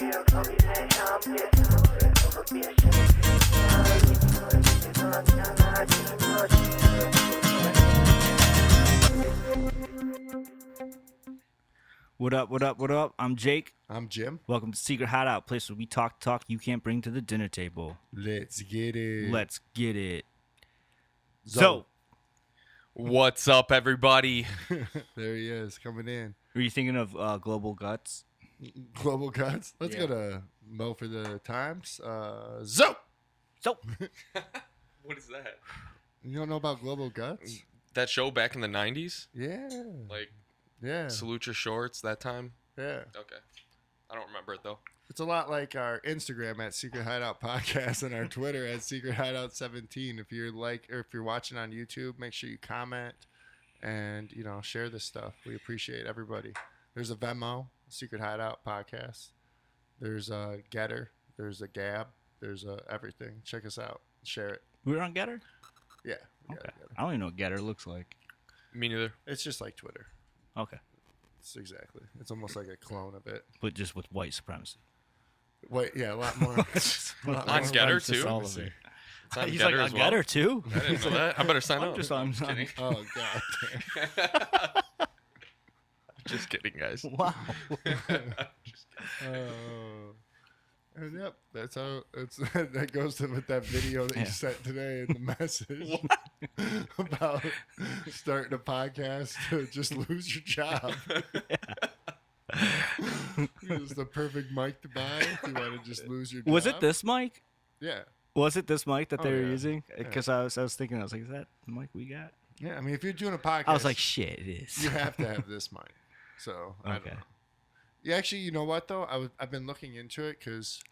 What up, what up, what up? I'm Jake. I'm Jim. Welcome to Secret Hideout, place where we talk you can't bring to the dinner table. Let's get it. Let's get it. So. What's up, everybody? There he is, coming in. Were you thinking of Global Guts? Global Guts? Let's Yeah. go to Mo for the Times. So. What is that? You don't know about Global Guts? That show back in the 90s? Yeah. Like, Yeah. Salute Your Shorts that time? Yeah. Okay. I don't remember it, though. It's a lot like our Instagram at Secret Hideout Podcast and our Twitter at Secret Hideout 17. If you're if you're watching on YouTube, make sure you comment and, share this stuff. We appreciate everybody. There's a Venmo, Secret Hideout Podcast. There's a Getter. There's a Gab. There's a everything. Check us out. Share it. We were on Getter? Yeah. Okay. I don't even know what Getter looks like. Me neither. It's just like Twitter. Okay. It's almost like a clone of it. But just with white supremacy. Wait, yeah, a lot more. On Getter, too? All of it. It's on He's Getter like, as on well? Getter, too? I didn't know that. I better sign I'm up. just on. kidding. Oh, God damn. Just kidding, guys. Wow. And yep, that's how that goes with that video that you sent today in the message about starting a podcast to just lose your job. It's the perfect mic to buy if you want to just lose your job. Was it this mic? Yeah. Was it this mic that they were yeah. using? Because I was thinking, I was like, is that the mic we got? Yeah, I mean, if you're doing a podcast, I was like, shit, it is. you have to have this mic. So, I don't know. Yeah, actually, you know what, though? I've been looking into it because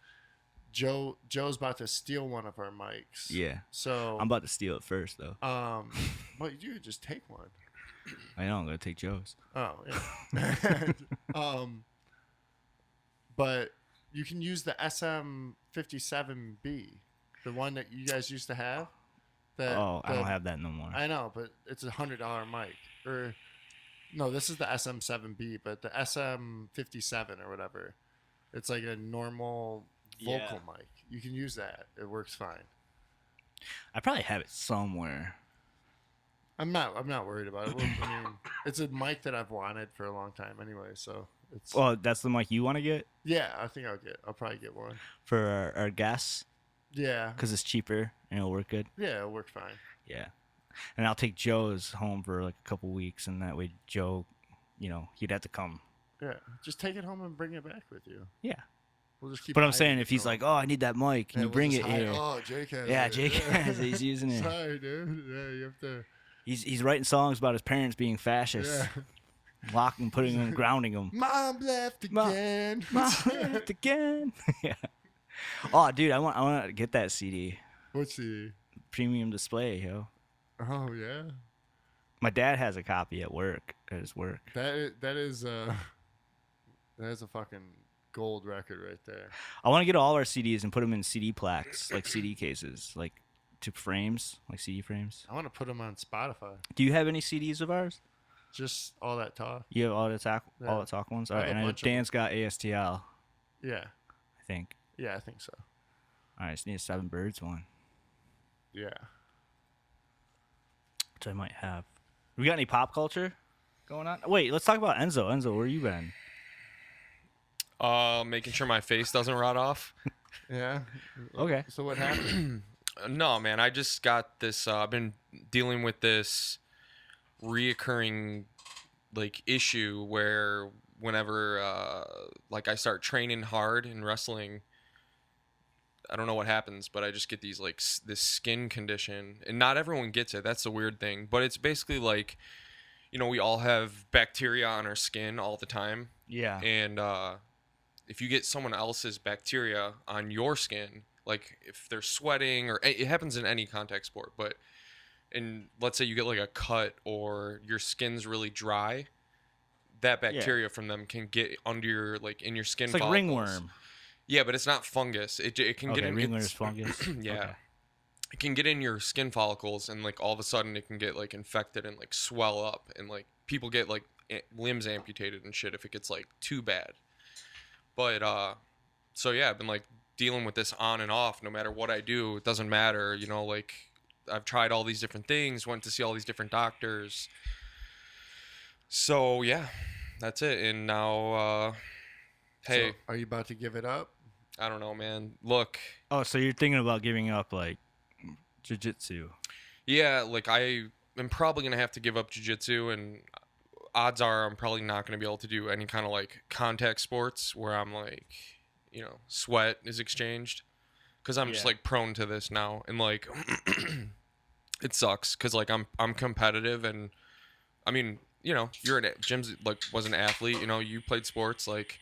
Joe's about to steal one of our mics. Yeah. So I'm about to steal it first, though. well, you could just take one. I know, I'm going to take Joe's. Oh, yeah. But you can use the SM57B, the one that you guys used to have. I don't have that no more. I know, but it's $100 mic. Or no, this is the SM7B, but the SM57 or whatever. It's like a normal vocal mic. You can use that. It works fine. I probably have it somewhere. I'm not worried about it. I mean, it's a mic that I've wanted for a long time anyway, so it's. Oh, that's the mic you want to get? Yeah, I think I'll probably get one for our guests. Yeah, because it's cheaper and it'll work good. Yeah, it'll work fine. Yeah, and I'll take Joe's home for like a couple weeks, and that way Joe, he'd have to come. Yeah, just take it home and bring it back with you. Yeah. We'll just keep. But I'm saying if he's like, oh, I need that mic, can you bring it here? Oh, Jake has it. Yeah, Jake has it. He's using it. Sorry, dude. Yeah, you have to. He's writing songs about his parents being fascists. Yeah. Locking, putting them, grounding them. Mom left again. Mom left again. Yeah. Oh, dude, I want to get that CD. What CD? Premium display, yo. Oh yeah. My dad has a copy at his work. That is a fucking gold record right there. I want to get all our CDs and put them in CD plaques, like CD cases, like to frames, like CD frames. I want to put them on Spotify. Do you have any CDs of ours? Just all that talk. You have all the talk ones? All right, and then Dan's got ASTL. Yeah. I think. Yeah, I think so. All right, I just need a Seven Birds one. Yeah. Which I might have. We got any pop culture going on? Wait, let's talk about Enzo. Enzo, where you been? Making sure my face doesn't rot off. Yeah. Okay. So what happened? No, man, I just got this. I've been dealing with this reoccurring issue where whenever I start training hard in wrestling, I don't know what happens, but I just get these this skin condition, and not everyone gets it. That's the weird thing, but it's basically we all have bacteria on our skin all the time. Yeah. And if you get someone else's bacteria on your skin, like if they're sweating, or it happens in any contact sport, but let's say you get a cut or your skin's really dry, that bacteria from them can get under your in your skin. It's like follicles. ringworm. Yeah, but it's not fungus. It can get in ringworm's fungus. Yeah. Okay. It can get in your skin follicles, and all of a sudden it can get infected and swell up, and people get limbs amputated and shit if it gets too bad. But So yeah, I've been like dealing with this on and off. No matter what I do, it doesn't matter. You know, like I've tried all these different things, went to see all these different doctors. So yeah, that's it. And now, hey, So, are you about to give it up? I don't know, man. Look, Oh, so you're thinking about giving up like jiu-jitsu? yeah, like I am probably gonna have to give up jiu-jitsu, and odds are I'm probably not gonna be able to do any kind of like contact sports where I'm like, you know, sweat is exchanged, because I'm just Yeah. like prone to this now, and like it sucks because like I'm competitive, and I mean, you know, Jim's like was an athlete, you know, you played sports, like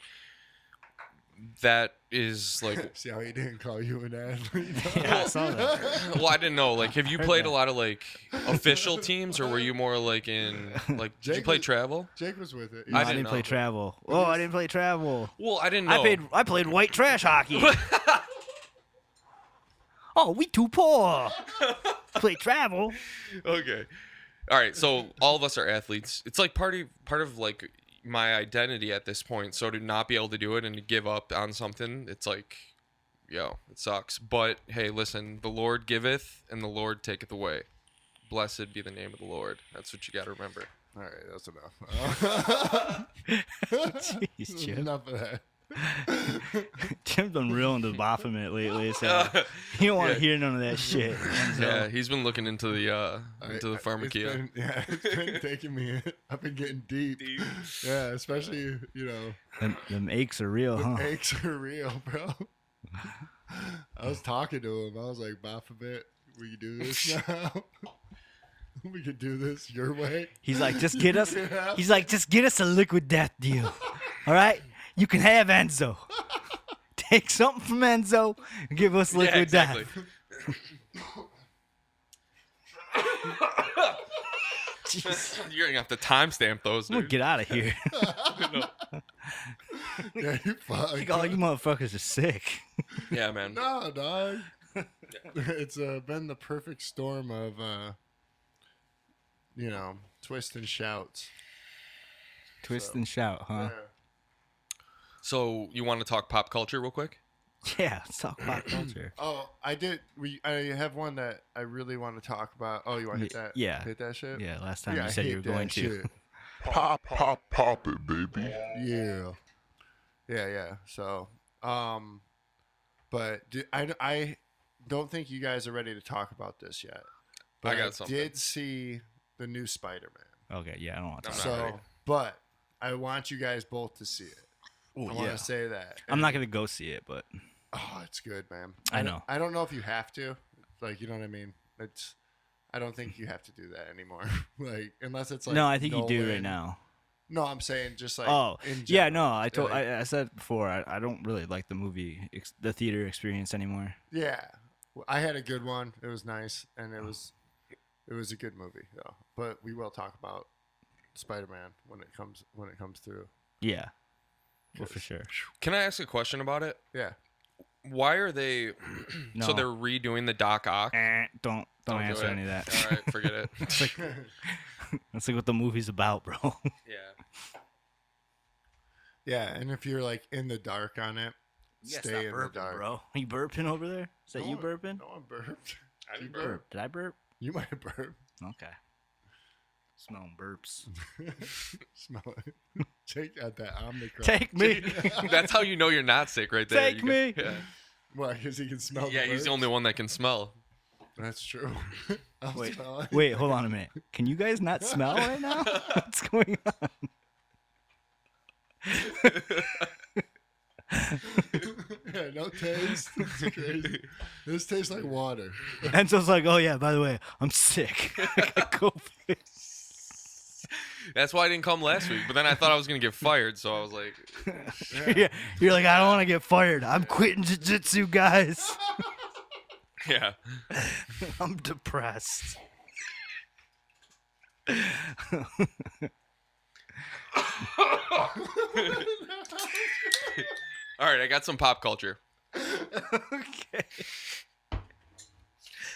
that is like See how he didn't call you an athlete? Yeah, I saw that. well, I didn't know, like, have you Heard played that. a lot of like official teams, or were you more like in like did you Jake play was- travel? Jake was with it. No, I didn't didn't play know. travel. Oh, I didn't play travel. Well, I didn't know. I played white trash hockey. Oh, we too poor. Play travel. Okay. All right, so all of us are athletes. It's like part of like my identity at this point. So to not be able to do it and to give up on something, it's like, yo, it sucks. But hey, listen, the Lord giveth and the Lord taketh away. Blessed be the name of the Lord. That's what you got to remember. All right, that's enough. Jeez, Jim. Enough of that. Jim's been real into Baphomet lately, so you don't want to Yeah. hear none of that shit. Enzo. Yeah, he's been looking into the pharmakia. It's been taking me. I've been getting deep. Yeah, especially Them aches are real, huh? aches are real, bro. I was talking to him. I was like, Baphomet, we can do this now. We could do this your way. He's like, just get us. Yeah. He's like, just get us a liquid death deal. All right, you can have Enzo. Take something from Enzo and give us liquid Yeah, exactly. death. Jeez. You're gonna have to timestamp those, I'm gonna dude. get out of here. Yeah, you fuck. Like, all you motherfuckers are sick. Yeah, man. No, dog. It's been the perfect storm of, twist and shouts. Twist and shout, huh? Yeah. So you want to talk pop culture real quick? Yeah, let's talk pop culture. Oh, I did. I have one that I really want to talk about. Oh, you want to hit that? Yeah. Hit that shit? Yeah, last time Yeah, you said you were hit that going to. shit. Pop it, baby. Yeah. Yeah. So, but I don't think you guys are ready to talk about this yet. But I got something. did see the new Spider-Man. Okay, yeah, I don't want to I'm talk. not So, ready. but I want you guys both to see it. Oh, I want yeah. to say that. I'm not gonna go see it, but Oh, it's good, man. I know. I don't know if you have to. Like, you know what I mean? I don't think you have to do that anymore. Like, unless it's like. no, I think you do right Nolan. now. No, I'm saying just like. Oh, in yeah, general. no, Like, I said before, I don't really like the movie, the theater experience anymore. Yeah, I had a good one. It was nice, and it was a good movie though. But we will talk about Spider-Man when it comes through. Yeah, well, for sure. Can I ask a question about it? Yeah. Why are they? No. So they're redoing the Doc Ock. Don't do answer it. any of that. All right, forget it. That's like what the movie's about, bro. Yeah. Yeah, and if you're like in the dark on it, stay in the dark. bro. Are you burping over there? Is that No you one- burping? No one burped. I You didn't burped. Did I burp? You might have burped. Okay. Smelling burps. Smell it. Take out that Omicron. Take me. That's how you know you're not sick, right there. Take You me. Yeah, Why? Because he can smell. yeah, he's the burps? only one that can smell. That's true. I'll Wait, smell it. wait, hold on a minute. Can you guys not smell right now? What's going on? Yeah, no taste. It's crazy. This tastes like water. Enzo's like, oh yeah, by the way, I'm sick. I got COVID. That's why I didn't come last week. But then I thought I was gonna get fired, so I was like, Yeah. You're like, I don't want to get fired. I'm quitting jiu-jitsu, guys. yeah. I'm depressed. All right, I got some pop culture. Okay.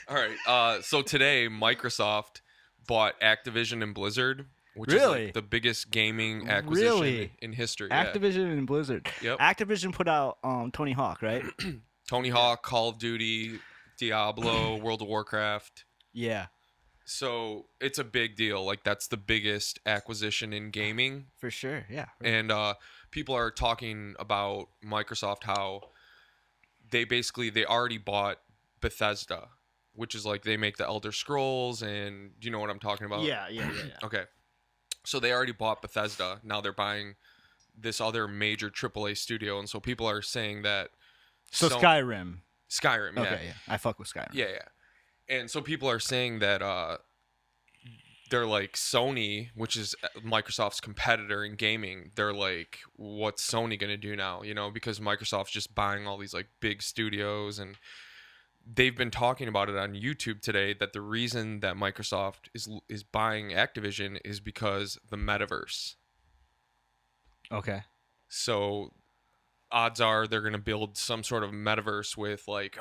All right. So today, Microsoft bought Activision and Blizzard which is Really? like the biggest gaming acquisition Really? in history. Yeah. Activision and Blizzard. Yep. Activision put out Tony Hawk, right? Tony Hawk, Call of Duty, Diablo, World of Warcraft. Yeah, So it's a big deal. Like that's the biggest acquisition in gaming. for sure. Yeah. And people are talking about Microsoft, how they already bought Bethesda, which is like they make the Elder Scrolls, and do you know what I'm talking about? Yeah. Okay. So they already bought Bethesda. Now they're buying this other major AAA studio, and so people are saying that. So Skyrim. Skyrim, yeah. Okay, yeah. I fuck with Skyrim. Yeah. And so people are saying that they're like Sony, which is Microsoft's competitor in gaming. They're like, what's Sony gonna do now? You know, because Microsoft's just buying all these like big studios, and they've been talking about it on YouTube today that the reason that Microsoft is buying Activision is because the metaverse. Okay. So odds are they're going to build some sort of metaverse with like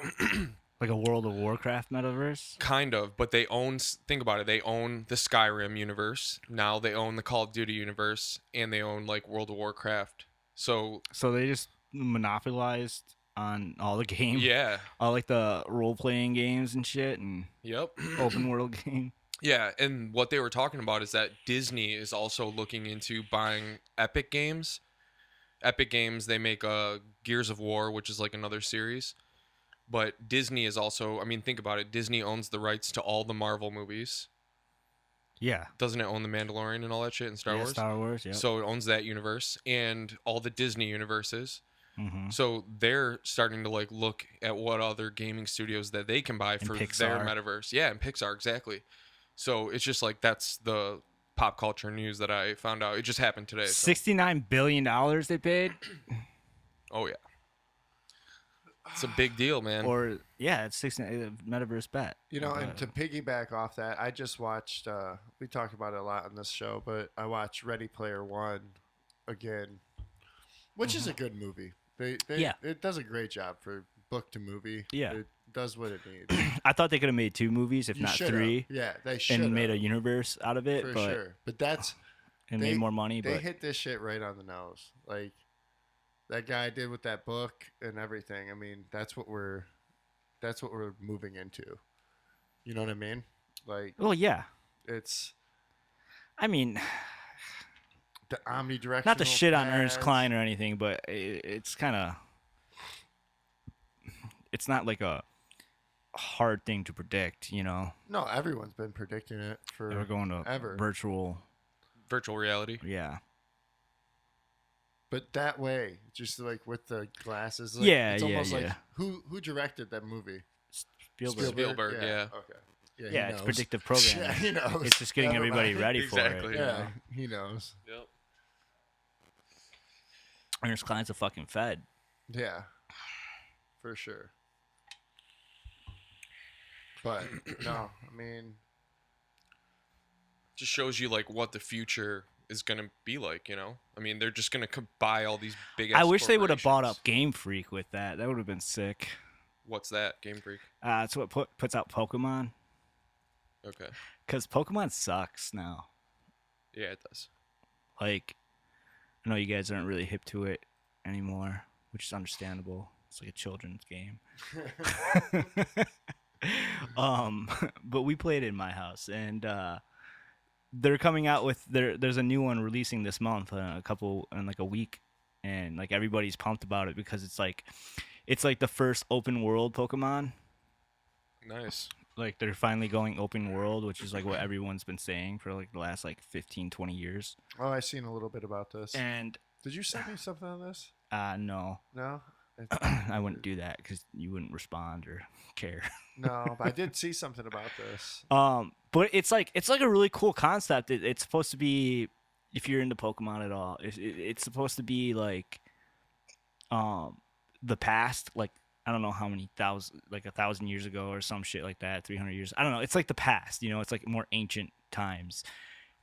Like a World of Warcraft metaverse? kind of, but think about it, they own the Skyrim universe. Now they own the Call of Duty universe, and they own like World of Warcraft. So they just monopolized on all the games. yeah. All like the role-playing games and shit and Yep. open world game. Yeah, and what they were talking about is that Disney is also looking into buying Epic Games. Epic Games, they make Gears of War, which is like another series. But Disney is also, I mean, think about it. Disney owns the rights to all the Marvel movies. Yeah. Doesn't it own the Mandalorian and all that shit in Star Wars? Star Wars, yeah. So it owns that universe and all the Disney universes. Mm-hmm. So they're starting to like look at what other gaming studios that they can buy for their Pixar. metaverse. Yeah, and Pixar, exactly. So it's just like that's the pop culture news that I found out. It just happened today. So. $69 billion they paid? Oh yeah, it's a big deal, man. Or, yeah, it's 69 metaverse bet. You know, and to piggyback off that, I just watched. We talk about it a lot on this show, but I watched Ready Player One again, which is a good movie. It does a great job for book to movie. Yeah. It does what it needs. I thought they could have made 2 movies, if You not should've. 3, Yeah, they should and made a universe out of it, for but sure. But that's and they- made more money. they But hit this shit right on the nose. Like that guy did with that book and everything. I mean, that's what we're moving into. You know what I mean? Like well, yeah. it's I mean, the omnidirectional. not to shit on Ernest paths. Klein or anything, but it's kind of it's not like a hard thing to predict, you know. No, everyone's been predicting it for We're going to ever. virtual, Virtual reality. yeah. But that way, just like with the glasses. Like, Yeah, it's yeah, almost like yeah. who directed that movie? Spielberg, yeah. Okay. Yeah, he Yeah, it's knows. predictive programming. Yeah, he knows. It's just getting Never everybody mind. ready for Exactly. it. Yeah, he knows. Yep. Ernest Klein's a fucking fed. Yeah, for sure. But no, I mean, Just shows you like what the future is gonna be like. You know, I mean, they're just gonna buy all these big. I wish they would have bought corporations. up Game Freak with that. That would have been sick. What's that? Game Freak. It's what puts out Pokemon. Okay. Because Pokemon sucks now. Yeah, it does. Like, I know you guys aren't really hip to it anymore, which is understandable. It's like a children's game. But we played it in my house, and they're coming out with there's a new one releasing this month, in like a week, and like everybody's pumped about it because it's like the first open world Pokemon. Nice. Like they're finally going open world, which is like what everyone's been saying for like the last like 15, 20 years. oh, I seen a little bit about this. And Did you send me something on this? no, No. I wouldn't do that because you wouldn't respond or care. No, but I did see something about this. But it's like a really cool concept. It's supposed to be, if you're into Pokemon at all, it's supposed to be like, the past, like I don't know how many thousand, like 1,000 years ago or some shit like that, 300 years. I don't know. It's like the past, you know. It's like more ancient times,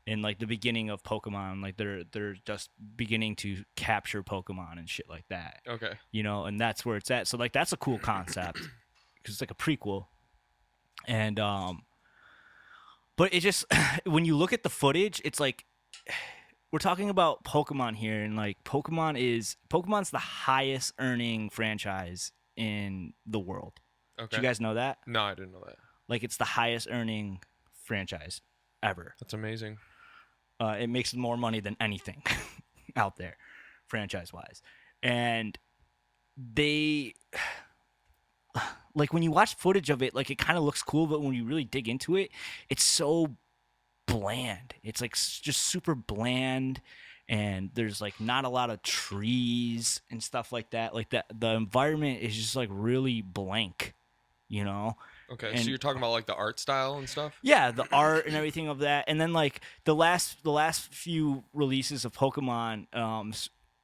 and like the beginning of Pokemon. Like they're just beginning to capture Pokemon and shit like that. Okay. You know, and that's where it's at. So like that's a cool concept because it's like a prequel, and but it just when you look at the footage, it's like we're talking about Pokemon here, and like Pokemon's the highest earning franchise in the world. Okay. Do you guys know that? No, I didn't know that. Like, it's the highest earning franchise ever. That's amazing. It makes more money than anything out there, franchise wise. And they, like, when you watch footage of it, like, it kind of looks cool, but when you really dig into it, it's so bland. It's like just super bland, and there's like not a lot of trees and stuff like that. Like, the environment is just like really blank, you know? Okay, And- so you're talking about like the art style and stuff? Yeah, the art and everything of that, and then like the last few releases of Pokemon,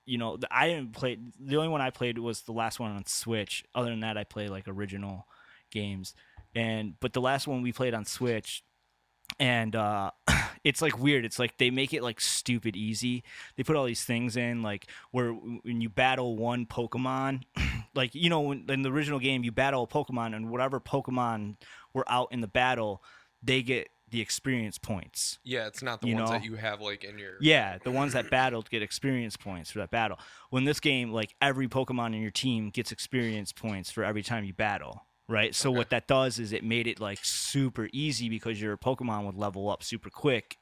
you know, I didn't play. The only one I played was the last one on Switch. Other than that, I play like original games, but the last one we played on Switch, and it's like weird. It's like they make it like stupid easy. They put all these things in, like where when you battle one Pokemon, like, you know, in the original game you battle a Pokemon, and whatever Pokemon were out in the battle, they get the experience points. Yeah, it's not the You ones know? that you have like in your. Yeah, the ones that battled get experience points for that battle. Well, in this game, like every Pokemon in your team gets experience points for every time you battle. Right, so Okay. what that does is it made it like super easy because your Pokemon would level up super quick,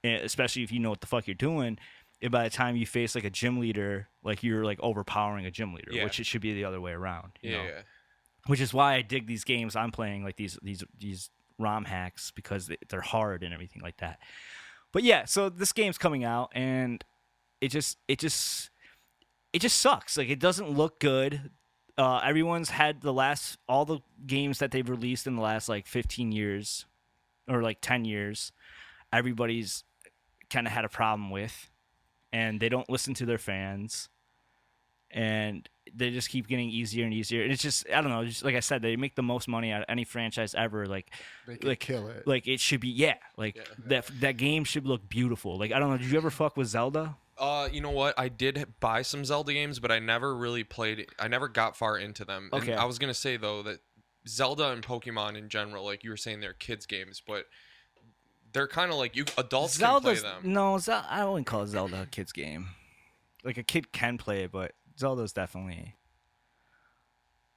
especially if you know what the fuck you're doing. And by the time you face like a gym leader, like you're like overpowering a gym leader, Yeah. which it should be the other way around. You Yeah, know? yeah. Which is why I dig these games I'm playing, like these ROM hacks, because they're hard and everything like that. But yeah, so this game's coming out, and it just sucks. Like, it doesn't look good. Everyone's had all the games that they've released in the last like 15 years or like 10 years. Everybody's kind of had a problem with, and they don't listen to their fans, and they just keep getting easier and easier. And it's just, I don't know, just like I said, they make the most money out of any franchise ever. Like, They can kill it. like it should be, that game should look beautiful. Like, I don't know, did you ever fuck with Zelda? You know what? I did buy some Zelda games, but I never really played. I never got far into them. Okay. And I was gonna say though that Zelda and Pokemon in general, like you were saying, they're kids games, but they're kind of like adults Zelda's, can play them. No, I wouldn't call Zelda a kid's game. Like, a kid can play it, but Zelda's definitely...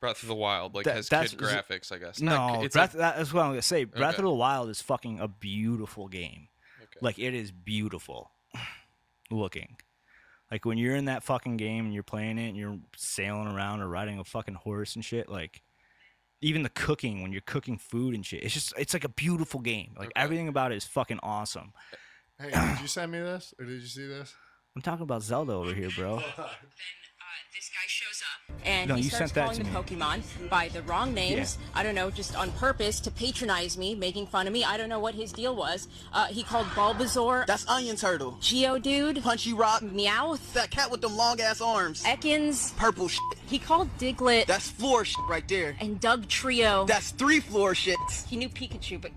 Breath of the Wild like has that's- kid graphics, I guess. No, it's that's what I'm gonna say. Breath Okay. of the Wild is fucking a beautiful game. okay. Like, it is beautiful looking. Like, when you're in that fucking game and you're playing it and you're sailing around or riding a fucking horse and shit, like, even the cooking, when you're cooking food and shit, it's like a beautiful game. Like, Okay. everything about it is fucking awesome. Hey, did you send me this, or did you see this? I'm talking about Zelda over here, bro. This guy shows up and No, he you starts sent that calling to the me. Pokemon by the wrong names. I don't know, just on purpose to patronize me, making fun of me. I don't know what his deal was. He called Bulbasaur That's Onion Turtle. Geodude, Punchy Rock. Meowth, That cat with them long ass arms. Ekans. Purple shit. He called Diglett That's floor shit right there. and Doug Trio. That's 3 floor shits. He knew Pikachu, but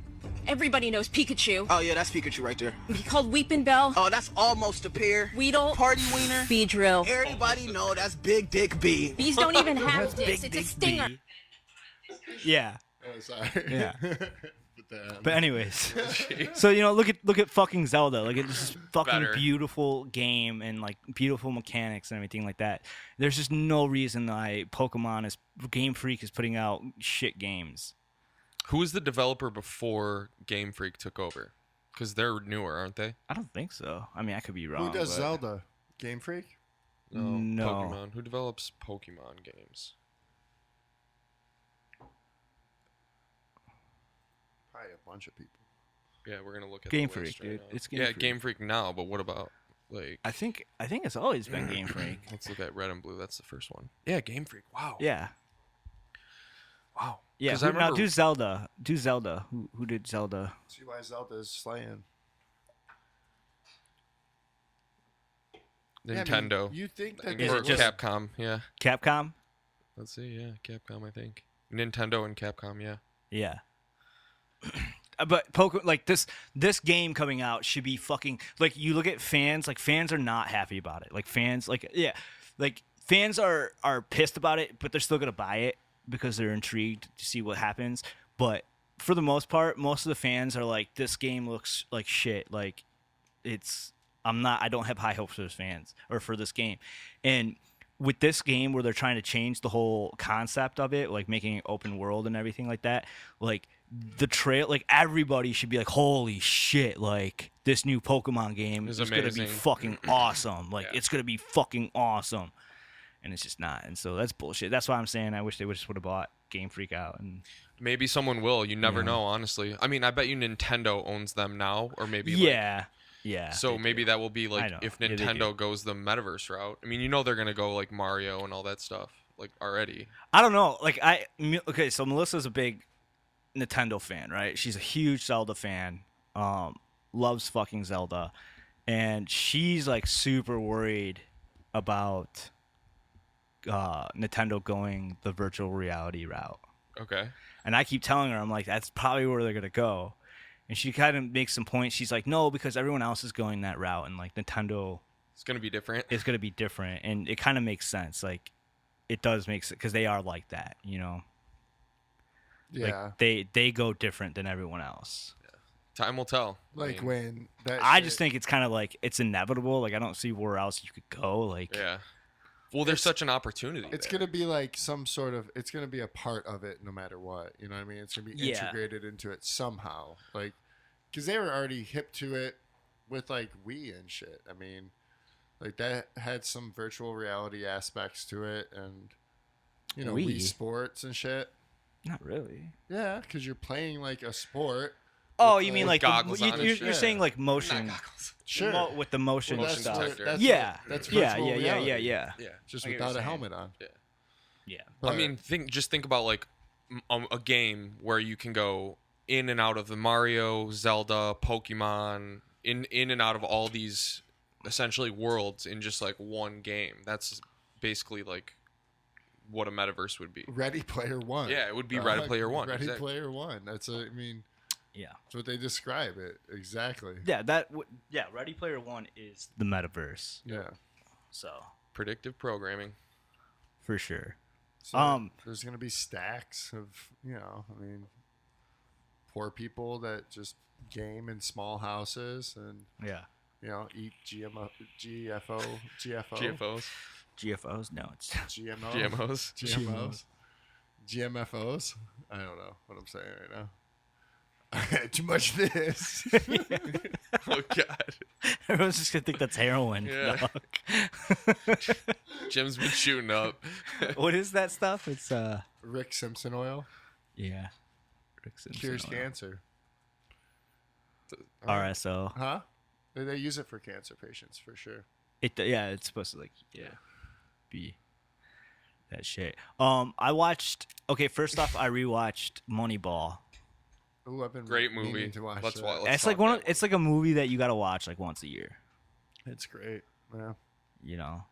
everybody knows Pikachu. Oh yeah, that's Pikachu right there. He called Weepin' Bell, Oh, that's almost a pair. Weedle, Party wiener. Beedrill. Everybody know that's Big Dick B. Bees don't even have That's dicks. Big It's a Dick stinger. B. Yeah. Oh, sorry. Yeah. Put that on. But anyways, so, you know, look at fucking Zelda. Like, it's this fucking Better. beautiful game and like beautiful mechanics and everything like that. There's just no reason why Game Freak is putting out shit games. Who was the developer before Game Freak took over? Because they're newer, aren't they? I don't think so. I mean, I could be wrong. Who does but- Zelda? Game Freak? No. Pokemon. Who develops Pokemon games? Probably a bunch of people. Yeah, we're gonna look at Game the list Freak, right dude. now. It's Game yeah, Freak. Game Freak now. But what about like? I think it's always been Game Freak. Let's look at Red and Blue. That's the first one. Yeah, Game Freak. Wow. Yeah. Wow. Yeah. 'Cause I Now remember- do Zelda. Do Zelda. Who did Zelda? See why Zelda is slaying. Yeah, I mean, Nintendo. you think that Is or it just- Capcom? Yeah. Capcom? Let's see. Yeah, Capcom. I think Nintendo and Capcom. Yeah. Yeah. But like this game coming out should be fucking, like, you look at fans, like, fans are not happy about it. Like, fans, like, yeah, like, fans are pissed about it, but they're still gonna buy it because they're intrigued to see what happens. But for the most part, most of the fans are like, this game looks like shit. Like, it's I don't have high hopes for this fans or for this game. And with this game where they're trying to change the whole concept of it, like making it open world and everything like that, like the trail, like everybody should be like, holy shit, like this new Pokemon game is going to be fucking awesome. Like it's going to be fucking awesome. And it's just not. And so that's bullshit. That's why I'm saying I wish they would have bought Game Freak out. And maybe someone will. You never know, honestly. I mean, I bet you Nintendo owns them now, or maybe yeah. So maybe that will be like if Yeah, Nintendo goes the metaverse route. I mean, you know they're gonna go like Mario and all that stuff like already. I don't know. Like okay, so Melissa's a big Nintendo fan, right? She's a huge Zelda fan. Loves fucking Zelda, and she's like super worried about Nintendo going the virtual reality route. Okay. And I keep telling her, I'm like, that's probably where they're gonna go. And she kind of makes some points. She's like, no, because everyone else is going that route, and like Nintendo, it's gonna be different. It's gonna be different, and it kind of makes sense. Like, it does make sense because they are like that, you know. Yeah. Like they go different than everyone else. Yeah. Time will tell. Like I mean, when that. I just think it's kind of like it's inevitable. Like I don't see where else you could go. Like yeah. Well, there's such an opportunity. It's there. gonna be like some sort of. It's gonna be a part of it, no matter what. You know what I mean? It's gonna be integrated into it somehow. Like, because they were already hip to it with like Wii and shit. I mean, like that had some virtual reality aspects to it, and you know, Wii Sports and shit. Not really. Yeah, because you're playing like a sport. Oh, you mean like goggles on and you're saying like motion? Sure. With the motion Well, stuff. that's yeah. That's yeah. virtual reality. Yeah. Just I get what without a you're helmet on. Yeah. Yeah. But, I mean, think about like a game where you can go in and out of the Mario, Zelda, Pokemon, in and out of all these essentially worlds in just like one game. That's basically like what a metaverse would be. Ready Player One. Yeah, it would be Ready Player One. Ready exactly. Player One. That's I mean. Yeah. That's what they describe it exactly. Yeah. Ready Player One is the metaverse. Yeah. So Predictive programming. for sure. So there's gonna be stacks of I mean, poor people that just game in small houses and eat GFOs. GFOs? No, it's GMOs. GMFOs. I don't know what I'm saying right now. I had too much of this. Oh God. Everyone's just gonna think that's heroin. Yeah. Jim's been shooting up. What is that stuff? It's Rick Simpson oil yeah. Rick Simpson cures oil. cancer. RSO. Huh? They use it for cancer patients for sure. It's supposed to be that shit. I watched. Okay, first off, I rewatched Moneyball. Ooh, I've been Great meaning movie. to watch Let's that. watch. It's like one. It's like a movie that you gotta watch like once a year. It's great. Yeah. You know.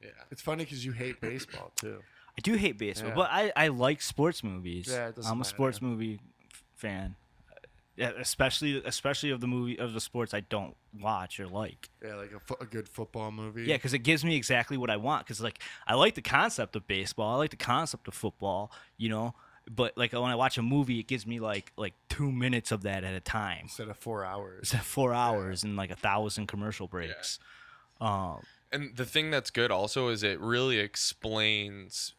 Yeah. It's funny because you hate baseball too. I do hate baseball, Yeah. but I like sports movies. Yeah, it doesn't I'm a matter. sports movie fan. Yeah, especially of the sports I don't watch or like. Yeah, like a good football movie. Yeah, because it gives me exactly what I want. Because like I like the concept of baseball, I like the concept of football, you know. But like when I watch a movie, it gives me like 2 minutes of that at a time. Instead of 4 hours. It's 4 hours and like 1,000 commercial breaks. And the thing that's good also is it really explains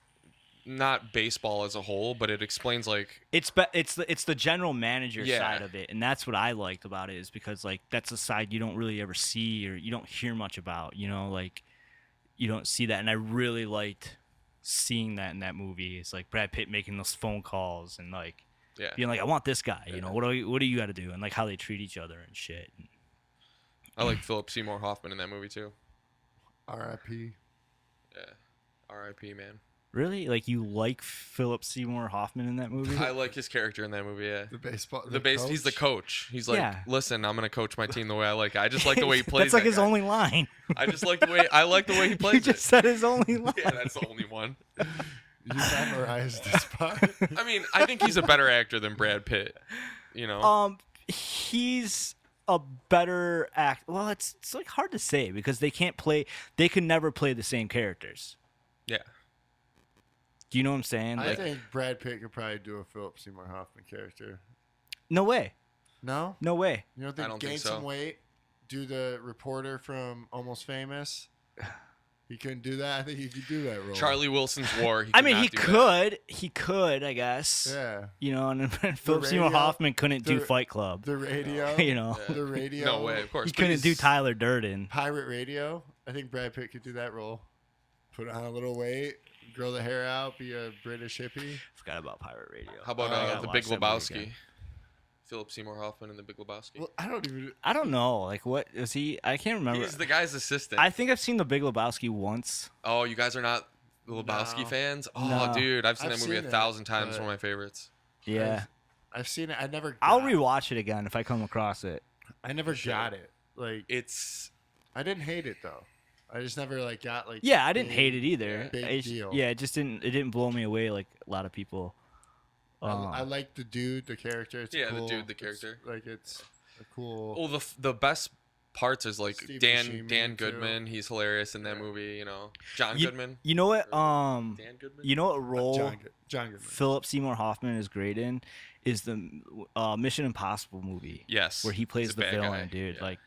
not baseball as a whole, but it explains like It's the general manager Yeah. side of it, and that's what I liked about it is because like that's a side you don't really ever see or you don't hear much about, you know, like you don't see that, and I really liked seeing that in that movie. It's like Brad Pitt making those phone calls and like being like, I want this guy, you know, what do you got to do, and like how they treat each other and shit. I like Philip Seymour Hoffman in that movie too. R.I.P. Yeah. R.I.P. man. Really? Like you like Philip Seymour Hoffman in that movie? I like his character in that movie, yeah. The baseball. He's the coach. He's like, Yeah. listen, I'm gonna coach my team the way I like it. I just like the way he plays. That's like that his guy. only line. I just like the way he plays You just said his only line. Yeah, that's the only one. You memorized this part. I mean, I think he's a better actor than Brad Pitt. You know. He's a better act. Well, it's like hard to say because they can never play the same characters. Yeah. Do you know what I'm saying? I Like, think Brad Pitt could probably do a Philip Seymour Hoffman character. no way. No? No way. You don't think I don't gain think so. some weight? do the reporter from Almost Famous? He couldn't do that. I think he could do that role. Charlie Wilson's War. I mean, could he not do that. could. He could, I guess. Yeah. You know, and Philip Seymour radio- Hoffman couldn't do the- Fight Club. The radio. You know, Yeah. The radio. No way, of course. he but couldn't do he's- Tyler Durden. Pirate radio. I think Brad Pitt could do that role. Put on a little weight, grow the hair out, be a British hippie. Forgot about Pirate Radio. How about I gotta The watch Big that movie Lebowski? again. Philip Seymour Hoffman in The Big Lebowski. Well, I don't even. I don't know. Like, what is he? I can't remember. He's the guy's assistant. I think I've seen The Big Lebowski once. Oh, you guys are not the Lebowski No. fans? Oh, No. dude, I've seen I've that movie seen it, 1,000 times. but- One of my favorites. Yeah, I've seen it. I never. I'll got- rewatch it again if I come across it. I never Sure. got it. Like It's I didn't hate it though. I just never like got like. Yeah, I didn't big- hate it either. Big It- deal. Yeah, it just didn't. It didn't blow me away like a lot of people. I like the dude, the character. It's Yeah, the cool. dude, the It's, character. like it's a cool. well, the best parts is like Steve Dan Buscemi, too. Goodman. He's hilarious in that movie. You know, John You- Goodman. You know what? Dan Goodman. You know what role John Goodman. Philip Seymour Hoffman is great in is the Mission Impossible movie. Yes, Where he he's plays a the bad villain, guy, dude. yeah. Like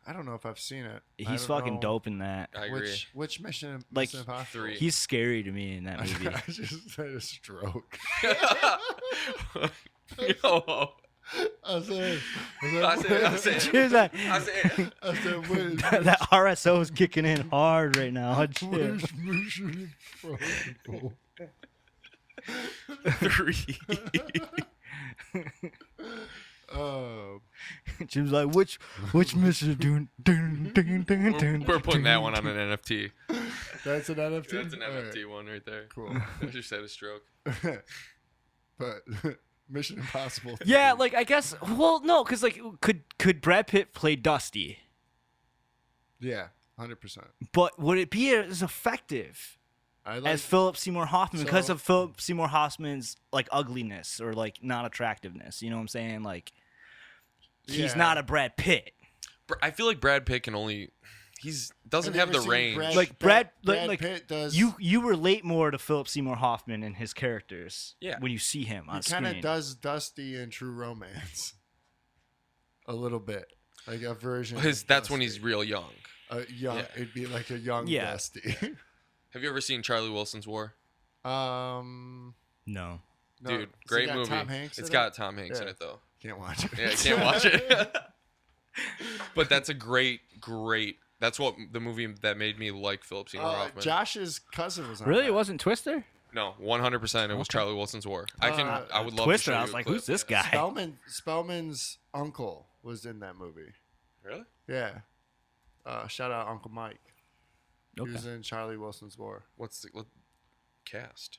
I don't know if I've seen it. I he's don't fucking know dope in that. I agree. Which Mission? Like, Mission Impossible? 3. He's scary to me in that I movie. just had a stroke. Yo, I said. I said, Cheers, that, I said, I said, what that RSO is kicking in hard right now. Cheers. is Mission Impossible? 3. Jim's like, which mission? Dun, dun, dun, dun, dun, We're putting that one dun, on an NFT. That's an NFT. That's an All right, NFT one right there. Cool. I just had a stroke. But Mission Impossible. Yeah, like I guess. Well, no, because like, could Brad Pitt play Dusty? Yeah, 100%. But would it be as effective I like. as Philip Seymour Hoffman because So- of Philip Seymour Hoffman's like ugliness or like not attractiveness? You know what I'm saying? Like, he's Yeah. not a Brad Pitt. I feel like Brad Pitt can only. Doesn't have the range. Like Brad like, Pitt does. You relate more to Philip Seymour Hoffman and his characters. Yeah. When you see him on He kind of screen. does Dusty in True Romance. A little bit, like a version. of That's when Dusty. he's real young. Young. Yeah. It'd be like a young Yeah. Dusty. Have you ever seen Charlie Wilson's War? No. no. Dude, Has it great got movie. Tom Hanks It's in got it? Tom Hanks in Yeah. it though. Can't watch it. Yeah, you can't watch it. But that's a great. That's what the movie that made me like Philip Seymour Hoffman. Josh's cousin was on Really, that. it wasn't Twister? No, 100%. It was Charlie Wilson's War. I would love Twister. to show I you was a like, clip. who's this guy? Spellman's uncle was in that movie. Really? Yeah. Shout out Uncle Mike. Okay. He was in Charlie Wilson's War. What's the cast?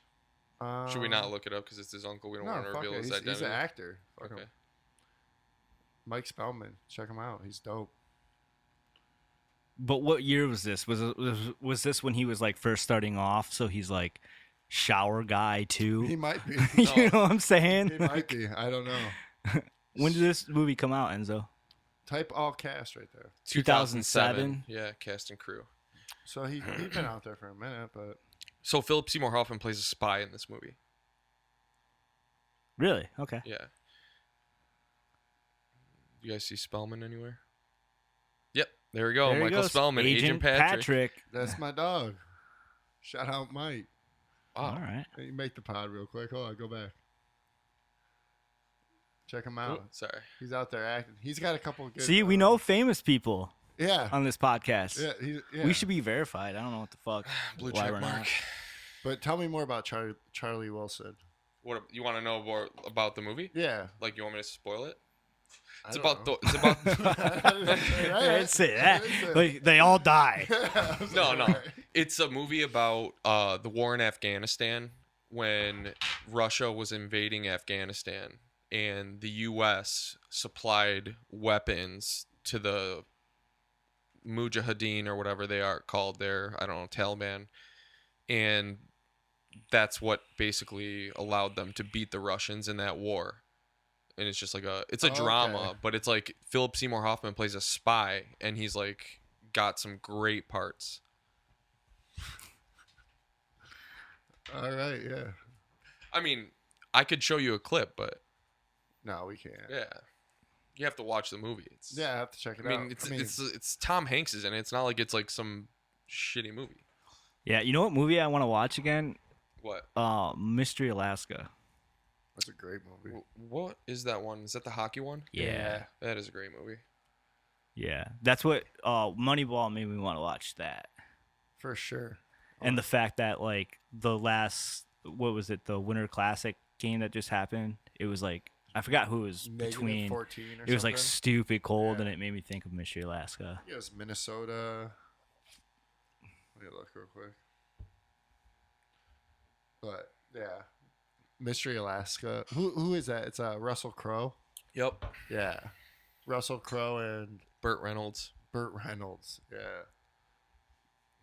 Should we not look it up because it's his uncle? We don't No, want to fuck reveal it. his He's identity. an actor. Fuck Okay. him. Mike Spellman. Check him out. He's dope. But what year was this? Was this when he was like first starting off? So he's like shower guy He too. might be. You know what I'm saying? He might be. I don't know. When did this movie come out, Enzo? Type all cast right there. 2007. Yeah, cast and crew. So he's been out there for a minute, but So Philip Seymour Hoffman plays a spy in this movie. Really? Okay. Yeah. You guys see Spellman anywhere? Yep, there we go. There he Michael goes. Spellman, Agent Patrick. that's my dog. Shout out Mike. Wow. All right. Hey, you make the pod real quick. Hold on, go back. Check him out. Oh, sorry. He's out there acting. He's got a couple good. See, we know famous people Yeah. on this podcast. Yeah. We should be verified. I don't know what the fuck. Blue why check we're mark. not. But tell me more about Charlie Wilson. What you want to know more about the movie? Yeah. Like you want me to spoil it? It's I about don't it's about I'd say that. Like, they all die. no. It's a movie about the war in Afghanistan when Russia was invading Afghanistan and the U.S. supplied weapons to the Mujahideen or whatever they are called there. I don't know, Taliban. And that's what basically allowed them to beat the Russians in that war. And it's just like it's a drama, Okay. but it's like Philip Seymour Hoffman plays a spy and he's like got some great parts. All right. Yeah. I mean, I could show you a clip, but No, we can't. yeah. You have to watch the movie. It's Yeah, I have to check it I out. mean, it's Tom Hanks is in it. It's not like it's like some shitty movie. Yeah, you know what movie I want to watch again? What? Mystery Alaska. That's a great movie. What is that one? Is that the hockey one? Yeah. That is a great movie. Yeah. That's what Moneyball made me want to watch that. For sure. And the fact that like the last the Winter Classic game that just happened, it was like I forgot who it was between. -14 or It was like something. stupid cold, Yeah. and it made me think of Mystery Alaska. Yeah, it was Minnesota. Let me look real quick. But yeah, Mystery Alaska. Who is that? It's Russell Crowe. Yep. Yeah, Russell Crowe and Burt Reynolds. Burt Reynolds. Yeah.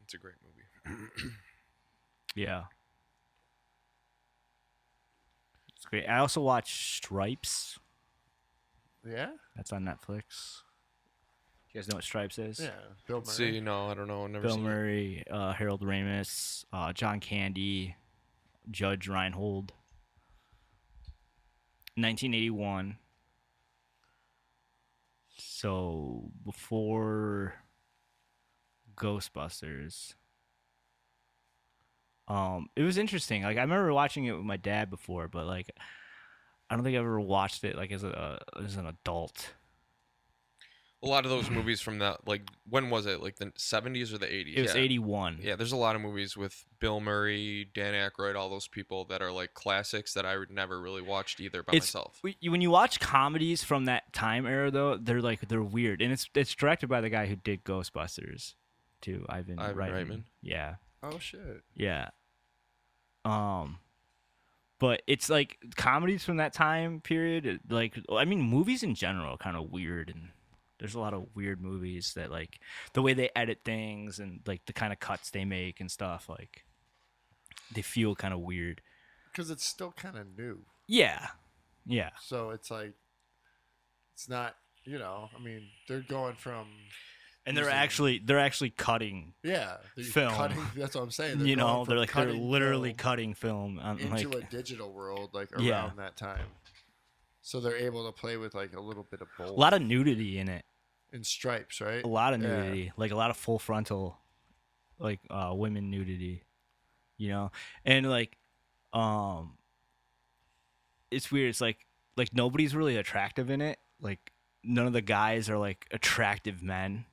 It's a great movie. Yeah. It's great. I also watched Stripes. Yeah. That's on Netflix. You guys know what Stripes is? Yeah. Bill Murray. See, no, I don't know. I've never Bill seen it. Murray, Harold Ramis, John Candy, Judge Reinhold. 1981. So before Ghostbusters. It was interesting. Like I remember watching it with my dad before, but like I don't think I ever watched it like as an adult. A lot of those movies from that, like, when was it? Like the 70s or the 80s? It was 81. Yeah, there's a lot of movies with Bill Murray, Dan Aykroyd, all those people that are like classics that I would never really watched either by myself. When you watch comedies from that time era, though, they're weird, and it's directed by the guy who did Ghostbusters, too, Ivan Reitman. Yeah, Oh shit. yeah. But it's like comedies from that time period. Like, I mean, movies in general are kind of weird, and there's a lot of weird movies that like the way they edit things and like the kind of cuts they make and stuff. Like, they feel kind of weird. Because it's still kind of new. Yeah, yeah. So it's like, it's not. I mean, they're going from. And they're actually cutting. Yeah, they're film. Cutting, that's what I'm saying. They're going from they're cutting literally film cutting film into like a digital world, like around Yeah. that time. So they're able to play with like a little bit of both. a lot of nudity in it. in Stripes, right? A lot of Yeah. nudity, like a lot of full frontal, like women nudity, and like, it's weird. It's like nobody's really attractive in it. Like none of the guys are like attractive men,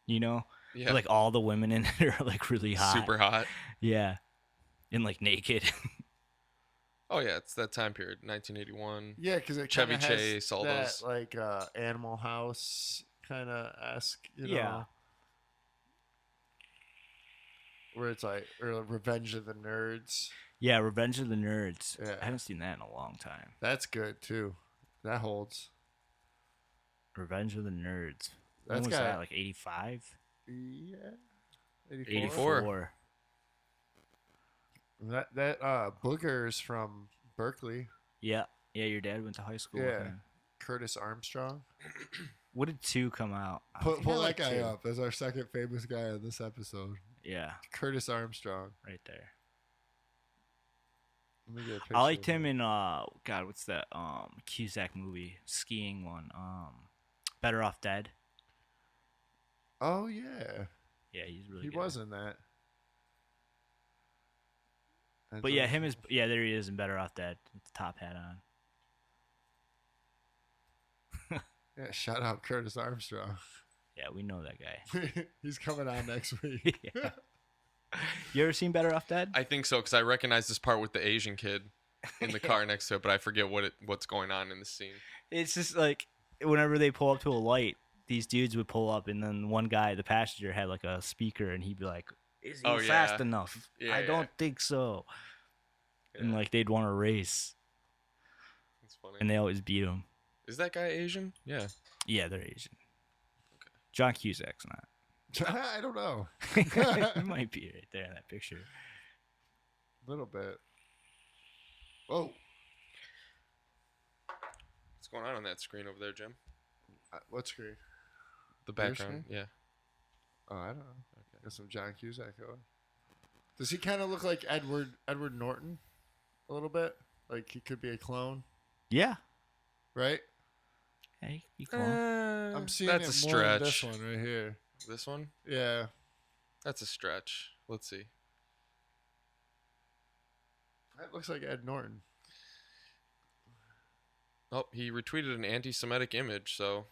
Yeah. But, like all the women in it are like really hot, Super hot. yeah, and like naked. Oh yeah, it's that time period, 1981. Yeah, because it Chevy kinda has Chase, all that, those. like Animal House kind of esque, Yeah. where it's like or Revenge of the Nerds. Yeah, Revenge of the Nerds. Yeah. I haven't seen that in a long time. That's good too. That holds. Revenge of the Nerds. When That's was got- that? Like 85? Yeah. 84. That Booger's from Berkeley. Yeah. Yeah, your dad went to high school with Yeah. him. Curtis Armstrong. What did 2 come out? I Pull think I that like guy 2. up. That's our second famous guy on this episode. Yeah, Curtis Armstrong. right there. Let me get a picture I liked of him in God, what's that Cusack movie? Skiing one. Better Off Dead. Oh yeah, Yeah, he's really he good. was in that. But yeah, there he is in Better Off Dead with the top hat on. Yeah, shout out Curtis Armstrong. Yeah, we know that guy. He's coming on next week. Yeah. You ever seen Better Off Dead? I think so because I recognize this part with the Asian kid in the car next to it, but I forget what's going on in the scene. It's just like whenever they pull up to a light, these dudes would pull up, and then one guy, the passenger, had like a speaker, and he'd be like, "Is he Oh, yeah. fast enough? Yeah, I yeah. don't think so." And Yeah. like they'd want to race, That's funny. and they always beat him. Is that guy Asian? Yeah. Yeah, they're Asian. John Cusack's not. I don't know. He might be right there in that picture. A little bit. Whoa. What's going on that screen over there, Jim? What screen? The Your background. Yeah. Oh, I don't know. Got some John Cusack going. Does he kind of look like Edward Norton? A little bit? Like he could be a clone, Yeah, right? Hey, be cool. I'm seeing That's it a more in stretch. this one right here. This one? Yeah. That's a stretch. Let's see. That looks like Ed Norton. Oh, he retweeted an anti-Semitic image. So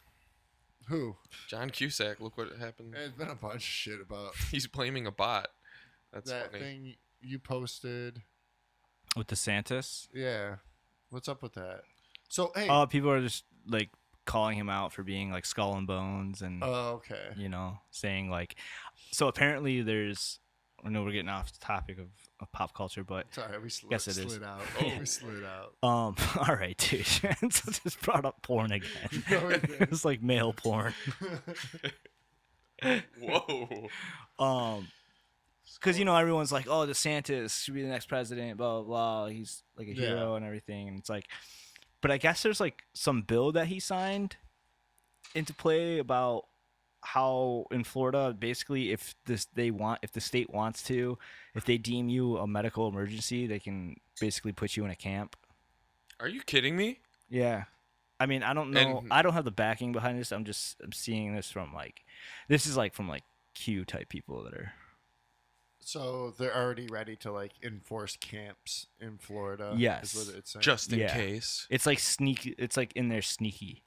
Who? John Cusack, look what happened. There's been a bunch of shit about He's blaming a bot. That's that funny. thing you posted. With DeSantis. Yeah. What's up with that? So, hey. People are just like calling him out for being like skull and bones and Okay. you know, saying like, so apparently there's, I know we're getting off the topic of pop culture, but Sorry, we Guess it is. slid out. Oh. We slid out. all right, dude. So just brought up porn again. No, it didn't. It's like male porn. Whoa. Because you know everyone's like, oh, DeSantis should be the next president, blah blah blah. He's like a Yeah. hero and everything, and it's like, but I guess there's like some bill that he signed into play about how in Florida, basically, if the state wants to, if they deem you a medical emergency, they can basically put you in a camp. Are you kidding me? Yeah. I mean, I don't know. And- I don't have the backing behind this. I'm seeing this from this is like from like Q type people that are. So they're already ready to like enforce camps in Florida. Yes. Is what it's saying. Just in Yeah. case. It's like sneaky. It's like in there sneaky.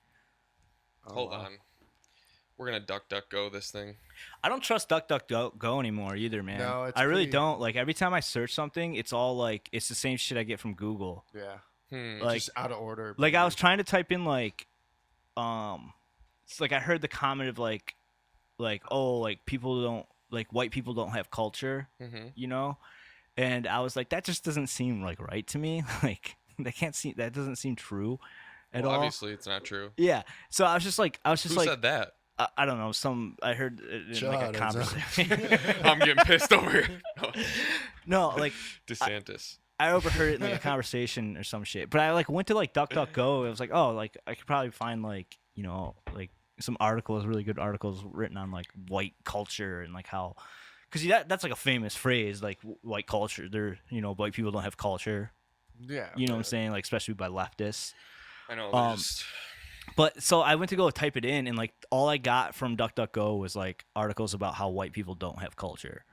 Oh, Hold wow. on. We're gonna DuckDuckGo this thing. I don't trust DuckDuckGo anymore either, man. No, it's I really pretty- don't. Like every time I search something, it's all like it's the same shit I get from Google. Yeah. Like Just out of order. like I was trying to type in it's like I heard the comment of like oh like people don't like white people don't have culture, Mm-hmm. you know, and I was like that just doesn't seem like right to me. Like that doesn't seem true at Well, all. obviously, it's not true. Yeah. So I was just Who like said that? I don't know. I heard it in Chill like a out, Enzo. conversation. I'm getting pissed over here. No, like DeSantis. I overheard it in like a conversation or some shit. But I like went to like DuckDuckGo. It was like, oh, like I could probably find like like some articles, really good articles written on like white culture and like how, because that's like a famous phrase, like white culture. They're white people don't have culture. Yeah. You know what I'm saying? Like especially by leftists. I know. They're Um, just... But so I went to go type it in, and like all I got from DuckDuckGo was like articles about how white people don't have culture,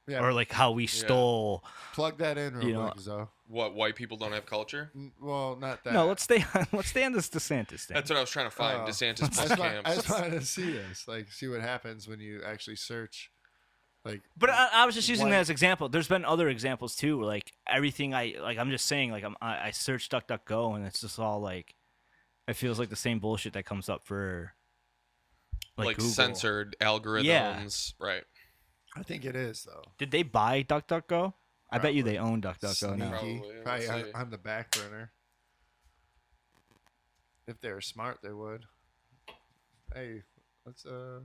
Yeah. or like how we stole. Plug that in real you know, quick, Zo. What, white people don't have culture? Well, not that. No, let's stay on this DeSantis thing. That's what I was trying to find. Oh. DeSantis I plus just, camps. I just wanted to see this, like, see what happens when you actually search, like. But I was just using that white- as example. There's been other examples too. Where, like everything I'm just saying. Like I searched DuckDuckGo, and it's just all like, it feels like the same bullshit that comes up for like Google. censored algorithms. Right. I think it is though. Did they buy DuckDuckGo? I bet you Probably. they own DuckDuckGo now. Probably. Probably Let's see. on the back burner. If they were smart, they would. Hey, let's No.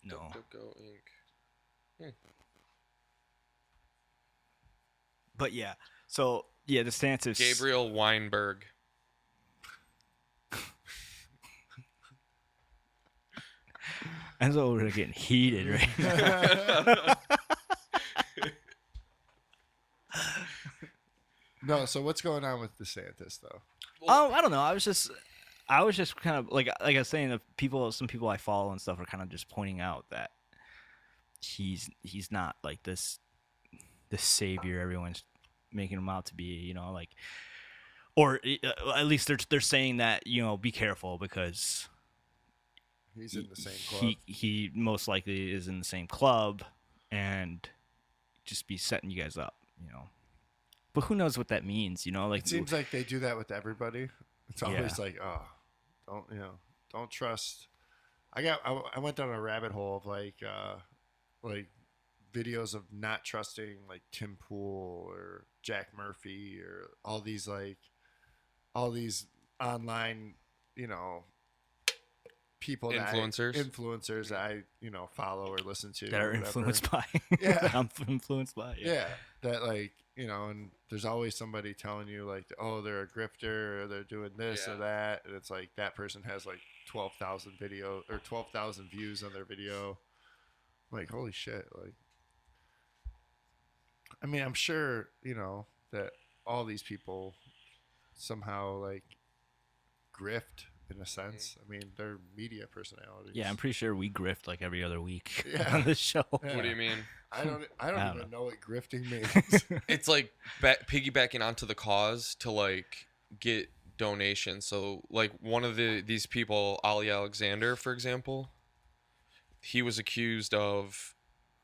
DuckDuckGo Inc. But yeah. So yeah, DeSantis. Gabriel Weinberg. Enzo over there getting heated right now. No, so what's going on with DeSantis though? I don't know. I was just kind of like I was saying, some people I follow and stuff are kind of just pointing out that he's not like this savior everyone's making him out to be, like, or at least they're saying that be careful because He's in the same club. he most likely is in the same club and just be setting you guys up, But who knows what that means, Like It seems like they do that with everybody. It's always like, oh, don't trust. I went down a rabbit hole of like videos of not trusting like Tim Pool or Jack Murphy or all these online, people influencers that I follow or listen to that or are whatever. influenced by. Yeah. I'm influenced by. Yeah, that like and there's always somebody telling you like, oh, they're a grifter or they're doing this or that, and it's like that person has like 12,000 video or 12,000 views on their video. I'm like, holy shit! Like, I mean, I'm sure that all these people somehow like grift in a sense. I mean, they're media personalities. Yeah, I'm pretty sure we grift like every other week Yeah. on this show. Yeah. What do you mean? I don't don't even know what grifting means. It's like piggybacking onto the cause to like get donations. So like one of these people, Ollie Alexander, for example,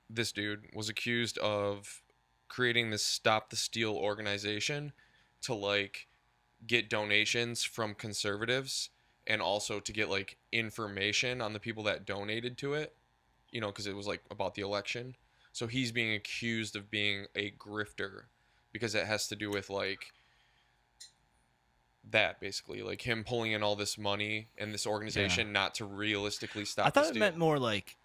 this dude was accused of creating this Stop the Steal organization to like get donations from conservatives and also to get like information on the people that donated to it, you know, because it was like about the election. So he's being accused of being a grifter because it has to do with like that, basically, like him pulling in all this money and this organization not to realistically stop I thought the it steal. meant more like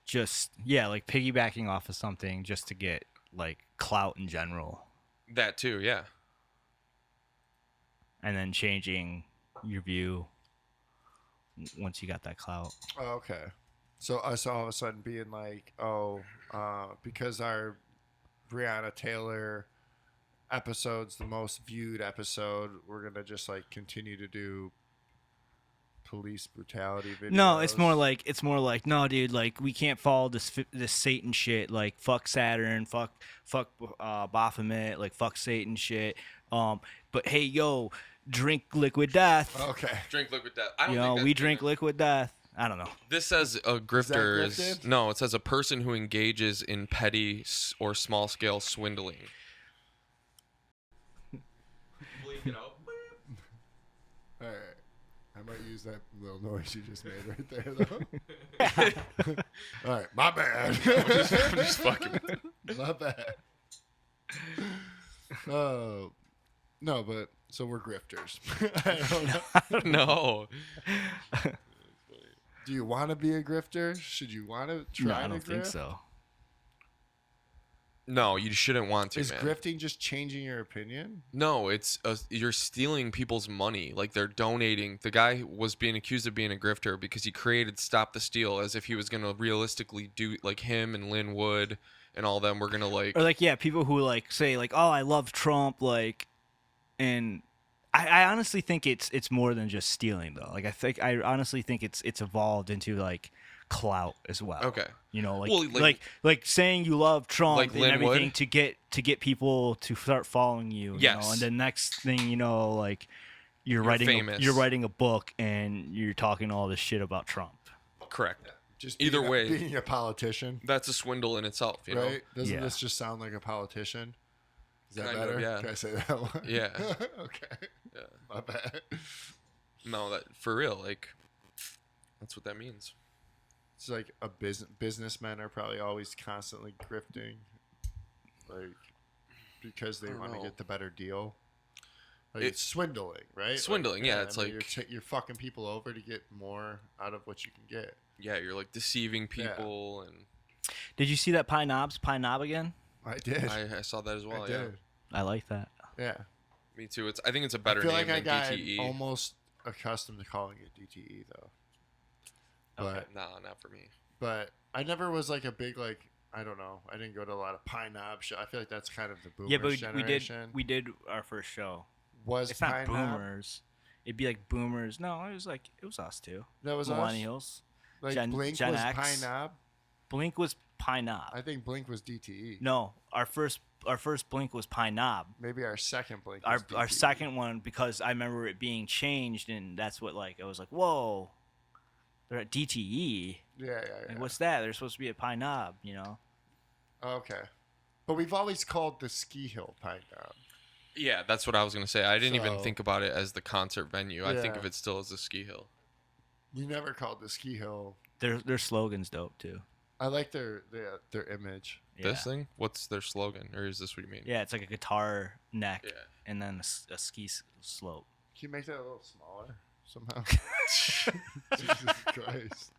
just like piggybacking off of something just to get like clout in general, That too, yeah. and then changing your view once you got that clout. Oh, okay. So us all of a sudden being like, because our Breonna Taylor episode's the most viewed episode, we're gonna just like continue to do police brutality videos. No, it's more like no, dude. Like we can't follow this Satan shit. Like fuck Saturn, fuck Baphomet, like fuck Satan shit. But hey, yo, drink liquid death. Okay. Drink liquid death. I don't You think know, that's we gonna- drink liquid death. I don't know. This says a grifter is grifted? no. It says a person who engages in petty or small scale swindling. Bleep it out. All right. I might use that little noise you just made right there, though. All right. My bad. I'm just fucking. My bad. Oh. No, but so we're grifters. I don't know. No. Do you want to be a grifter? Should you want to try No, I to don't think grift? so. No, you shouldn't want to, Is man. grifting just changing your opinion? No, it's you're stealing people's money. Like they're donating. The guy was being accused of being a grifter because he created Stop the Steal as if he was gonna realistically do like him and Lynn Wood and all them were gonna like. Or like people who like say like, oh, I love Trump, like, and I honestly think it's more than just stealing though. Like I honestly think it's evolved into like clout as well. Okay. You know, like Well, like saying you love Trump Like and Lynn everything Wood? to get people to start following you. You Yes. know? And the next thing you know, like you're famous. you're writing a book and you're talking all this shit about Trump. Correct. Just Either being way. being a politician, That's a swindle in itself, you know. right? Doesn't Yeah. this just sound like a politician? Is that Kind of, better? yeah. Can I say that one? Yeah. Okay. Yeah. My bad. No, that for real. Like, that's what that means. It's like a businessmen are probably always constantly grifting, like because they I don't want to know. get the better deal. Like It- it's swindling, right? Swindling, yeah, it's I mean, like- you're fucking people over to get more out of what you can get. Yeah, you're like deceiving people, and Did you see that Pine Knob again? I did. I saw that as well. I Yeah, did. I like that. Yeah. me too. I think it's a better I feel name like I than got DTE. almost accustomed to calling it DTE though. But Nah, not for me. but I never was like a big like I don't know. I didn't go to a lot of Pine Knob show. I feel like that's kind of the boomers Yeah, but generation. we did our first show. was It's not Pine Knob? boomers. It'd be like boomers. No, it was us too. That was us? Millennials. Like Gen Blink Gen was X. Pine Knob. Blink was Pine Knob. I think Blink was DTE. No, our first Blink was Pine Knob. Maybe our second Blink. Our was E. our DTE. second one, because I remember it being changed, and that's what like I was like, whoa, they're at DTE. Yeah, yeah, yeah. Like, what's that? They're supposed to be at Pine Knob, you know? Okay, but we've always called the Ski Hill Pine Knob. Yeah, that's what I was gonna say. I didn't even So- think about it as the concert venue. I think Yeah. of it still as the ski hill. We never called the Ski Hill. Their slogan's dope too. I like their image. Yeah. This thing? What's their slogan? Or is this what you mean? Yeah, it's like a guitar neck Yeah. and then a ski slope. Can you make that a little smaller somehow? Jesus Christ.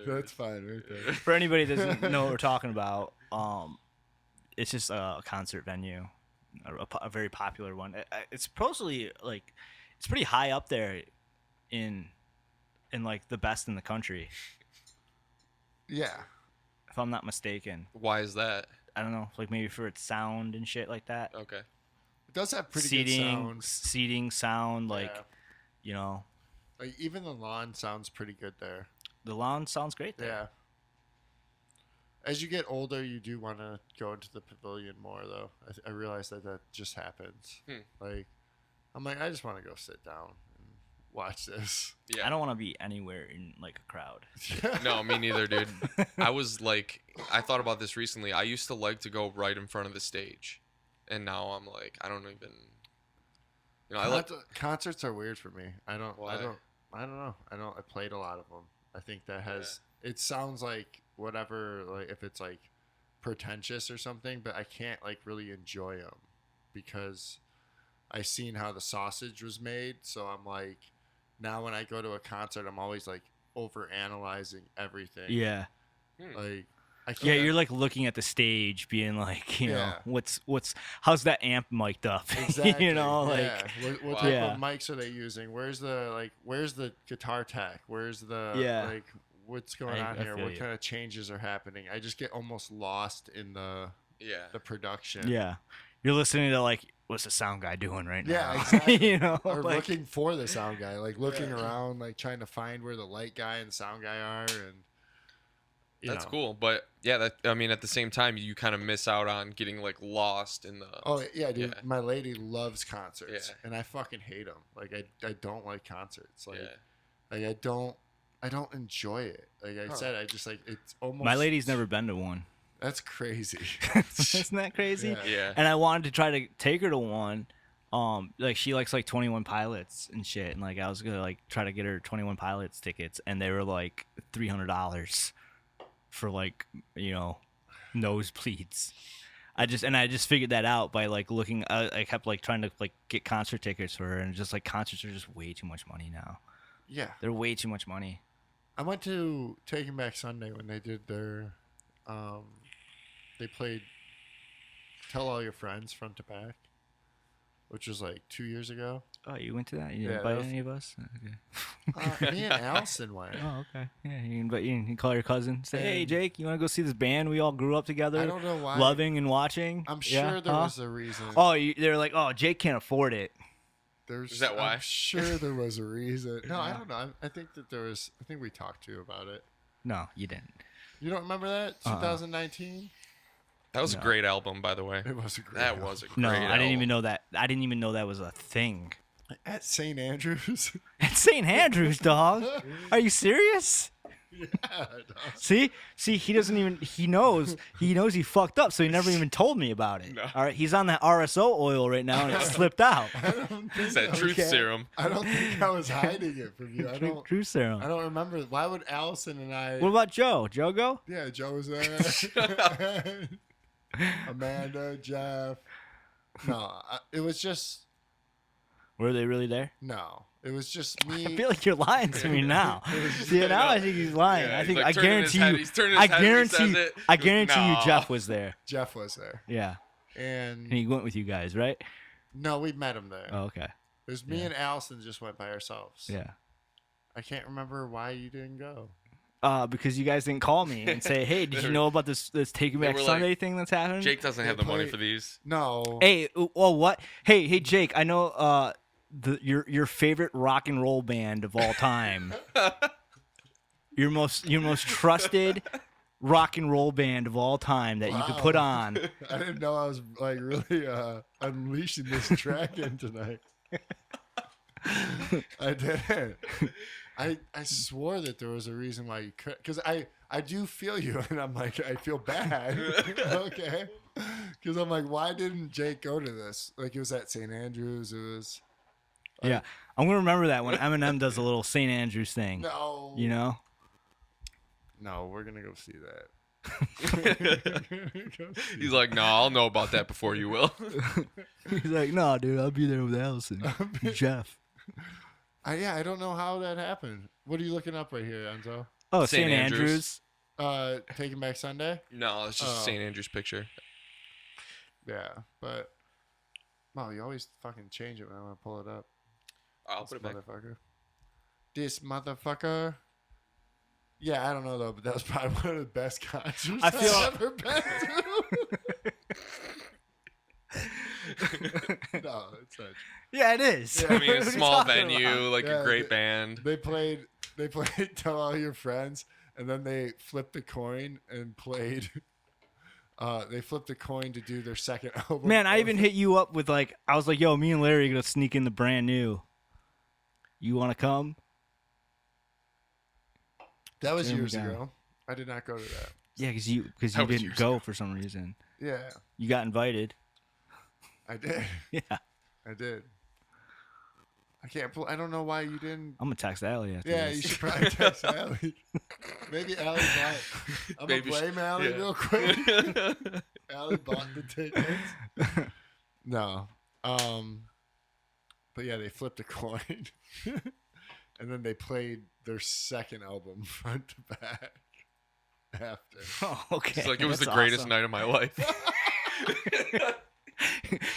That's fine right there. For anybody that doesn't know what we're talking about, it's just a concert venue, a very popular one. It's supposedly like it's pretty high up there in like the best in the country, Yeah. if I'm not mistaken. Why is that? I don't know, like maybe for its sound and shit like that. Okay. does have pretty good sound. seating sound, like Yeah. you know, Like even the lawn sounds pretty good there. the lawn sounds great there. Yeah. As you get older, you do want to go into the pavilion more, though. I realize that just happens. Like, I'm like, I just want to go sit down and watch this. Yeah. I don't want to be anywhere in like a crowd. No, me neither, dude. I thought about this recently. I used to like to go right in front of the stage, and now I'm like, I don't even. I like. Concerts are weird for me. I don't Why? know. I played a lot of them. I think that has. It sounds like whatever. Like if it's like pretentious or something, but I can't like really enjoy them because I seen how the sausage was made. So I'm like, now when I go to a concert, I'm always like over analyzing everything. Yeah. Like I can't. Yeah, you're like looking at the stage, being like, you know, how's that amp mic'd up? Exactly. You know, like, yeah. What type of mics are they using? Where's the guitar tech? Where's the like what's going on here? What kind of changes are happening? I just get almost lost in the production. Yeah. You're listening to like, what's the sound guy doing right now? Yeah, exactly. You know, or like, looking for the sound guy, like looking around, like trying to find where the light guy and sound guy are, and that's cool. But yeah, at the same time, you kind of miss out on getting like lost in the. Oh yeah, dude. Yeah. My lady loves concerts, Yeah. and I fucking hate them. Like I don't like concerts. Like I don't enjoy it. Like I said, I just like it's almost. My lady's never been to one. That's crazy. Isn't that crazy? Yeah. And I wanted to try to take her to one. Like she likes like 21 Pilots and shit, and like I was gonna like try to get her 21 Pilots tickets, and they were like $300 for like, you know, nosebleeds. I just figured that out by like looking. I kept like trying to like get concert tickets for her, and just like concerts are just way too much money now. Yeah, they're way too much money. I went to Taking Back Sunday when they did their. They played Tell All Your Friends front to back, which was like 2 years ago. Oh, you went to that? You didn't invite any of us? Okay. Me and Allison went. Oh, okay. Yeah, you can call your cousin. Say, hey, Jake, you want to go see this band we all grew up together? I don't know why. Loving and watching. I'm sure there was a reason. Oh, they're like, oh, Jake can't afford it. Is that why? I'm sure there was a reason. No, I don't know. I think that there was. I think we talked to you about it. No, you didn't. You don't remember that? 2019? That was a great album, by the way. It was a great That album. was a great No, album. I didn't even know that. I didn't even know that was a thing. At St. Andrews? At St. Andrews, dog. Are you serious? Yeah. See, he doesn't even. He knows he fucked up, so he never even told me about it. No. All right, he's on that RSO oil right now, and it slipped out. It's that truth serum. I don't think I was hiding it from you. True serum. I don't remember. Why would Allison and I? What about Joe? Joe go? Yeah, Joe was there. Amanda, Jeff. No, it was just. Were they really there? No, it was just me. I feel like you're lying to me now. See, now I think he's lying. Yeah, I think like I guarantee you. I guarantee you, Jeff was there. Jeff was there. Yeah, and he went with you guys, right? No, we met him there. Oh, okay. It was me and Allison just went by ourselves. Yeah. I can't remember why you didn't go. Because you guys didn't call me and say, "Hey, did you know about this Taking Back Sunday thing that's happening?" Jake doesn't have the money for these. No. Hey, well, what? Hey, Jake, I know your favorite rock and roll band of all time. your most trusted rock and roll band of all time that you could put on. I didn't know I was like really unleashing this dragon tonight. I didn't. I swore that there was a reason why you could, because I do feel you, and I'm like, I feel bad. Okay, because I'm like, why didn't Jake go to this? Like, it was at St. Andrews. It was. Yeah, I'm gonna remember that when Eminem does a little St. Andrews thing. No. You know. No, we're gonna go see that. He's like, no, I'll know about that before you will. He's like, no, dude, I'll be there with Allison, Jeff. I don't know how that happened. What are you looking up right here, Enzo? Oh, St. Andrews. Taking Back Sunday? No, it's just a St. Andrews picture. Yeah, but wow, you always fucking change it when I want to pull it up. I'll put it back. Motherfucker. This motherfucker. Yeah, I don't know though, but that was probably one of the best concerts I've ever been to. No, it's not. Yeah, it is. Yeah, I mean, a What are you small talking venue, about? like Yeah, a great band. They played Tell All Your Friends, and then they flipped a coin and played. They flipped a coin to do their second album. Man, I even hit you up with like, I was like, yo, me and Larry are gonna sneak in the brand new. You want to come? That was Turn me years down. ago. I did not go to that. Yeah, because you That was didn't years go ago. for some reason. Yeah, You got invited. I did. Yeah, I did. I can't. I don't know why you didn't. I'm gonna text Allie after Yeah, this. you should probably text Allie. Maybe Allie bought. I'm Maybe gonna blame Allie yeah. real quick. Allie bought the tickets. No. But yeah, they flipped a coin, and then they played their second album front to back. After. Oh, okay. It's like it was That's the greatest awesome. night of my life.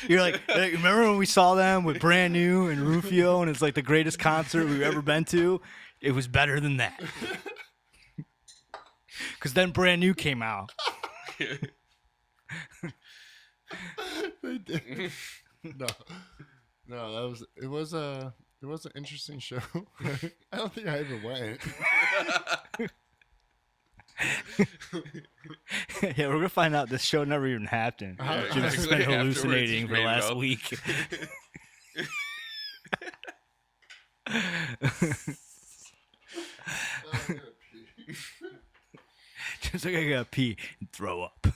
You're like, hey, remember when we saw them with Brand New and Rufio, and it's like the greatest concert we've ever been to? It was better than that. Because then Brand New came out. They did. No, it was an interesting show. I don't think I ever went. Yeah, we're gonna find out this show never even happened. Yeah, Jim's exactly. been Afterwards, hallucinating he for made the it last up. week. Just like I gotta pee and throw up.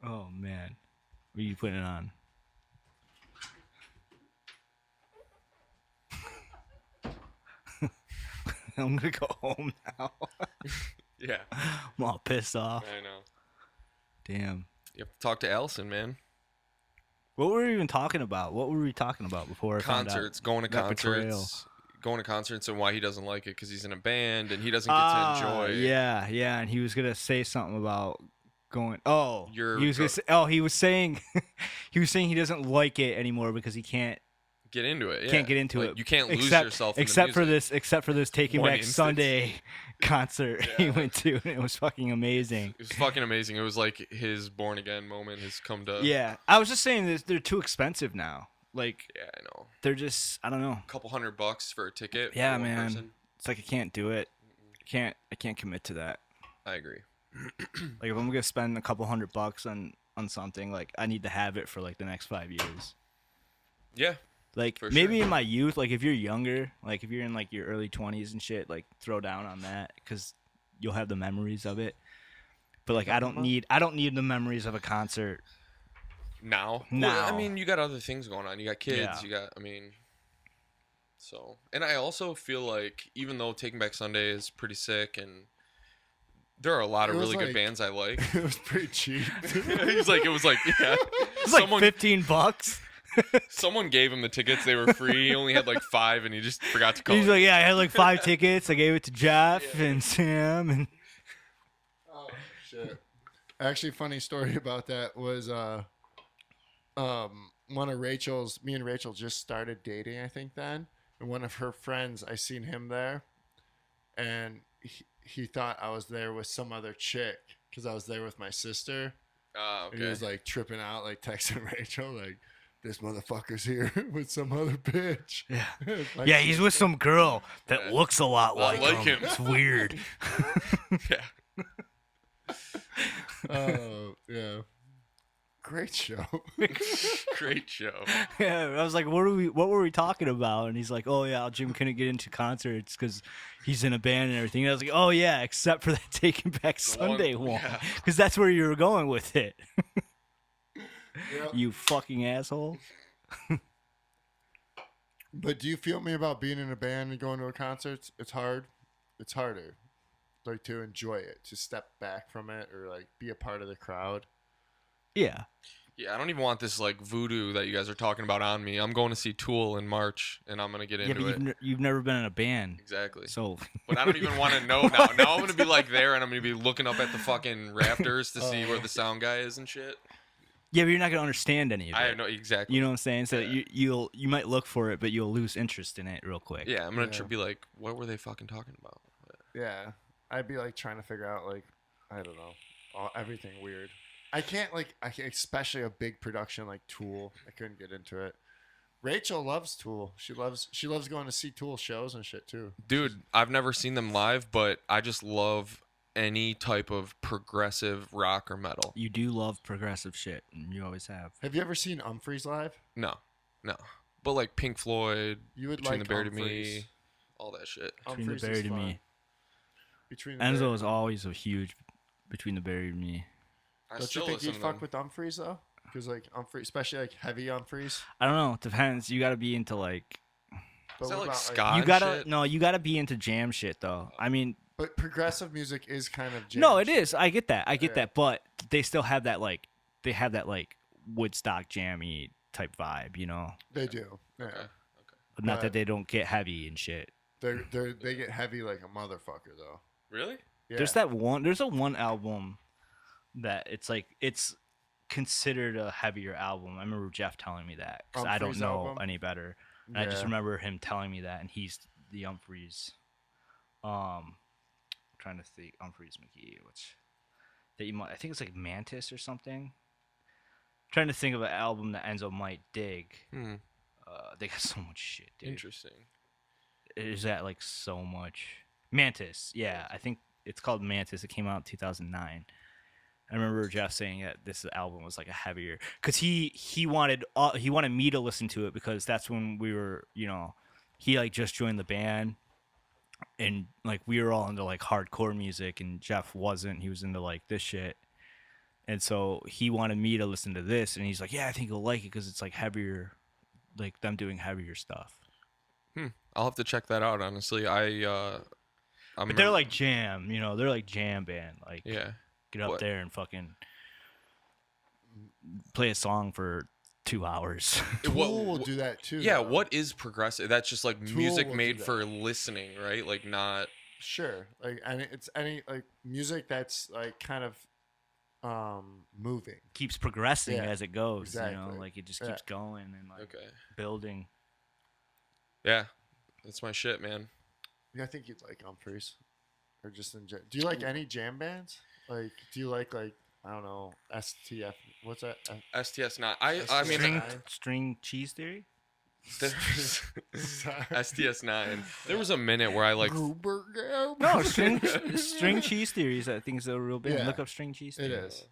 Oh man, what are you putting it on? I'm gonna go home now. Yeah, I'm all pissed off. I know. Damn. You have to talk to Allison, man. What were we even talking about? What were we talking about before I found out Concerts, going to that betrayal? concerts, going to concerts, and why he doesn't like it because he's in a band and he doesn't get to enjoy. Yeah, yeah, and he was gonna say something about going. Oh, Your he was gonna go- say, oh, he was saying, he was saying he doesn't like it anymore because he can't Get into it. Yeah. can't get into Like, it. You can't lose except, yourself. In except the for music. except for this Taking One Back instance. Sunday concert he Yeah. went to, and it was fucking amazing. It was fucking amazing. It was like his born again moment has come to. Yeah, I was just saying that they're too expensive now. Like Yeah, I know. they're just, I don't know. A couple $100 for a ticket. Yeah, for one man. person. It's like I can't do it. I can't commit to that. I agree. Like if I'm gonna spend a couple $100 on something, like I need to have it for like the next 5 years. Yeah. Like For maybe sure. in my youth, like if you're younger, like if you're in like your early 20s and shit, like throw down on that because you'll have the memories of it. But like I don't need the memories of a concert. Now. Now. Well, I mean, you got other things going on. You got kids. Yeah. You got. I mean. So, and I also feel like even though Taking Back Sunday is pretty sick, and there are a lot of It was really good like- bands I like. It was pretty cheap. It was like yeah. It's like $15. Someone gave him the tickets. They were free. He only had like 5, and he just forgot to call. He's it. like, yeah, I had like 5 tickets. I gave it to Jeff and Sam and. Oh shit! Actually, funny story about that was one of Rachel's. Me and Rachel just started dating, I think then, and one of her friends. I seen him there, and he thought I was there with some other chick because I was there with my sister. Ah, And he okay. was like tripping out, like texting Rachel, like, "This motherfucker's here with some other bitch." Yeah. Like, Yeah, he's with some girl that Yeah. looks a lot Lot like, like him. him. It's weird. Yeah. Oh yeah, great show. Great show. Yeah, I was like, what were we talking about? And he's like, oh yeah, Jim couldn't get into concerts because he's in a band and everything. And I was like, oh yeah, except for that Taking Back Sunday one, yeah. because that's where you were going with it. Yep. You fucking asshole. But do you feel me about being in a band and going to a concert? It's hard. It's harder, like to enjoy it, to step back from it, or like be a part of the crowd. Yeah. Yeah, I don't even want this like voodoo that you guys are talking about on me. I'm going to see Tool in March, and I'm gonna get Yeah, into but it. you've never been in a band, Exactly. so But I don't even want to know now. Now I'm gonna be like there, and I'm gonna be looking up at the fucking rafters to see where the sound guy is and shit. yeah, but you're not gonna understand any of it. I know exactly. You know what I'm saying? So Yeah. you might look for it, but you'll lose interest in it real quick. Yeah, I'm gonna Yeah. be like, what were they fucking talking about? Yeah, I'd be like trying to figure out like I don't know, everything weird. I can't especially a big production like Tool. I couldn't get into it. Rachel loves Tool. She loves going to see Tool shows and shit too. Dude, I've never seen them live, but I just love any type of progressive rock or metal. You do love progressive shit, and you always have. Have you ever seen Humphreys live? No. But like Pink Floyd, You would Between like the Buried and Humphreys. Me, all that shit. Between the Humphreys is Buried and fun. Me. Between the Buried Enzo and is Me. always a huge Between the Buried and Me. I Don't you still think listen you'd to fuck them. with Humphreys though? Because like Humphreys, especially like heavy Humphreys. I don't know. It depends. You gotta be into like. But Is that what like about, ska? You and gotta shit? no. You gotta be into jam shit though. I mean, But progressive music is kind of jam no, it shit. is. I get that. I get Yeah. that. But they still have that like. They have that like Woodstock jammy type vibe. You know. They do. Yeah. Okay. Not But- that they don't get heavy and shit. They get heavy like a motherfucker though. Really? Yeah. There's that one. There's a one album that it's like it's considered a heavier album. I remember Jeff telling me that because I don't Humphreys know album? any better. And I just Yeah. remember him telling me that, and he's the Humphreys. Trying to think Humphreys McGee, which that you might. I think it's like Mantis or something. Trying to think of an album that Enzo might dig. They got so much shit, dude. Interesting. Is that like so much? Mantis, yeah. I think it's called Mantis. It came out in 2009. I remember Jeff saying that this album was like a heavier, because he wanted me to listen to it because that's when we were, he like just joined the band, and like we were all into like hardcore music, and Jeff wasn't. He was into like this shit, and so he wanted me to listen to this, and he's like, yeah, I think you'll like it because it's like heavier, like them doing heavier stuff. I'll have to check that out. Honestly, But they're like jam, they're like jam band, like yeah. get up What? there and fucking play a song for 2 hours. Tool will do that too. Yeah, though. what is progressive? That's just like Tool music will do made that. for listening, right? Like not. Sure, like, and it's any like music that's like kind of moving. Keeps progressing Yeah, as it goes, exactly. like it just Yeah. keeps going and like Okay. building. Yeah, that's my shit, man. Yeah, I think you'd like Humphreys, or just in do you like any jam bands? Like, do you like I don't know, STF? What's that? STS not. I mean, String, Nine. string cheese theory. there's STS 9. There was a minute where I like. No, string cheese theories. I think is a real band. Yeah. Look up string cheese. It theory. is.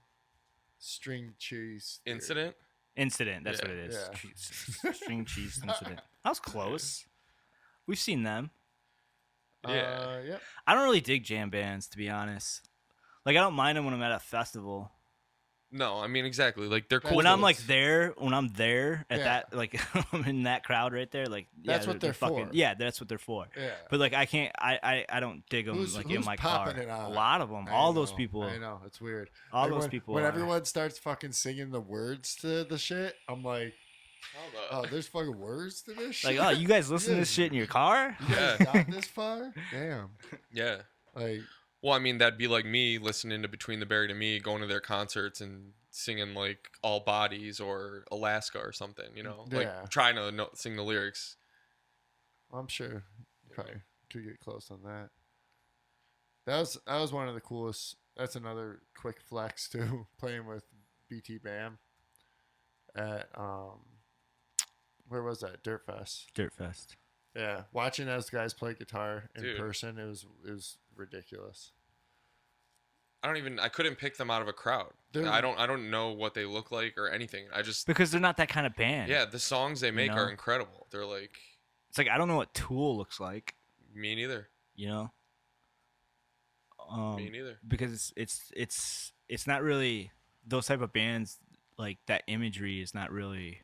String cheese. Incident. Incident. That's Yeah. what it is. Yeah. String cheese incident. That was close. We've seen them. Yeah. Yep. I don't really dig jam bands, to be honest. Like I don't mind them when I'm at a festival. No, I mean exactly. Like they're cool. When to I'm like listen- there, when I'm there at Yeah. that, like I'm in that crowd right there, like That's what they're fucking, for. yeah, that's what they're for. Yeah. But like I can't, I don't dig them Who's- like who's in my car. popping it on? A lot of them, I all those know, people, I know, it's weird. all Like, those when, people. When are- everyone starts fucking singing the words to the shit, I'm like, oh, there's fucking words to this shit. like, oh, you guys listen to this shit in your car? You guys Yeah. got this far? Damn. Yeah. Like, Well, I mean that'd be like me listening to Between the Buried and Me, going to their concerts and singing like All Bodies or Alaska or something. Yeah. Like trying to sing the lyrics. I'm sure you probably could get close on that. That was one of the coolest. That's another quick flex too. Playing with BT Bam at where was that? Dirt Fest. Dirt Fest. Yeah, watching those guys play guitar in Dude. person, it was ridiculous. I couldn't pick them out of a crowd. They're- I don't know what they look like or anything. I just Because they're not that kind of band. yeah, the songs they make know? are incredible. They're like It's like I don't know what Tool looks like. me neither. You know. Me neither. Because it's not really those type of bands, like that imagery is not really.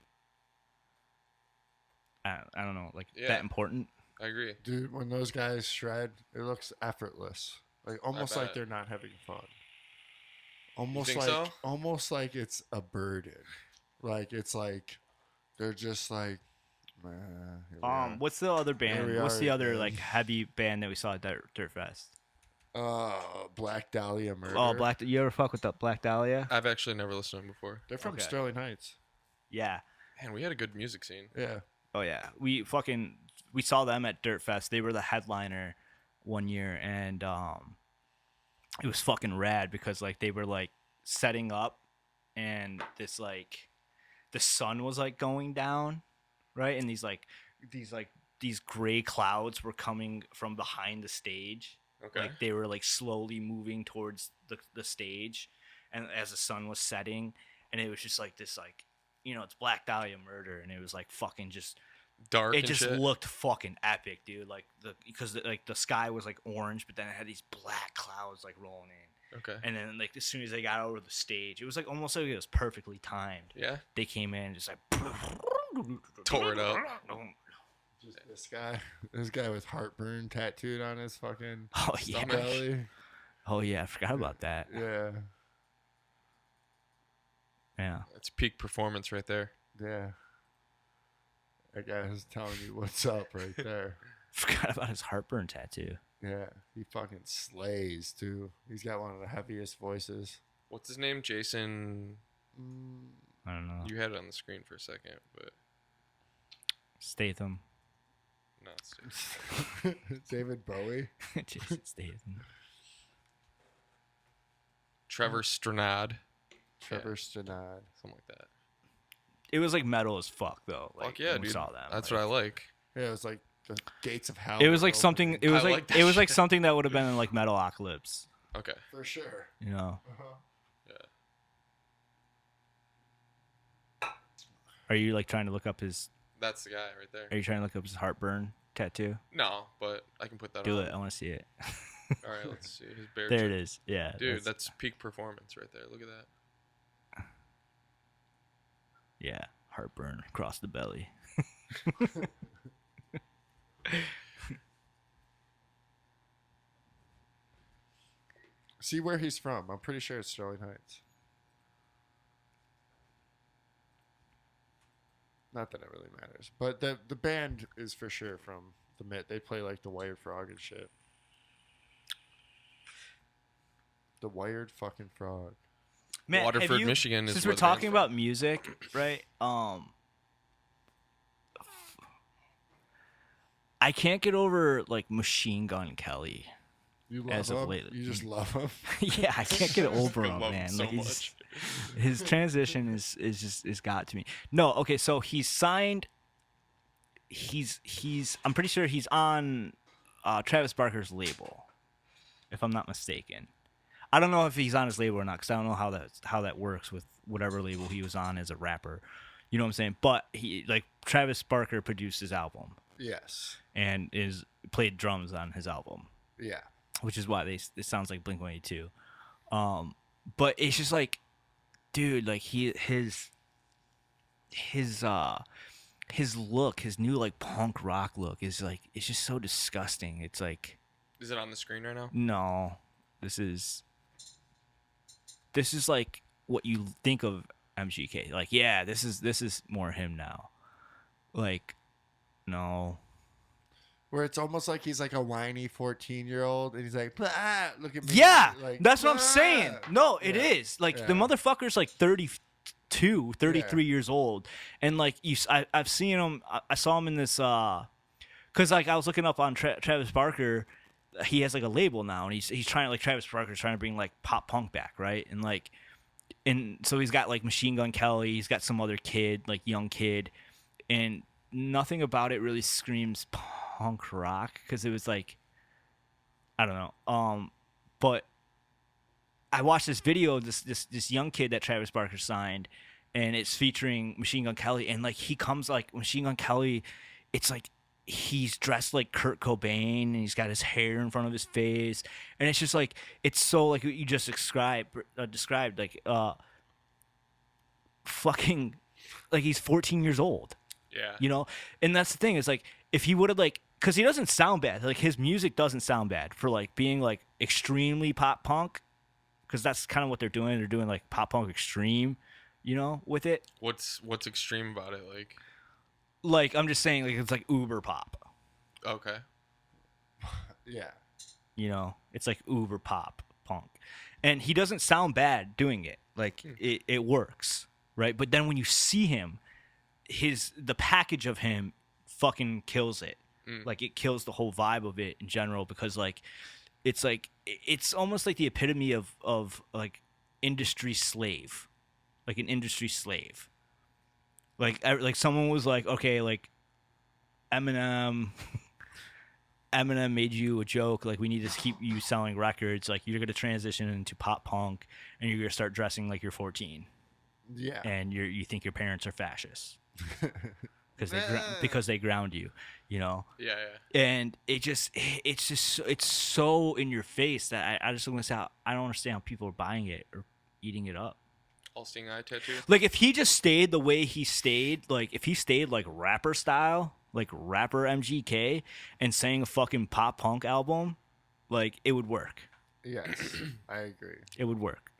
I don't know, like Yeah. that important. I agree. Dude, when those guys shred, it looks effortless. Like almost like bet. they're not having fun. Almost think like so? almost like it's a burden. Like it's like they're just like here we are." What's the other we band? What's are the other again. like heavy band that we saw at Dirt Fest? Black Dahlia Murder. Oh, Black. You ever fuck with the Black Dahlia? I've actually never listened to them before. They're from Okay. Sterling Heights. Yeah. Man, we had a good music scene. Yeah. Oh yeah. We saw them at Dirt Fest. They were the headliner one year, and it was fucking rad because like they were like setting up and this like the sun was like going down, right? And these gray clouds were coming from behind the stage. Okay. Like they were like slowly moving towards the stage, and as the sun was setting, and it was just like this like, it's Black Dahlia Murder, and it was like fucking just Dark. it and just shit. looked fucking epic, dude. Like because the sky was like orange, but then it had these black clouds like rolling in. Okay. And then like as soon as they got over the stage, it was like almost like it was perfectly timed. Yeah. They came in just like Tore it up. Just this guy with heartburn tattooed on his fucking Oh yeah. belly. Oh yeah, I forgot about that. Yeah, Yeah. That's peak performance right there. yeah. That guy was telling you what's up right there. Forgot about his heartburn tattoo. Yeah, he fucking slays too. He's got one of the heaviest voices. What's his name? Jason. I don't know. You had it on the screen for a second, but Statham. no, it's David Bowie. Jason Statham. Trevor Strnad. Trevor Strnad. Something like that. It was like metal as fuck though. Like, Fuck yeah, when we dude. saw them. That's like, what I like. Yeah, it was like the gates of hell. It was were like something. opening. It was I like like that it was like shit. something that would have been in like Metalocalypse. Okay. For sure. You know. Yeah. Are you like trying to look up his? That's the guy right there. Are you trying to look up his heartburn tattoo? No, but I can put that Do on. it. I want to see it. All right, let's see. His bear There chest. it is. Yeah. Dude, that's peak performance right there. Look at that. Yeah. Heartburn across the belly. See where he's from. I'm pretty sure it's Sterling Heights. Not that it really matters, but the band is for sure from the Mitt. They play like the Wired Frog and shit. The Wired fucking Frog. Man, have Waterford, you- Michigan is Since where we're the band's talking from. about music, right? I can't get over like Machine Gun Kelly. You love As of him? lately. You just love him. Yeah, I can't get over him, Love him man. so Like he's much. his transition is got to me. No, okay, so he's signed. He's I'm pretty sure he's on Travis Barker's label, if I'm not mistaken. I don't know if he's on his label or not, because I don't know how that works with whatever label he was on as a rapper. You know what I'm saying? But he like Travis Barker produced his album Yes. and played drums on his album, Yeah. which is why it sounds like Blink-182. But it's just like, dude, like his look, his new like punk rock look is like, it's just so disgusting. It's like, Is it on the screen right now? no, this is like what you think of MGK. Like, yeah, this is more him now. Like, no. Where it's almost like he's like a whiny 14-year-old, and he's like, "Ah, look at me." Yeah, like, that's what I'm "Ah." saying. No, it Yeah. is. Like, the Yeah. motherfucker's like 32, 33 Yeah. years old. And like I've seen him. I saw him in this cuz like I was looking up on Travis Barker. He has like a label now, and he's trying, like, Travis Barker's trying to bring like pop punk back, right? And so he's got like Machine Gun Kelly, he's got some other kid, like young kid, and nothing about it really screams punk rock, because it was like, I don't know. But I watched this video of this young kid that Travis Barker signed, and it's featuring Machine Gun Kelly, and like he comes like Machine Gun Kelly, it's like he's dressed like Kurt Cobain, and he's got his hair in front of his face, and it's just like, it's so like what you just described like fucking, like he's 14 years old. Yeah. You know, and that's the thing, is like, if he would have like, because he doesn't sound bad, like his music doesn't sound bad for like being like extremely pop punk, because that's kind of what they're doing like pop punk extreme, you know, with it. What's extreme about it? Like, I'm just saying, like, it's like uber pop, Okay. Yeah. you know, it's like uber pop punk, and he doesn't sound bad doing it, like it works, right? But then when you see him, the package of him fucking kills it. Like, it kills the whole vibe of it in general, because like it's almost like the epitome of like industry slave, like an industry slave. Like someone was like, okay, like Eminem made you a joke. Like, we need to keep you selling records. Like, you're gonna transition into pop punk, and you're gonna start dressing like you're 14. Yeah. And you think your parents are fascists because they ground you, you know. Yeah. And it's so in your face that I just want to say I don't understand how people are buying it or eating it up. All seeing eye tattoo. Like, if he just stayed the way he stayed, like if he stayed like rapper style, like rapper MGK, and sang a fucking pop punk album, like it would work. Yes, I agree. It would work.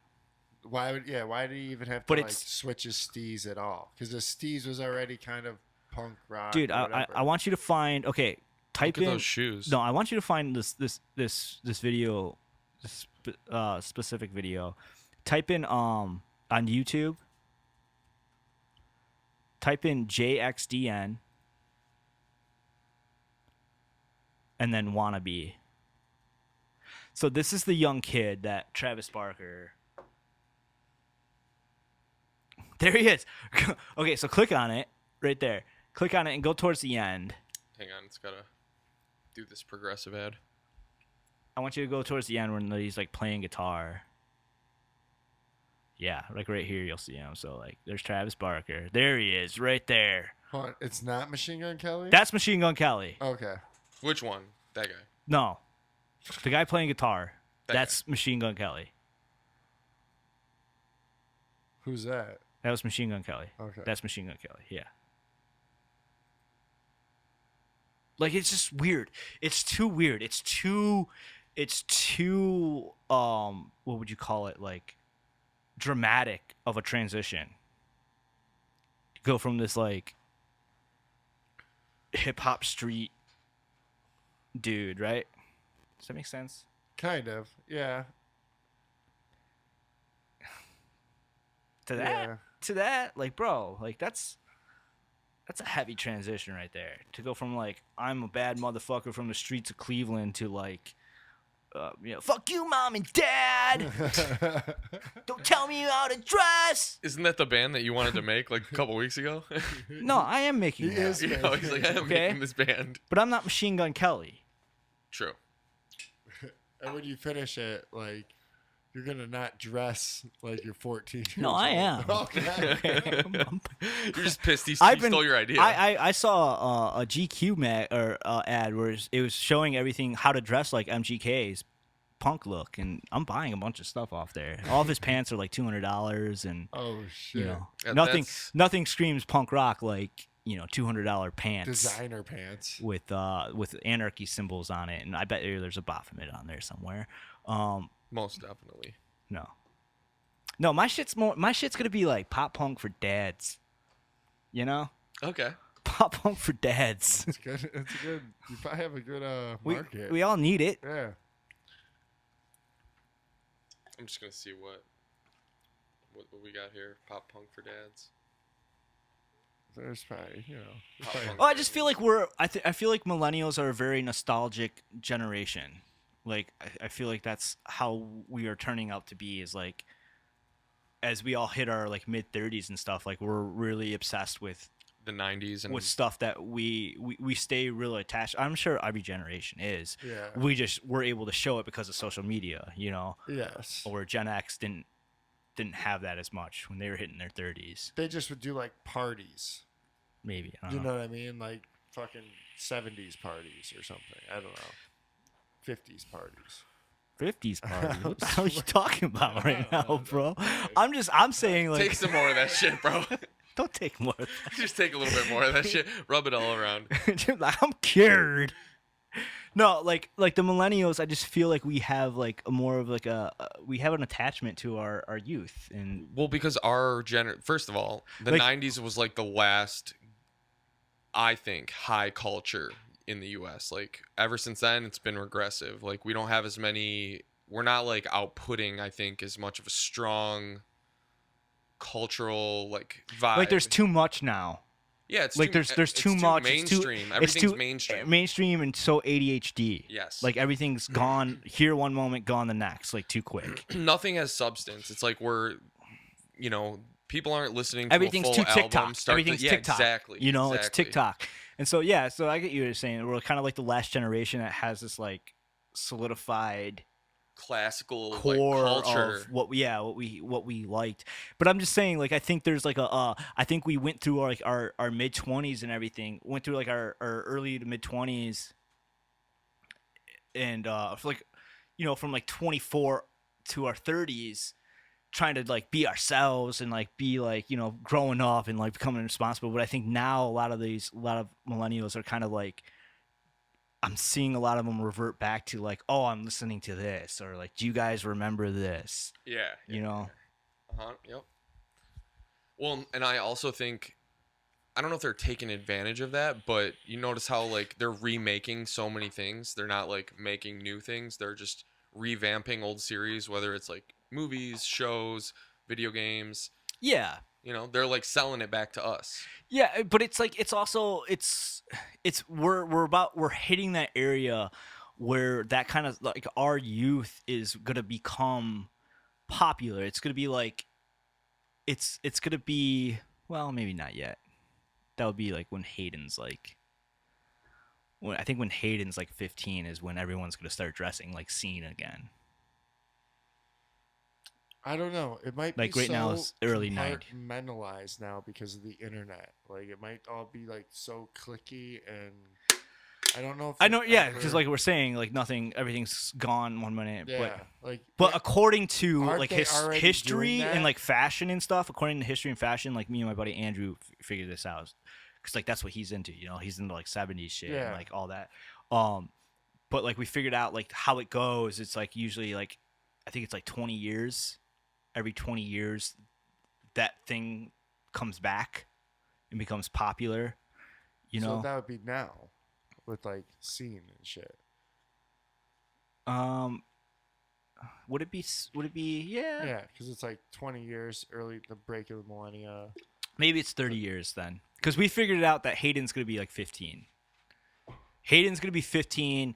Why did he even have to But like it's- switch his steez at all? Because the steez was already kind of punk rock. Dude, or I whatever. want you to find, okay, type Look at in those shoes. No, I want you to find this video, this specific video. Type in on YouTube. Type in JXDN and then wannabe. So this is the young kid that Travis Barker. There he is. Okay, so click on it right there. Click on it and go towards the end. Hang on, it's gotta do this progressive ad. I want you to go towards the end when he's like playing guitar. Yeah, like right here you'll see him. So like there's Travis Barker. There he is, right there. Hold on, it's not Machine Gun Kelly. That's Machine Gun Kelly. Okay. Which one? That guy. No. The guy playing guitar. That That's Machine Gun Kelly. Who's that? That was Machine Gun Kelly. Okay. That's Machine Gun Kelly. Yeah. Like, it's just weird. It's too weird. It's too what would you call it? Like, dramatic of a transition. Go from this like hip hop street dude, right? Does that make sense? Kind of. Yeah. To that, like, bro, like that's a heavy transition right there. To go from like I'm a bad motherfucker from the streets of Cleveland to like, fuck you, mom and dad. Don't tell me how to dress. Isn't that the band that you wanted to make like a couple weeks ago? No, I am making He that, is. You know, he's like, I am Okay. making this band. but I'm not Machine Gun Kelly. True. And when you finish it, like, you're gonna not dress like you're 14. No, I am. Okay. You're just pissed he I've stole your idea. I saw a GQ ad where it was showing everything how to dress like MGK's punk look, and I'm buying a bunch of stuff off there. All of his pants are like $200, and Oh shit. you know Yeah, nothing screams punk rock like $200 pants Designer pants. with anarchy symbols on it, and I bet you there's a Baphomet on there somewhere. Most definitely. No, my shit's gonna be like pop punk for dads. Okay. Pop punk for dads. It's good. It's good. You probably have a good market. We all need it. Yeah. I'm just gonna see what we got here. Pop punk for dads. There's probably, Pop punk Oh, I for just dads. feel like I feel like millennials are a very nostalgic generation. Like I feel like that's how we are turning out to be. Is like as we all hit our like mid 30s and stuff, like we're really obsessed with the 90s and stuff that we stay really attached. I'm sure every generation is. Yeah. We're able to show it because of social media, Yes. Or Gen X didn't have that as much when they were hitting their 30s. They just would do like parties. Maybe. I You don't know. know what I mean? Like fucking 70s parties or something. I don't know. 50s parties. 50s party. What the hell are you talking about right now, bro? I'm saying like take some more of that shit, bro. don't take more. Just take a little bit more of that shit. Rub it all around. I'm cured. No, like the millennials, I just feel like we have like a more of like we have an attachment to our youth, and Well, because our first of all, the Like- 90s was like the last, I think, high culture in the U.S. Like ever since then, it's been regressive. Like we don't have as many. We're not like outputting, I think, as much of a strong cultural like vibe. like there's too much now. yeah, it's Like too, there's too much. It's too- mainstream. it's Everything's too mainstream. mainstream and so ADHD. Yes. Like everything's gone here one moment, gone the next, like too quick. Nothing has substance. It's like we're, people aren't listening to Everything's a full too TikTok. album. Everything's yeah, TikTok. Exactly. You know, it's exactly. TikTok. And so yeah, so I get you saying we're kind of like the last generation that has this like solidified Classical core culture. of what we liked. But I'm just saying, like, I think there's like I think we went through our mid 20s and everything. Went through like our early to mid 20s, and for like, you know, from like 24 to our 30s, trying to like be ourselves and like be like, you know, growing up and like becoming responsible. But I think now a lot of millennials are kind of like, I'm seeing a lot of them revert back to like, oh, I'm listening to this, or like, do you guys remember this? Yeah. You know? Yep. Well, and I also think, I don't know if they're taking advantage of that, but you notice how like they're remaking so many things. They're not like making new things. They're just revamping old series, whether it's like movies, shows, video games. Yeah. You know, they're like selling it back to us. Yeah, but it's like it's also we're hitting that area where that kind of like our youth is gonna become popular. It's gonna be like it's gonna be, well, maybe not yet. That would be like when Hayden's like I think when Hayden's like 15 is when everyone's gonna start dressing like Scene again. I don't know. It might Like be right now it's early 90s. compartmentalized now because of the internet. Like it might all be like so clicky, and I don't know if I know, it yeah, ever- because like we're saying, like everything's gone 1 minute. yeah, like But according to Aren't like they already history doing that? and like fashion and stuff, according to history and fashion, like me and my buddy Andrew figured this out, because like that's what he's into. You know, he's into like 70s shit Yeah. and like all that. But like we figured out like how it goes. It's like usually like I think it's like 20 years. Every 20 years, that thing comes back and becomes popular. You know, so that would be now with like Scene and shit. would it be? Yeah. Yeah, because it's like 20 years early, the break of the millennia. Maybe it's 30 years then. Because we figured it out that Hayden's going to be like 15. Hayden's going to be 15.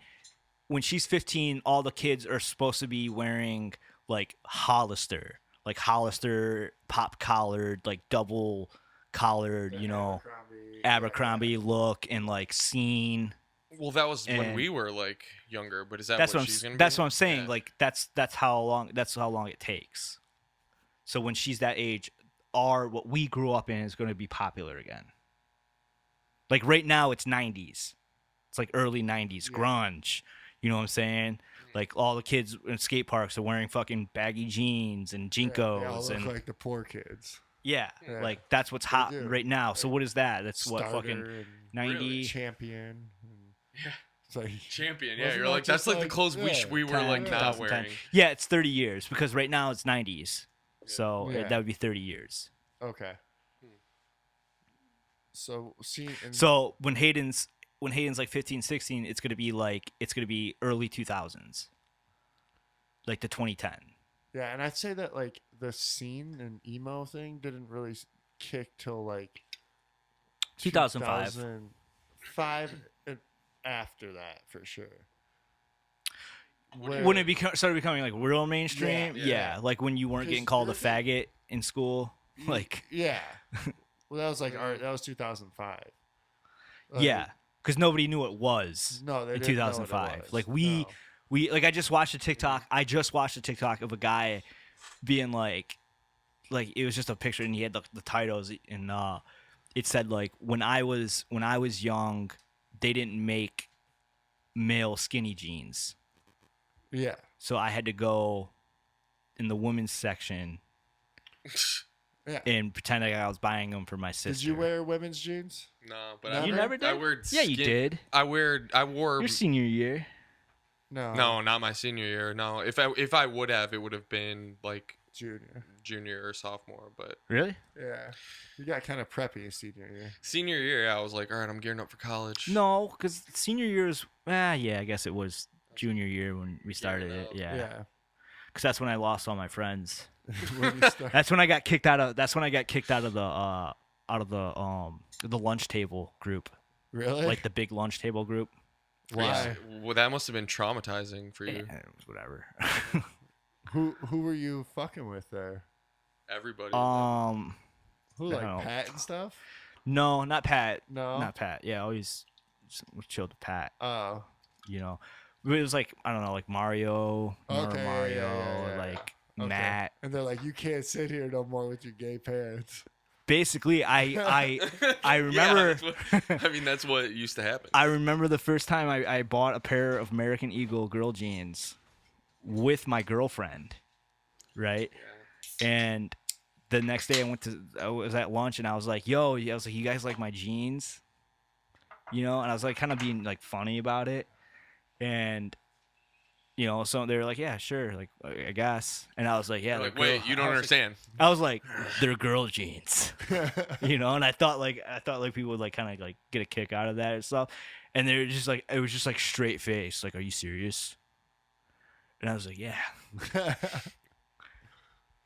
When she's 15, all the kids are supposed to be wearing like Hollister. Like Hollister, pop collared, like double collared, you know, Abercrombie look, and like Scene. Well, that was when And- we were like younger, but is that That's what what she's gonna be? that's what I'm saying. Yeah. Like that's how long it takes. So when she's that age, what we grew up in is going to be popular again. Like right now, it's 90s. It's like early 90s grunge. You know what I'm saying? Like all the kids in skate parks are wearing fucking baggy jeans and They all Jinkos look and like the poor kids. yeah, Yeah. like that's what's hot do. right now. So what is that? That's what Starter fucking and 90 Champion. And it's like Champion. Yeah, Wasn't you're that like that's just like the like- clothes yeah, we were 10, like not 2010. wearing. Yeah, it's 30 years because right now it's 90s. So Yeah. that would be 30 years. okay. So Scene. And So when Hayden's like 15, 16, it's gonna be early 2000s, like the 2010. yeah, and I'd say that like the Scene and emo thing didn't really kick till like 2005. 2005 and after that for sure. Where- When it started becoming like real mainstream, Yeah, yeah, like when you weren't getting called a faggot in school, like yeah, well that was like that was 2005. yeah, because nobody knew it was No, they in didn't know what it 2005. was. Like No. we like I just watched a TikTok. I just watched a TikTok of a guy being like it was just a picture and he had the titles and it said like when I was young, they didn't make male skinny jeans, Yeah. so I had to go in the women's section Yeah. and pretend like I was buying them for my sister. Did you wear women's jeans? No, but Never? You never I did? wear Yeah, you did. I wore Your senior year. No. no, not my senior year. No, if I would have, it would have been like Junior. junior or sophomore. But Really? Yeah. You got kind of preppy senior year. senior year, I was like, all right, I'm gearing up for college. No, because senior year is yeah, I guess it was junior year when we started it. Yeah, Yeah. because that's when I lost all my friends. When you start- That's when I got kicked out of. That's when I got kicked out of the lunch table group, really? like the big lunch table group. Why? Well, that must have been traumatizing for you. Yeah, it was whatever. Who were you fucking with there? Everybody. Who, I like don't know. Pat and stuff? No, not Pat. No? Not Pat. Yeah, always chilled with Pat. Oh. You know, but it was like I don't know, like Mario, remember Okay, Mario, yeah. like Okay. Matt. And they're like, you can't sit here no more with your gay parents. Basically, I Yeah, remember. that's what used to happen. I remember the first time I bought a pair of American Eagle girl jeans with my girlfriend, right? And the next day I was at lunch and I was like, yo, I was like, you guys like my jeans? You know, and I was like kind of being like funny about it. And, you know, so they were like, yeah, sure. Like, I guess. And I was like, yeah. You're like, they're wait, you don't understand. I was like, they're girl jeans, you know? And I thought like people would like kind of like get a kick out of that and stuff. And they were just like, it was just like straight face. Like, are you serious? And I was like, yeah.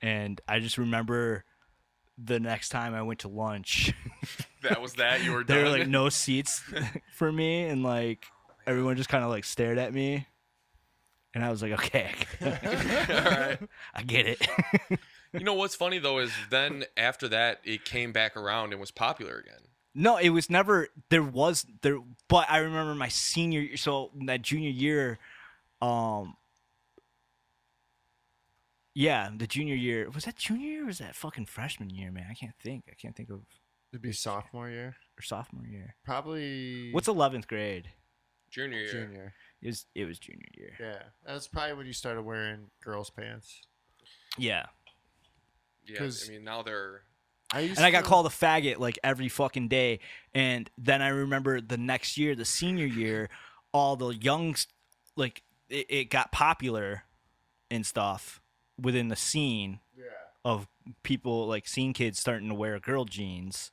And I just remember the next time I went to lunch, That was that. You were there done. were like no seats for me. And like everyone just kind of like stared at me. And I was like, okay, All right. I get it. You know what's funny though is then after that it came back around and was popular again. No, it was never. But I remember my senior year. So that junior year, yeah, the junior year. Was that junior year or was that fucking freshman year, man? I can't think of. It'd be sophomore year. Or sophomore year. Probably. What's 11th grade? Junior year. Junior. It was junior year. Yeah. That's probably when you started wearing girls' pants. Yeah. Yeah, 'Cause- I mean now they're And I got called a faggot like every fucking day. And then I remember the next year, the senior year, all the youngs, like it got popular and stuff within the scene of people like seeing kids starting to wear girl jeans.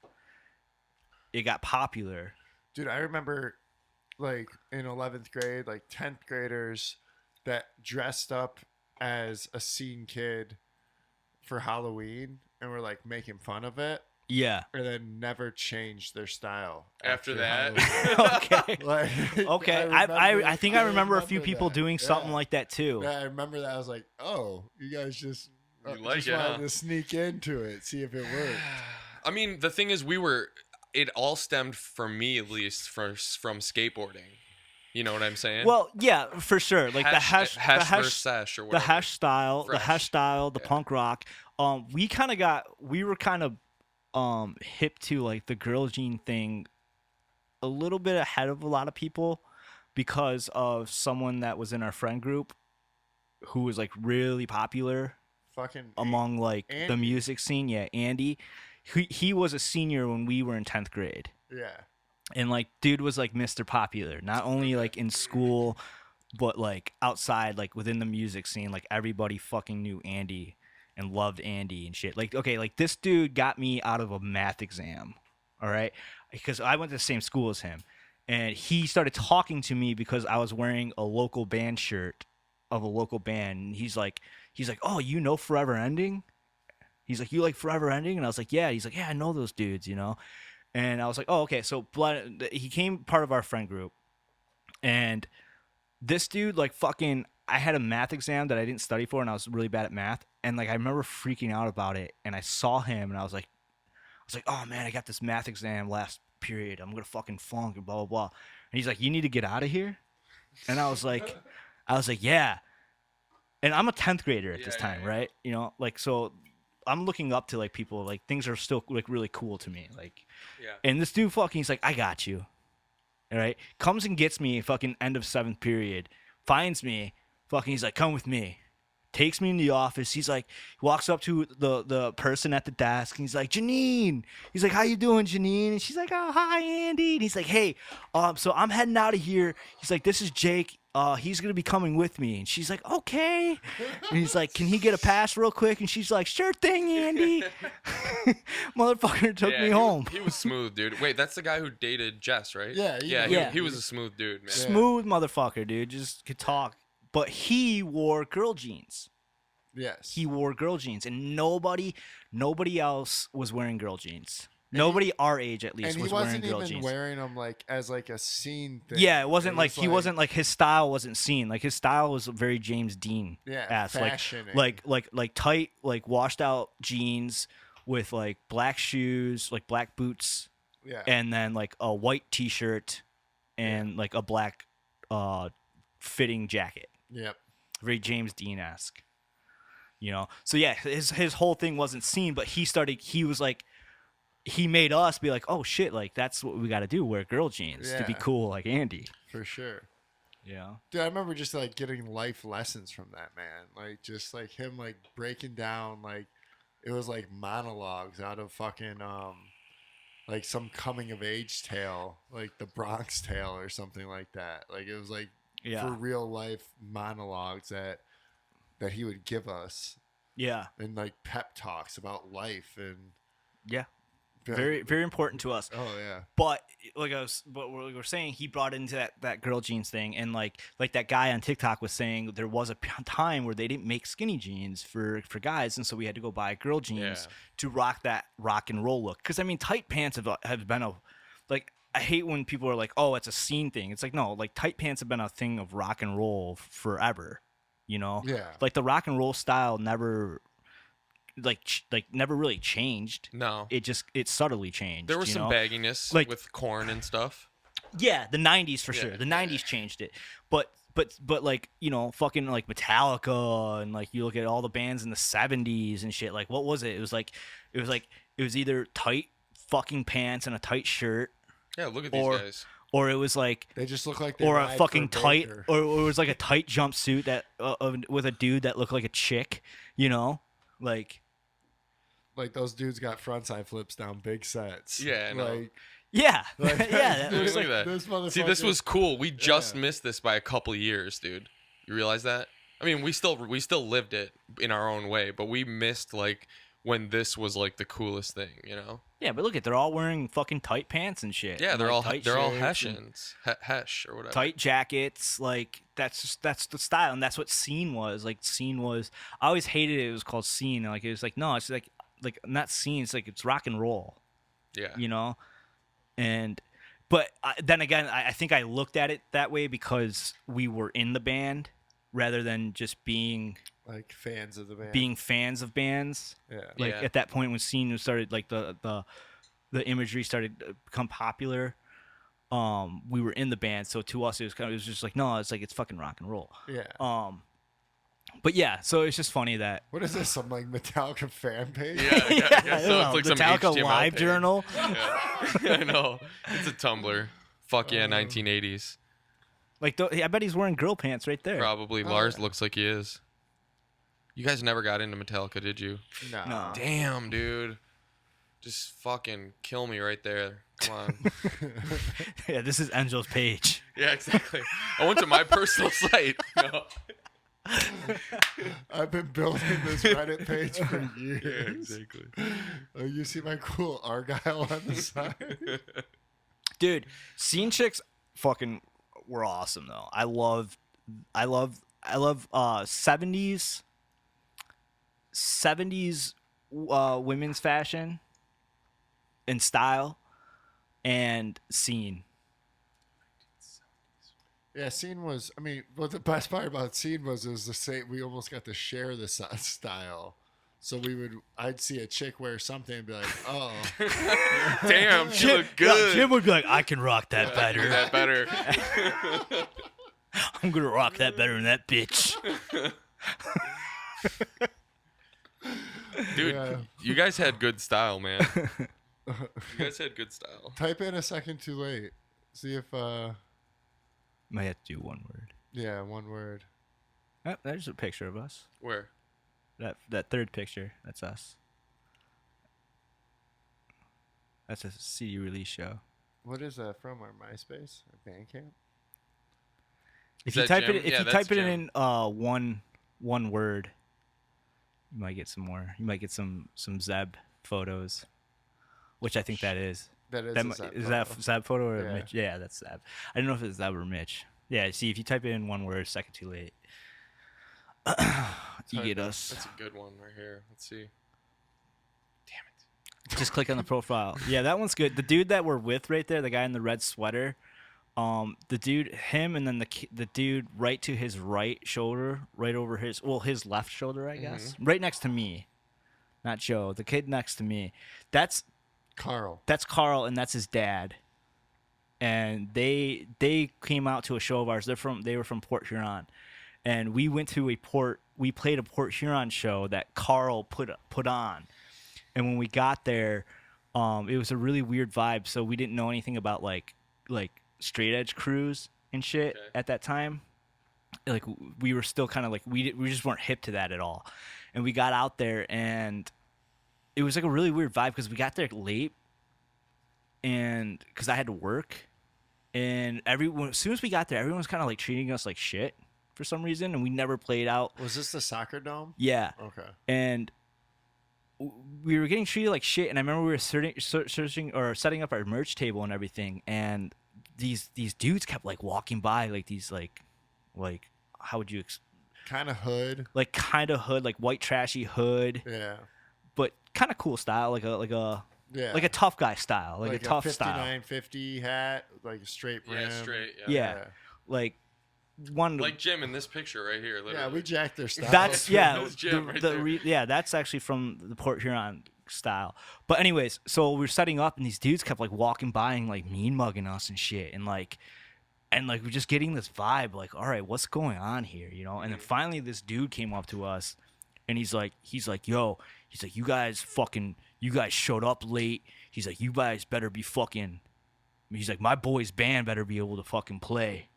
It got popular. Dude, I remember like in 11th grade, like 10th graders that dressed up as a scene kid for Halloween and were like making fun of it. Yeah. And then never changed their style after that. Okay. Like, Okay. I think I remember a few people that. doing something Yeah. like that too. Yeah, I remember that. I was like, oh, you guys just, You like just it, wanted huh? to sneak into it, see if it worked. I mean, the thing is it all stemmed for me at least from skateboarding. You know what I'm saying? Well, yeah, for sure. Like the hash versus sesh or whatever. the hash style, Fresh. the punk rock. We were kind of hip to like the girl jean thing a little bit ahead of a lot of people because of someone that was in our friend group who was like really popular Fucking among like the Andy. music scene. Yeah, Andy. He was a senior when we were in 10th grade. Yeah. And like dude was like Mr. Popular, not only like in school but like outside, like within the music scene. Like everybody fucking knew Andy and loved Andy and shit. Like, okay, like this dude got me out of a math exam, all right? Because I went to the same school as him. And he started talking to me because I was wearing a local band shirt of a local band. And he's like, oh, you know Forever Ending? He's like, you like Forever Ending? And I was like, yeah. He's like, yeah, I know those dudes, you know? And I was like, oh, okay. So he came part of our friend group. And this dude, like fucking, I had a math exam that I didn't study for and I was really bad at math. And like, I remember freaking out about it. And I saw him and I was like, oh man, I got this math exam last period. I'm going to fucking flunk and blah, blah, blah. And he's like, you need to get out of here? And I was like, yeah. And I'm a 10th grader at this time, right? You know, like, so I'm looking up to like people, like things are still like really cool to me. Like, and this dude fucking, he's like, I got you. All right. Comes and gets me fucking end of 7th period, finds me, fucking, he's like, come with me. Takes me in the office. He's like, walks up to the person at the desk. And he's like, Janine. He's like, how you doing, Janine? And she's like, oh, hi, Andy. And he's like, hey, so I'm heading out of here. He's like, this is Jake. He's going to be coming with me. And she's like, okay. And he's like, can he get a pass real quick? And she's like, sure thing, Andy. Motherfucker took me home. He was smooth, dude. Wait, that's the guy who dated Jess, right? Yeah, He was a smooth dude, man. Smooth motherfucker, dude. Just could talk. But he wore girl jeans. Yes. He wore girl jeans, and nobody else was wearing girl jeans. Nobody our age, at least, And he was wasn't wearing girl even jeans. wearing them like as like a scene thing. Yeah, it wasn't like was he wasn't like his style wasn't seen. Like his style was very James Dean ass, fashioning. like tight, like washed out jeans with like black shoes, like black boots, yeah, and then like a white T-shirt and like a black fitting jacket. yep. Very James Dean-esque. You know, so yeah, his whole thing wasn't seen, but he was like, he made us be like, oh shit, like that's what we got to do, wear girl jeans to be Yeah. cool like Andy. For sure. Yeah. Dude, I remember just like getting life lessons from that man. Like just like him like breaking down like it was like monologues out of fucking like some coming of age tale, like the Bronx Tale or something like that. Like it was like for real life monologues that he would give us. Yeah. And like pep talks about life and Yeah. Very, very important to us. Oh yeah. But like what we were saying, he brought into that girl jeans thing, and like that guy on TikTok was saying, there was a time where they didn't make skinny jeans for guys, and so we had to go buy girl jeans to rock that rock and roll look. Because I mean, tight pants have been like, I hate when people are like, oh, it's a scene thing. It's like, no, like tight pants have been a thing of rock and roll forever. You know, like the rock and roll style never. Never really changed. No, it subtly changed. There was some bagginess with corn and stuff. Yeah, the 90s for sure. The 90s changed it. But like, you know, fucking like Metallica, and like you look at all the bands in the 70s and shit, like what was it? It was either tight fucking pants and a tight shirt. Yeah, look at these guys. Or it was like they just look like they or a fucking tight Baker. or it was like a tight jumpsuit that with a dude that looked like a chick, you know? Like those dudes got frontside flips down big sets. Yeah, I know. Like, yeah. yeah. Look at that. See, this was cool. We just missed this by a couple years, dude. You realize that? I mean, we still lived it in our own way, but we missed like when this was like the coolest thing, you know? Yeah, but look at, they're all wearing fucking tight pants and shit. Yeah, and they're like all Hessians, Hesh or whatever. Tight jackets, like that's the style, and that's what scene was. Like scene was, I always hated it was called scene. Like it was like, no, it's like not scene. It's like it's rock and roll. Yeah, you know. But then again, I think I looked at it that way because we were in the band rather than just being like fans of the band. Being fans of bands. Yeah. Like at that point when scene started, like the imagery started to become popular. We were in the band, so to us it was just like, no, it's like it's fucking rock and roll. Yeah. But yeah, so it's just funny that. What is this? Some like Metallica fan page? Yeah. So it's like Metallica some HTML live page. journal. Yeah. I know. It's a Tumblr. Fuck yeah, 1980s. Like I bet he's wearing girl pants right there. Probably. Lars looks like he is. You guys never got into Metallica, did you? No. Damn, dude. Just fucking kill me right there. Come on. Yeah, this is Enzo's page. Yeah, exactly. I went to my personal site. No. I've been building this Reddit page for years. Yeah, exactly. Oh, you see my cool Argyle on the side? Dude, scene chicks fucking were awesome though. I love 70s women's fashion and style and scene. Yeah, Scene was. I mean, what the best part about Scene was the same. We almost got to share the style. So I'd see a chick wear something and be like, "Oh, damn, she looked good." Yeah, Jim would be like, "I can rock that better. That better." I'm gonna rock that better than that bitch." Dude, you guys had good style, man. You guys had good style. Type in a second too late. See if. Might have to do one word. Yeah, one word. Oh, there's a picture of us. Where? That third picture. That's us. That's a CD release show. What is that from? Our MySpace? Our Bandcamp? If you type it in one word, you might get some more. You might get some Zeb photos, which I think that is. That is. Is that Zeb photo or Yeah. Mitch? Yeah, that's Zeb. I don't know if it's Zeb or Mitch. Yeah, see, if you type it in one word, second too late, you get us. That's a good one right here. Let's see. Damn Just click on the profile. Yeah, that one's good. The dude that we're with right there, the guy in the red sweater, the dude, him, and then the dude right to his right shoulder, right over his left shoulder, I guess, right next to me, not Joe, the kid next to me. That's Carl. That's Carl, and that's his dad. And they came out to a show of ours. They were from Port Huron, and we went to we played a Port Huron show that Carl put on. And when we got there, it was a really weird vibe. So we didn't know anything about like straight edge crews and shit at that time. Like we were still kind of like we just weren't hip to that at all. And we got out there, and it was like a really weird vibe because we got there late, and because I had to work. And as soon as we got there, everyone was kind of like treating us like shit for some reason, and we never played out. Was this the soccer dome? Yeah. Okay. And we were getting treated like shit, and I remember we were searching or setting up our merch table and everything, and these dudes kept like walking by, like these like how would you kind of hood, like white trashy hood, yeah, but kind of cool style, like a yeah, like a tough guy style, like a tough style. 5950 hat, like a straight brim. Yeah, straight. Yeah. Like one like Jim in this picture right here. Literally. Yeah, we jacked their style. That's That's Jim right there. Yeah, that's actually from the Port Huron style. But anyways, so we were setting up, and these dudes kept like walking by and like mean mugging us and shit, and we're just getting this vibe, like, all right, what's going on here, you know? And then finally, this dude came up to us, and he's like, yo, he's like, you guys showed up late. He's like, you guys better be fucking. He's like, my boy's band better be able to fucking play.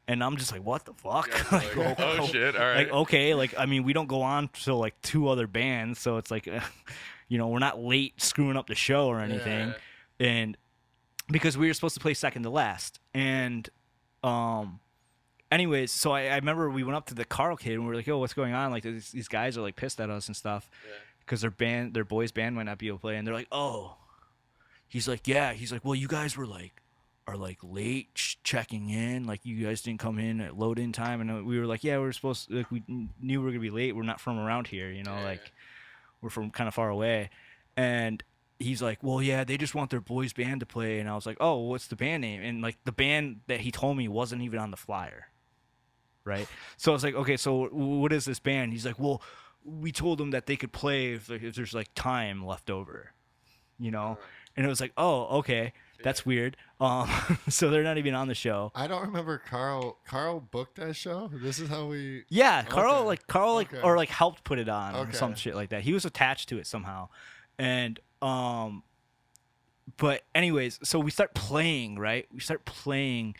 And I'm just like, what the fuck? Yeah, like, oh shit! All right. Like, okay, like, I mean, we don't go on till like 2 other bands, so it's like, you know, we're not late screwing up the show or anything. Yeah. And because we were supposed to play second to last. And anyways, so I remember we went up to the Carl kid and we were like, yo, what's going on? Like, these guys are like pissed at us and stuff because their boys band might not be able to play. And they're like, oh. He's like, yeah. He's like, well, you guys are late checking in, like you guys didn't come in at load in time. And we were like, yeah, we were supposed to, like, we knew we were gonna be late. We're not from around here, you know, like we're from kind of far away. And he's like, well, yeah, they just want their boys band to play. And I was like, oh, what's the band name? And like the band that he told me wasn't even on the flyer, right? So I was like, okay, so what is this band? He's like, well, we told them that they could play if there's like time left over, you know. And it was like, oh, okay. That's weird. So they're not even on the show. I don't remember Carl booked that show. This is how we. Yeah, Carl Okay. or like helped put it on or Okay. some shit like that. He was attached to it somehow, and but anyways, so we start playing, right? We start playing,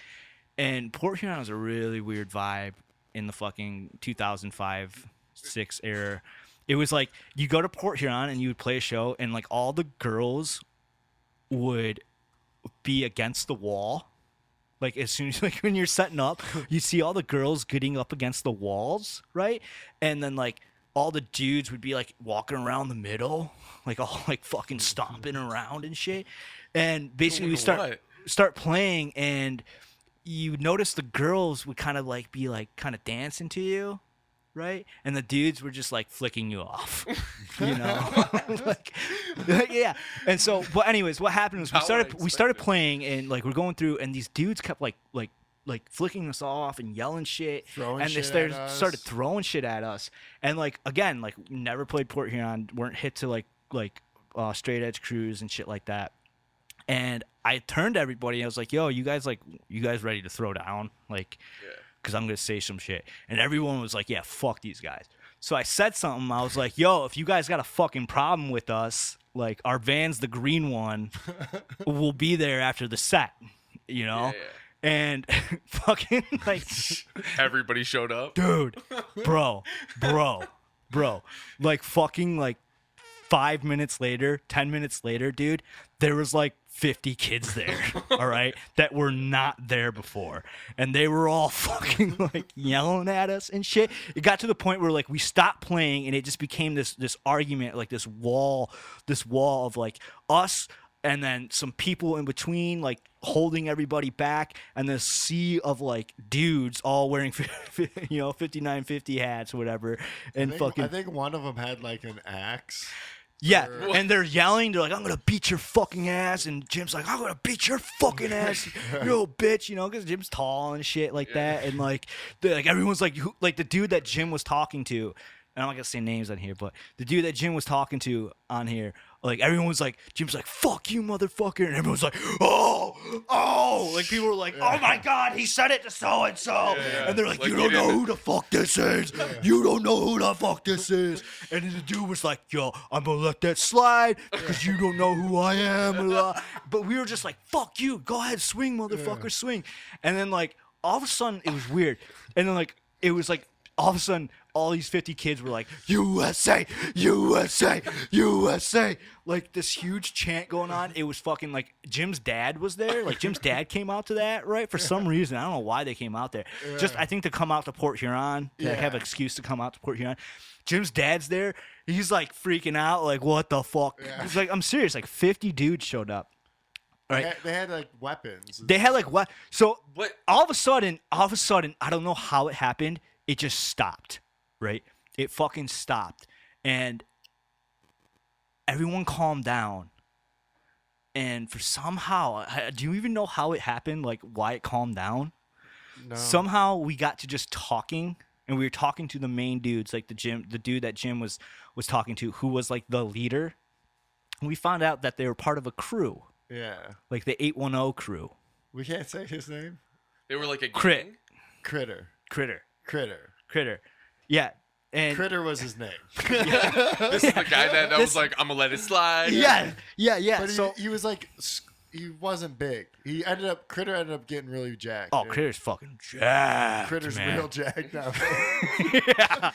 and Port Huron was a really weird vibe in the fucking 2005-6 era. It was like you go to Port Huron and you would play a show, and like all the girls would be against the wall. Like as soon as like when you're setting up, you see all the girls getting up against the walls, right? And then like all the dudes would be like walking around the middle, like all like fucking stomping around and shit. And basically we start playing, and you notice the girls would kind of like be like kind of dancing to you, right? And the dudes were just like flicking you off, you know? like, yeah. And so, but anyways, what happened was we started playing, and like we're going through, and these dudes kept like flicking us off and yelling shit, and they started throwing shit at us. And like again, like never played Port Huron, weren't hit to like straight edge crews and shit like that. And I turned to everybody and I was like, yo, you guys ready to throw down? Like, because I'm going to say some shit. And everyone was like, yeah, fuck these guys. So I said something. I was like, yo, if you guys got a fucking problem with us, like our van's the green one, we'll be there after the set, you know? Yeah. And fucking like everybody showed up. Dude, bro. Like fucking like 5 minutes later, 10 minutes later, dude, there was like 50 kids there, all right, that were not there before. And they were all fucking like yelling at us and shit. It got to the point where like we stopped playing, and it just became this argument, like this wall of like us and then some people in between, like holding everybody back, and this sea of like dudes all wearing 5950 hats or whatever. And I think one of them had like an axe. Yeah, Or- and they're yelling. They're like, "I'm gonna beat your fucking ass," and Jim's like, "I'm gonna beat your fucking ass, you little bitch," because Jim's tall and shit like that, and like everyone's like, like the dude that Jim was talking to. And I'm not gonna say names on here, but the dude that Jim was talking to on here, like everyone was like, Jim's like, "Fuck you, motherfucker," and everyone's like, "Oh," like people were like, "Oh my god, he said it to so and so," and they're like, "You don't know who the fuck this is. You don't know who the fuck this is." And then the dude was like, "Yo, I'm gonna let that slide because you don't know who I am." But we were just like, "Fuck you, go ahead, swing, motherfucker, swing." And then like all of a sudden it was weird, and then like it was like all of a sudden. All these 50 kids were like, "USA, USA, USA," like this huge chant going on. It was fucking like Jim's dad was there. Like Jim's dad came out to that, right? For some reason, I don't know why they came out there. Just I think to come out to Port Huron, to have an excuse to come out to Port Huron. Jim's dad's there. He's like freaking out, like what the fuck? He's like, I'm serious. Like 50 dudes showed up. Right? They had like weapons. They had like what? So What? all of a sudden, I don't know how it happened. It just stopped. Right? It fucking stopped. And everyone calmed down. And for somehow, do you even know how it happened? Like why it calmed down? No. Somehow we got to just talking, and we were talking to the main dudes, like the dude that Jim was talking to, who was like the leader. And we found out that they were part of a crew, Yeah. like the 810 crew. We can't say his name. They were like a Crit. gang? Critter. Critter. Yeah. And Critter was his name. This is the guy that was like, I'm gonna let it slide. yeah. But So he was like, he wasn't big. Critter ended up getting really jacked. oh, dude. Critter's fucking jacked. Critter's man. real jacked now. Yeah.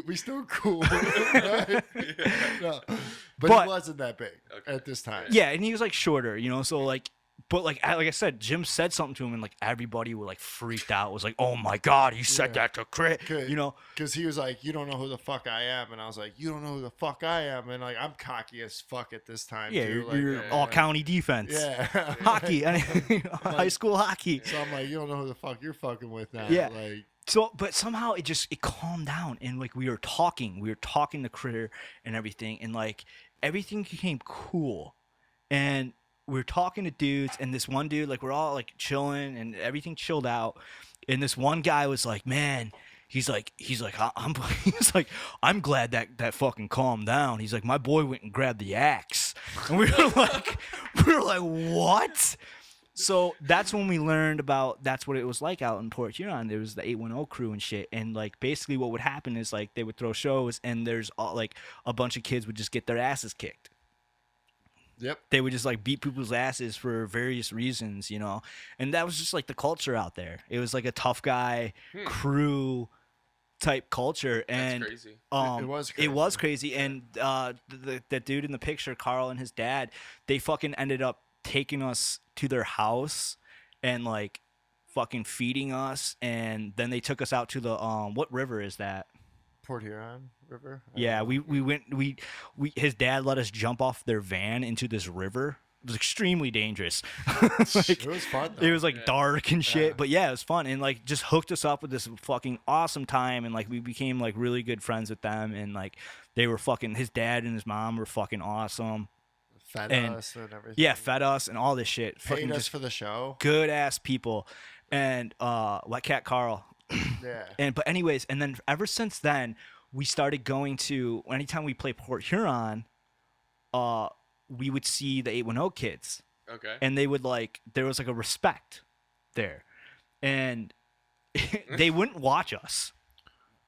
we still cool. Right? No. But he wasn't that big at this time. Yeah, and he was like shorter, so like, but like I said, Jim said something to him, and like everybody were like freaked out. It was like, "Oh my god, he said that to Crit," Because he was like, "You don't know who the fuck I am," and I was like, "You don't know who the fuck I am," and like I'm cocky as fuck at this time. Yeah, too. you're Like, all county defense. Yeah. Hockey, high school hockey. So I'm like, you don't know who the fuck you're fucking with now. Yeah. Like, So, but somehow it calmed down, and like we were talking to Critter and everything, and like everything became cool, and we were talking to dudes, and this one dude, like we're all like chilling, and everything chilled out, and this one guy was like, "Man," he's like, I'm glad that fucking calmed down. He's like, "My boy went and grabbed the axe," and we were like, "What?" So that's when we learned about that's what it was like out in Port Huron. There was the 810 crew and shit, and like basically what would happen is like they would throw shows, and there's like a bunch of kids would just get their asses kicked. yep. They would just like beat people's asses for various reasons, and that was just like the culture out there. It was like a tough guy crew type culture, and That's crazy. It was crazy. It was crazy, and that dude in the picture, Carl and his dad, they fucking ended up taking us to their house and like fucking feeding us, and then they took us out to the what river is that? Port Huron River. Yeah, we went his dad let us jump off their van into this river. It was extremely dangerous. Like, It was fun, though. it was like dark and shit, but yeah, it was fun, and like just hooked us up with this fucking awesome time, and like we became like really good friends with them, and like they were fucking, his dad and his mom were fucking awesome. Fed and- us and everything. Yeah, fed us and all this shit. Paid Fucking us just for the show. good ass people, and Wet Cat Carl. Yeah. But anyways, and then ever since then, we started going to, anytime we play Port Huron, we would see the 810 kids, Okay. and they would like, there was like a respect there, and they wouldn't watch us.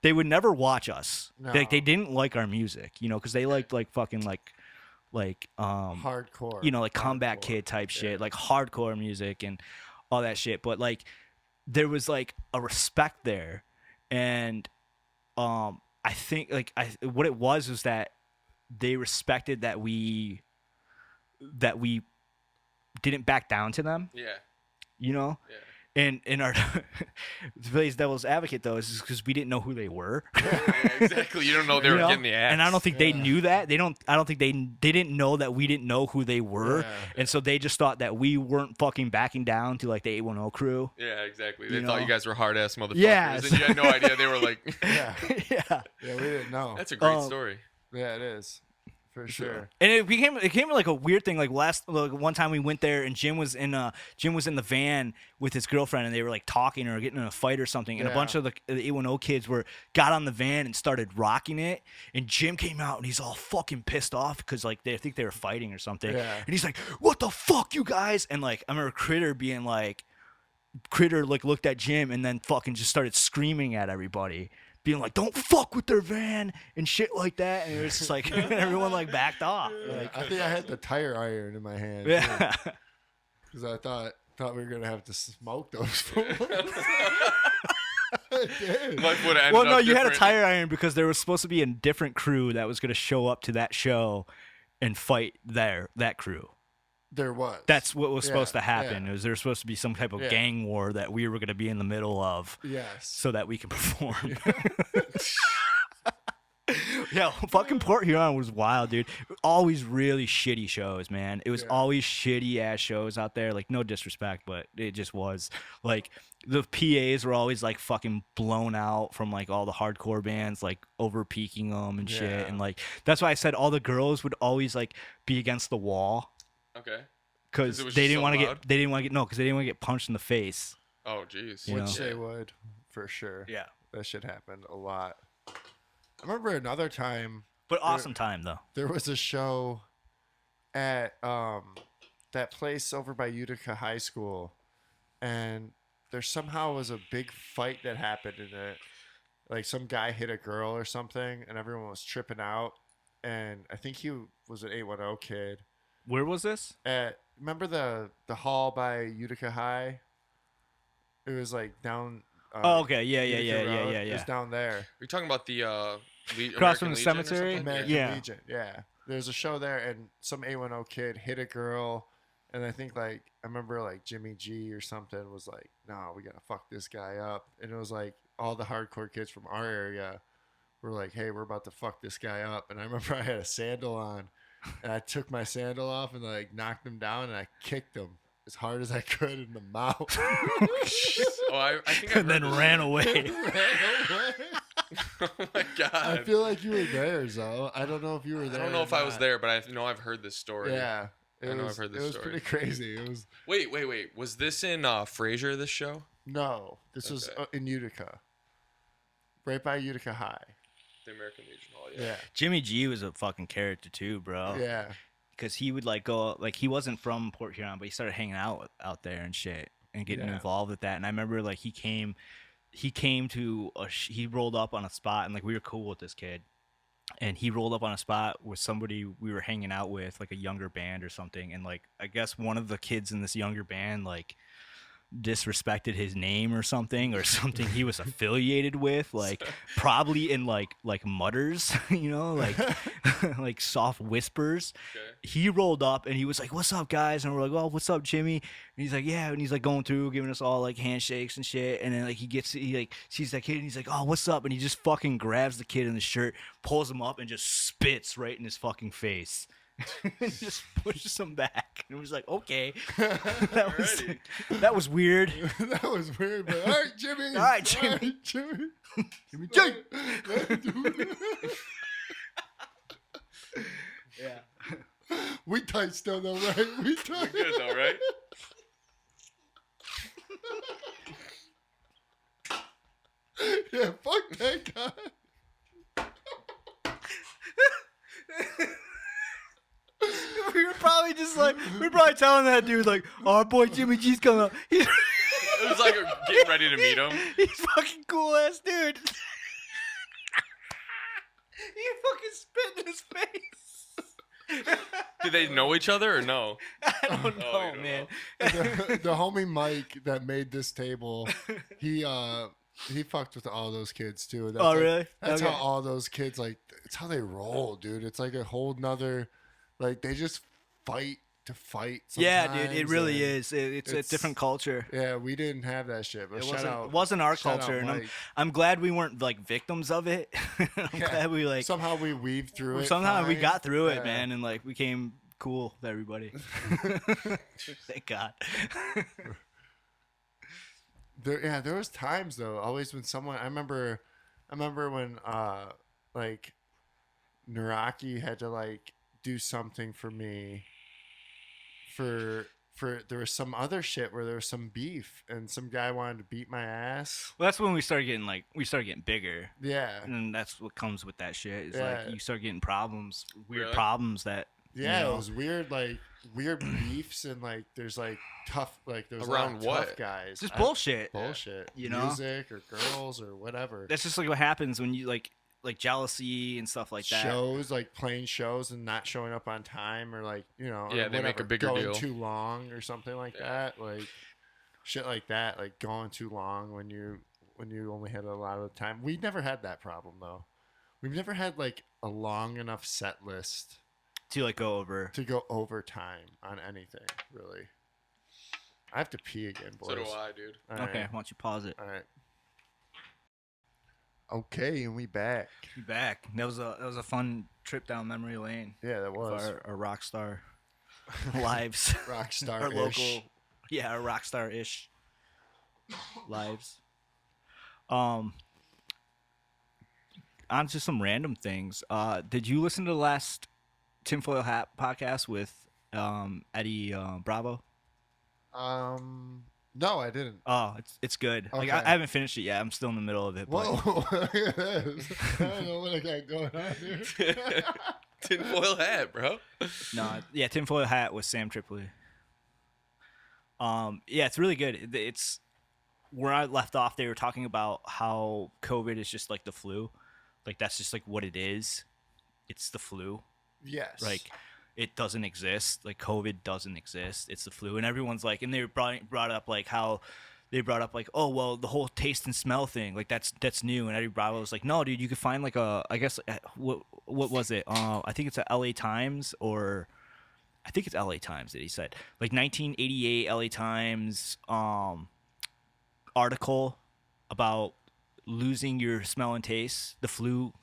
They would never watch us. No. Like they didn't like our music, because they liked like fucking like Hardcore. like Comeback Hardcore. Kid type shit, like hardcore music and all that shit. But like there was like a respect there, and I think like what it was that they respected that we didn't back down to them, Yeah. Yeah. And our to play devil's advocate though is because we didn't know who they were. Yeah, exactly. You don't know they were getting the axe. And I don't think they knew that. I don't think they didn't know that we didn't know who they were. Yeah. And so they just thought that we weren't fucking backing down to like the 810 crew. Yeah, exactly. They You thought know? you guys were hard ass motherfuckers, Yeah. and you had no idea they were like. Yeah. Yeah. Yeah, we didn't know. That's a great story. Yeah, it is. for sure. And it became like a weird thing. Like one time we went there and Jim was in the van with his girlfriend and they were like talking or getting in a fight or something. And a bunch of the 810 kids got on the van and started rocking it. And Jim came out and he's all fucking pissed off because like I think they were fighting or something. Yeah. And he's like, "What the fuck, you guys?" And like I remember Critter like looked at Jim and then fucking just started screaming at everybody, being like, "Don't fuck with their van" and shit like that. And it was just like everyone like backed off. Like, I think I had the tire iron in my hand. yeah. Because I thought we were gonna have to smoke those fools. I did. Life would have ended Well, no, up you had a different. tire iron because there was supposed to be a different crew that was going to show up to that show and fight that crew. There was. That's what was supposed to Yeah, happen. yeah. It was there was supposed to be some type of Yeah. gang war that we were going to be in the middle of, Yes. so that we can perform. Yeah, fucking Port Huron was wild, dude. Always really shitty shows, man. It was always shitty ass shows out there. Like, no disrespect, but it just was. Like, the PAs were always like fucking blown out from like all the hardcore bands, like over peaking them and shit. Yeah. And like, that's why I said all the girls would always like be against the wall Okay. because it was they just didn't so want to loud? because they didn't want to get punched in the face. Oh, jeez. You know? Which they would, for sure. Yeah, That shit happened a lot. I remember another time but awesome time though. there was a show at that place over by Utica High School, and there somehow was a big fight that happened in it. Like some guy hit a girl or something, and everyone was tripping out. And I think he was an 810 kid. Where was this? Remember the hall by Utica High? It was like down. Oh, okay. Yeah. It was down there. Are you talking about the Across from American the Legion or cemetery? something? American Yeah. Legion, yeah. There's a show there, and some 810 kid hit a girl, and I think like I remember like Jimmy G or something was like, "No, we gotta fuck this guy up," and it was like all the hardcore kids from our area were like, "Hey, we're about to fuck this guy up," and I remember I had a sandal on, and I took my sandal off and like knocked him down, and I kicked him as hard as I could in the mouth. Oh, I think I And then ran away. Oh my god. I feel like you were there, Zo. I don't know if you were there. I don't know or if I was not. there, but I know I've heard this story. Yeah. I know I've heard this It was story. pretty crazy. It was Wait. Was this in Fraser, this show? no. This was Okay. in Utica, right by Utica High. The American Legion Hall, Yeah. Jimmy G was a fucking character too, bro. Yeah. Because he would like go like he wasn't from Port Huron, but he started hanging out there and shit and getting Yeah. involved with that. And I remember like he came to he rolled up on a spot and like we were cool with this kid, and he rolled up on a spot with somebody we were hanging out with, like a younger band or something. And like I guess one of the kids in this younger band like disrespected his name or something he was affiliated with, like probably in like mutters, you know, like like soft whispers. Okay. He rolled up and he was like, "What's up, guys?" And we're like, "Oh, what's up, Jimmy?" And he's like, "Yeah," and he's like going through giving us all like handshakes and shit. And then like he like sees that kid and he's like, "Oh, what's up?" And he just fucking grabs the kid in the shirt, pulls him up, and just spits right in his fucking face. And just pushes him back. And it was like, okay, that was weird. That was weird, but all right, Jimmy. All right, Jimmy. All right, Jimmy. Jimmy J. Yeah. We tight still though, right? We tight. Good though, right? Yeah, fuck that guy. We were probably just like, we were probably telling that dude like, "Oh, our boy Jimmy G's coming up. He's It was like getting ready to meet him. he's fucking cool ass dude." He fucking spit in his face. Did they know each other or no? I don't Oh, know, you don't man. The homie Mike that made this table, he fucked with all those kids too. That's Oh, like- really? That's Okay. how all those kids like. It's how they roll, dude. It's like a whole nother, like they just fight to fight. Yeah, dude, it sometimes, really and- is. It's a it's- different culture. Yeah, we didn't have that shit. But It wasn't our shout out culture, and Mike. I'm glad we weren't like victims of it. I'm glad we like somehow we weaved through it. somehow we fine. got through it, Yeah. man, and like became cool with everybody. Thank God. There was times though. Always when someone, I remember when like Naraki had to like do something for me for there was some other shit where there was some beef and some guy wanted to beat my ass. Well, that's when we started getting bigger. Yeah. And that's what comes with that shit. Is Yeah. like you start getting problems, weird Really? problems that Yeah, you know, it was weird, like weird beefs and like there's like tough, like there's Around a lot of what? tough guys. it's just I- bullshit. Bullshit. You know? Music or girls or whatever. That's just like what happens when you like jealousy and stuff like that. Shows, like playing shows and not showing up on time or like, you know, or Yeah, they make a whatever, bigger going deal. too long or something like Yeah. that. Like shit like that, like going too long when you only had a lot of time. We never had that problem though. We've never had like a long enough set list To like go over. to go overtime on anything, really. I have to pee again, boys. So do I, dude. All Okay, right. why don't you pause it? All right. Okay, and we back. Be back. That was a fun trip down memory lane. Yeah, that Of was our rock star lives. rock star. Our local, yeah, our rock star ish lives. On to some random things. Did you listen to the last Tinfoil Hat podcast with Eddie Bravo? No, I didn't. Oh, it's good. Like Okay. I haven't finished it yet. I'm still in the middle of it. But Whoa! Look at this. I don't know what I got going on here. Tinfoil hat, bro. no, yeah, Tinfoil Hat with Sam Tripoli. Yeah, it's really good. It's where I left off. They were talking about how COVID is just like the flu, like that's just like what it is. It's the flu. Yes. Like it doesn't exist. Like COVID doesn't exist. It's the flu, and everyone's like, and they brought up like how. They brought up like, oh well, the whole taste and smell thing, like that's new. And Eddie Bravo was like, no, dude, you could find like I guess what was it? I think it's a LA Times or I think it's LA Times that he said, like 1988 LA Times article about losing your smell and taste, the flu.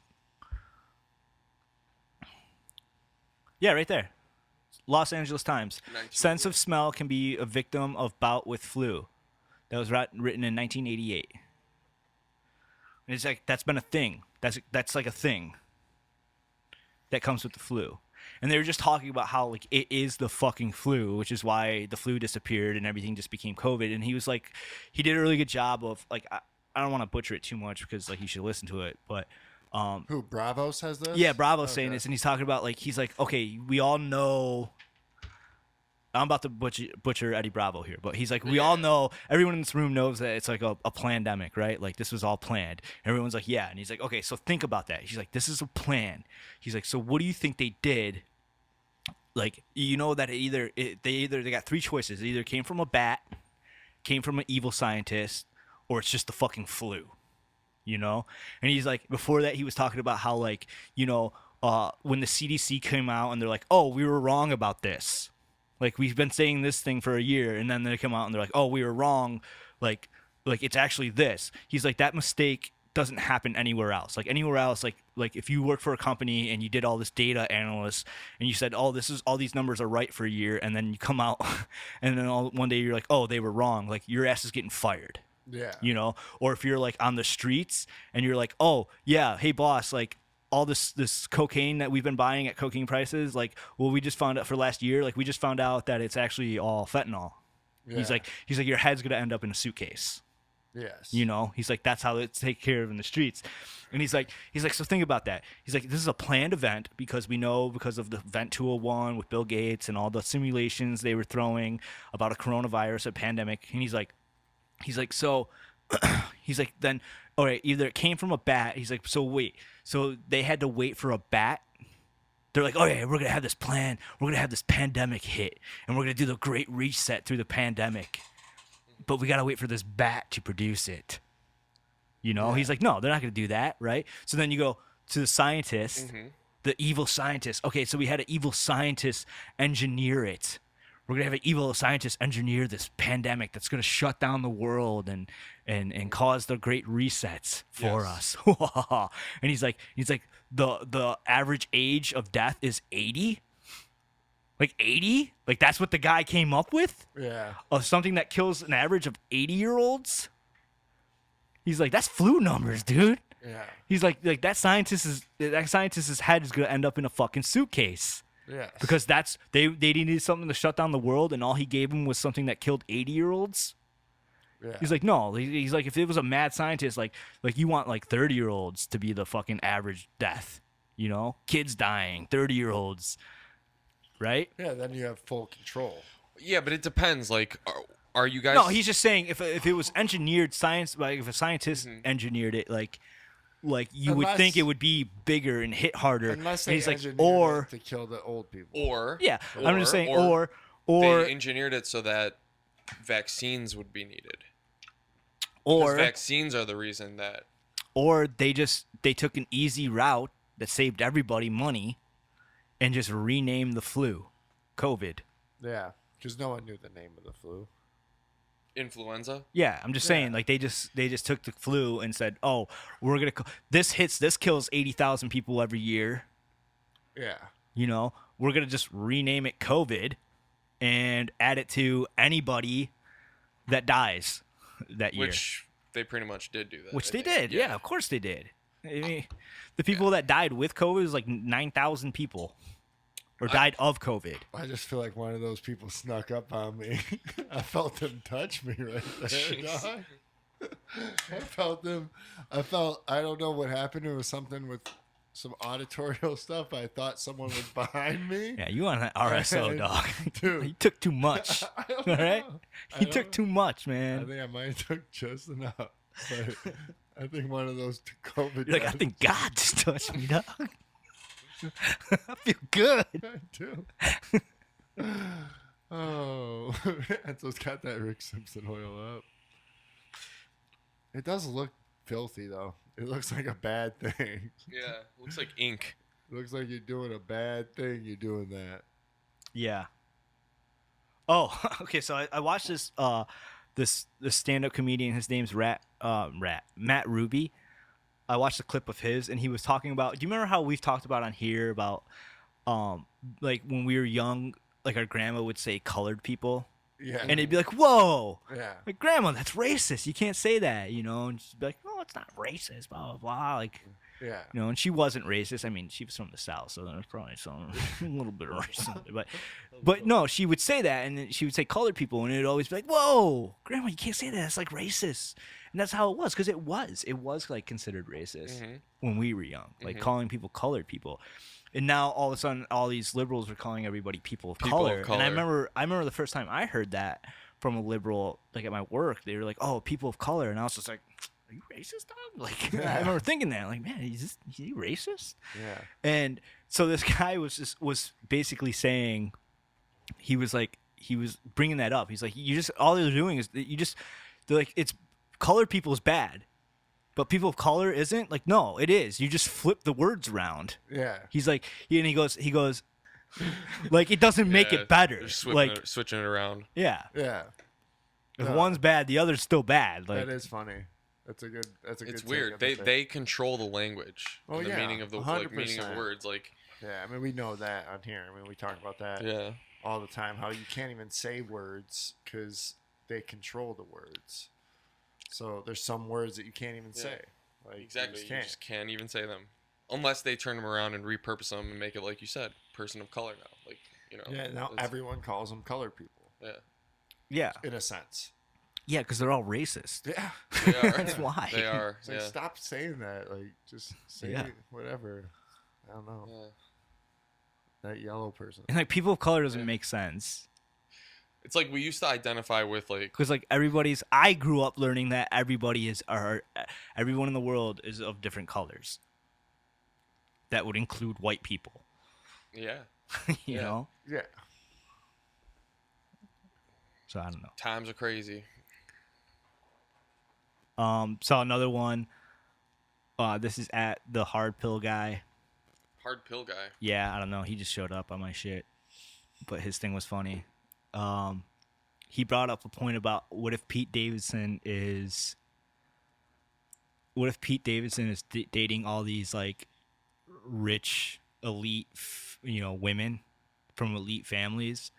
Yeah, right there. Los Angeles Times. Sense of smell can be a victim of bout with flu. That was written in 1988. And it's like that's been a thing. That's like a thing that comes with the flu. And they were just talking about how like it is the fucking flu, which is why the flu disappeared and everything just became COVID. And he was like, he did a really good job of like I don't want to butcher it too much because like you should listen to it, but Who, Bravo says this? yeah, Bravo's saying Okay. this, and he's talking about like he's like, okay, we all know. I'm about to butcher Eddie Bravo here, but he's like, we all know, everyone in this room knows that it's like a pandemic, right? Like this was all planned. Everyone's like, yeah, and he's like, okay, so think about that. He's like, this is a plan. He's like, so what do you think they did? Like, you know that they got three choices. It either came from a bat, came from an evil scientist, or it's just the fucking flu. You know? And he's like, before that, he was talking about how, like, you know, when the CDC came out and they're like, oh, we were wrong about this. Like, we've been saying this thing for a year. And then they come out and they're like, oh, we were wrong. Like it's actually this. He's like, that mistake doesn't happen anywhere else. Like, anywhere else, like if you work for a company and you did all this data analysis and you said, oh, all these numbers are right for a year. And then you come out and then one day you're like, oh, they were wrong. Like, your ass is getting fired. Yeah. You know, or if you're like on the streets and you're like, oh yeah, hey boss, like all this cocaine that we've been buying at cocaine prices, like, well, we just found out for last year, like we just found out that it's actually all fentanyl. Yeah. He's like your head's gonna end up in a suitcase. Yes. You know, he's like, that's how it's taken care of in the streets. And he's like, so think about that. He's like, this is a planned event because we know because of the Event 201 with Bill Gates and all the simulations they were throwing about a coronavirus, a pandemic. And he's like, so he's like, then, all right, either it came from a bat. He's like, so wait, so they had to wait for a bat? They're like, oh yeah, we're going to have this plan. We're going to have this pandemic hit and we're going to do the great reset through the pandemic. But we got to wait for this bat to produce it. You know, He's like, no, they're not going to do that. Right. So then you go to the scientist, the evil scientist. Okay. So we had an evil scientist engineer it. We're going to have an evil scientist engineer this pandemic that's going to shut down the world and cause the great resets for us. And he's like, the average age of death is 80. Like 80? Like that's what the guy came up with? Yeah. Of something that kills an average of 80-year-olds? He's like, that's flu numbers, dude. Yeah. He's like that scientist's head is going to end up in a fucking suitcase. Yes. Because they needed something to shut down the world, and all he gave them was something that killed 80-year-olds. Yeah. He's like, no. He's like, if it was a mad scientist, like you want like 30-year-olds to be the fucking average death, you know, kids dying, 30-year-olds, right? Yeah, then you have full control. Yeah, but it depends. Like, are you guys? No, he's just saying if it was engineered science, like if a scientist engineered it, like you would think it would be bigger and hit harder. Unless And they he's like, engineered or it to kill the old people. or yeah, I'm just saying, or or they engineered it so that vaccines would be needed. or Because vaccines are the reason that. or they took an easy route that saved everybody money, and just renamed the flu, COVID. Yeah, because no one knew the name of the flu. Influenza. Yeah, I'm just saying, like they just took the flu and said, "Oh, we're gonna this kills 80,000 people every year. Yeah. You know, we're gonna just rename it COVID, and add it to anybody that dies that year." Which they pretty much did do that. Which I they think. did, yeah, of course they did. I mean, the people that died with COVID was like 9,000 people, or died of COVID. I just feel like one of those people snuck up on me. I felt them touch me right there, Jeez. dog. I don't know what happened. It was something with some auditorial stuff. I thought someone was behind me. Yeah, you on an RSO, dog. Dude. You took too much. I don't All right, know. you took too much, I man. think I might have took just enough. But I think one of those COVID. You're like, I think God just touched me, dog. I feel good. I do. Oh, Enzo's got that Rick Simpson oil up. It does look filthy, though. It looks like a bad thing. Yeah, looks like ink. It looks like you're doing a bad thing. You're doing that. Yeah. Oh, okay. So I watched this stand-up comedian. His name's Matt Ruby. I watched a clip of his, and he was talking about. Do you remember how we've talked about on here about, like when we were young, like our grandma would say colored people, Yeah. and it'd be like, whoa, Yeah. like grandma, that's racist. You can't say that, you know. And she'd be like, no, it's not racist. Blah blah blah. Like. Yeah. You know, and she wasn't racist. I mean, she was from the South, so there was probably some a little bit of racism. But no, she would say that, and then she would say colored people, and it'd always be like, "Whoa, grandma, you can't say that. It's like racist." And that's how it was, because it was like considered racist when we were young, like calling people colored people. And now all of a sudden, all these liberals are calling everybody people of color. And I remember the first time I heard that from a liberal, like at my work, they were like, "Oh, people of color," and I was just like, "Are you racist, dog?" Like, I remember thinking that, like, man, is he racist? Yeah. And so this guy was basically saying, he was bringing that up. He's like, all they're doing is they're like, it's colored people is bad, but people of color isn't. Like, no, it is. You just flip the words around. Yeah. He's like, he goes, like, it doesn't make it better. They're switching it around. Yeah. Yeah. If one's bad, the other's still bad. Like, That is funny. That's a good. It's It's weird. They control the language. Oh, and the yeah, meaning of the 100%. words. Like, Yeah, I mean, we know that on here. I mean, we talk about that yeah. all the time. How you can't even say words because they control the words. So there's some words that you can't even say. Like, Exactly. You You just can't even say them. Unless they turn them around and repurpose them and make it, like you said, person of color now. Like, you know. Yeah. Now it's- everyone calls them colored people. Yeah. yeah, In a sense. yeah, because they're all racist. Yeah. They are. That's why. They are. It's like, Yeah. stop saying that. Like, just say Yeah. whatever. I don't know. Yeah. That yellow person. And like, people of color doesn't make sense. It's like we used to identify with, like, Because like I grew up learning that everyone in the world is of different colors. That would include white people. yeah. you Yeah. know. Yeah. So I don't know. Times are crazy. Saw another one. This is at the hard pill guy. Hard pill guy. Yeah, I don't know. He just showed up on my shit, but his thing was funny. He brought up a point about what if Pete Davidson is dating all these like rich elite, women from elite families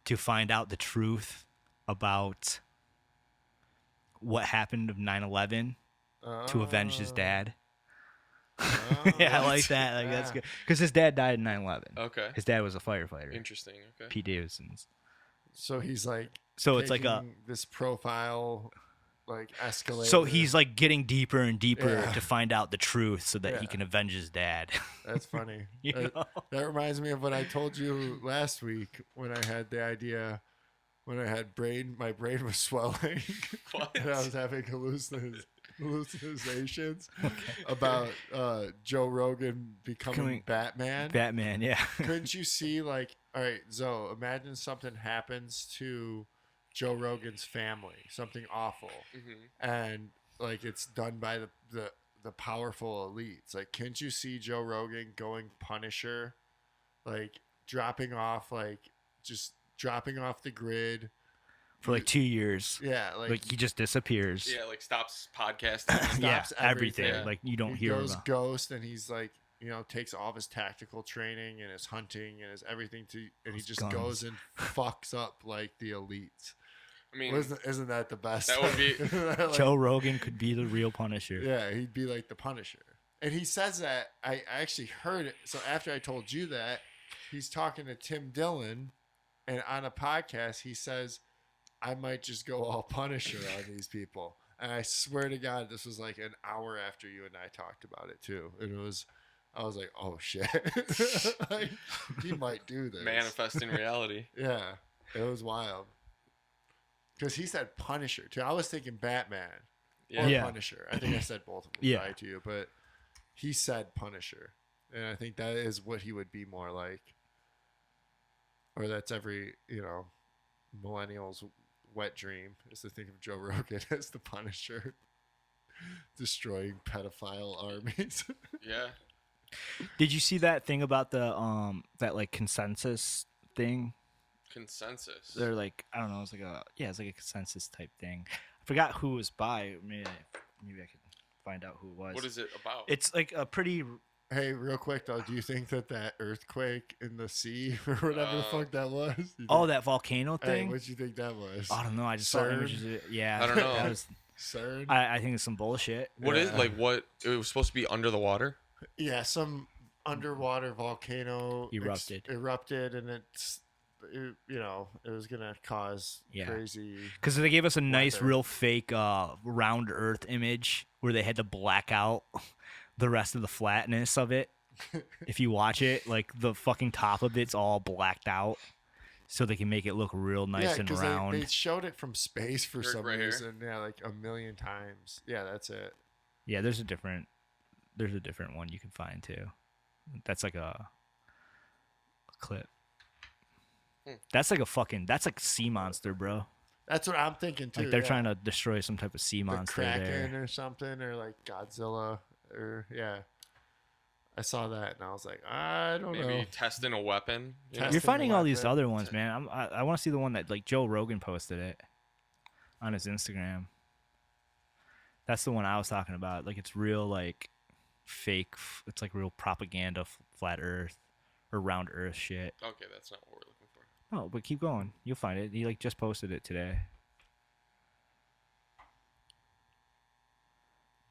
to find out the truth about what happened of 9/11 to avenge his dad. Oh, Yeah, I what? like that. Like that's Yeah. good because his dad died in 9/11. Okay. His dad was a firefighter. Interesting. Okay. Pete Davidson's. So he's like, So it's like a. taking this profile, like escalator. So he's like getting deeper and deeper Yeah. to find out the truth so that he Yeah. can avenge his dad. That's funny. You That- know? That reminds me of what I told you last week when I had the idea, when I had my brain was swelling, What? and I was having hallucinations about Joe Rogan becoming Batman. Batman, yeah. Couldn't you see, like, all right, Zoe, imagine something happens to Joe Rogan's family, something awful, and like it's done by the powerful elites. Like, can't you see Joe Rogan going Punisher, like dropping off the grid For like 2 years. Yeah, Like he just disappears. Yeah, like stops podcasting. Yeah, stops everything. everything. Like you don't he hear goes about. ghost, and he's like, takes all of his tactical training and his hunting and his everything and he His just guns. goes and fucks up like the elites. I mean, Isn't that the best? that would be- Like, Joe Rogan could be the real Punisher. yeah, he'd be like the Punisher. And he says that, I actually heard it. So after I told you that, he's talking to Tim Dillon, and on a podcast, he says, I might just go all Punisher on these people. And I swear to God, this was like an hour after you and I talked about it too. And I was like, oh shit. Like, he might do this. manifesting reality. Yeah, it was wild. Because he said Punisher too. I was thinking Batman or Yeah. Punisher. I think I said both of them Yeah. right to you, but he said Punisher. And I think that is what he would be more like. Or that's every, millennial's wet dream is to think of Joe Rogan as the Punisher. Destroying pedophile armies. Yeah. Did you see that thing about the that like consensus thing? Consensus. They're like, I don't know, it's like a consensus type thing. I forgot who it was by. Maybe I could find out who it was. What is it about? It's like a pretty. Hey, real quick though, do you think that earthquake in the sea or whatever the fuck that was? You Oh, think- that volcano Hey, thing. what'd you think that was? I don't know. I just saw CERN? images of it. Yeah, I don't know. that was- CERN? I think it's some bullshit. What is Yeah. like what it was supposed to be under the water? Yeah, some underwater volcano Erupted. and it was gonna cause Yeah. crazy. Because they gave us a nice, weather. real fake round Earth image where they had to black out the rest of the flatness of it. If you watch it, like the fucking top of it's all blacked out, so they can make it look real nice Yeah, and because round. they showed it from space for Right- some right here? reason. Yeah, like a million times. Yeah, that's it. Yeah, there's a different one you can find too. That's like a clip. That's like that's like sea monster, bro. That's what I'm thinking too. Like they're yeah. trying to destroy some type of sea the monster Kraken there. or something, or like Godzilla, or yeah. I saw that and I was like, I don't Maybe know. testing a weapon. You know? Test- You're testing finding all these weapon. other ones, man. I want to see the one that like Joe Rogan posted it on his Instagram. That's the one I was talking about. Like it's real, like fake. It's like real propaganda, flat Earth or round Earth shit. Okay, that's not what we're looking for. No, but keep going. You'll find it. He like just posted it today.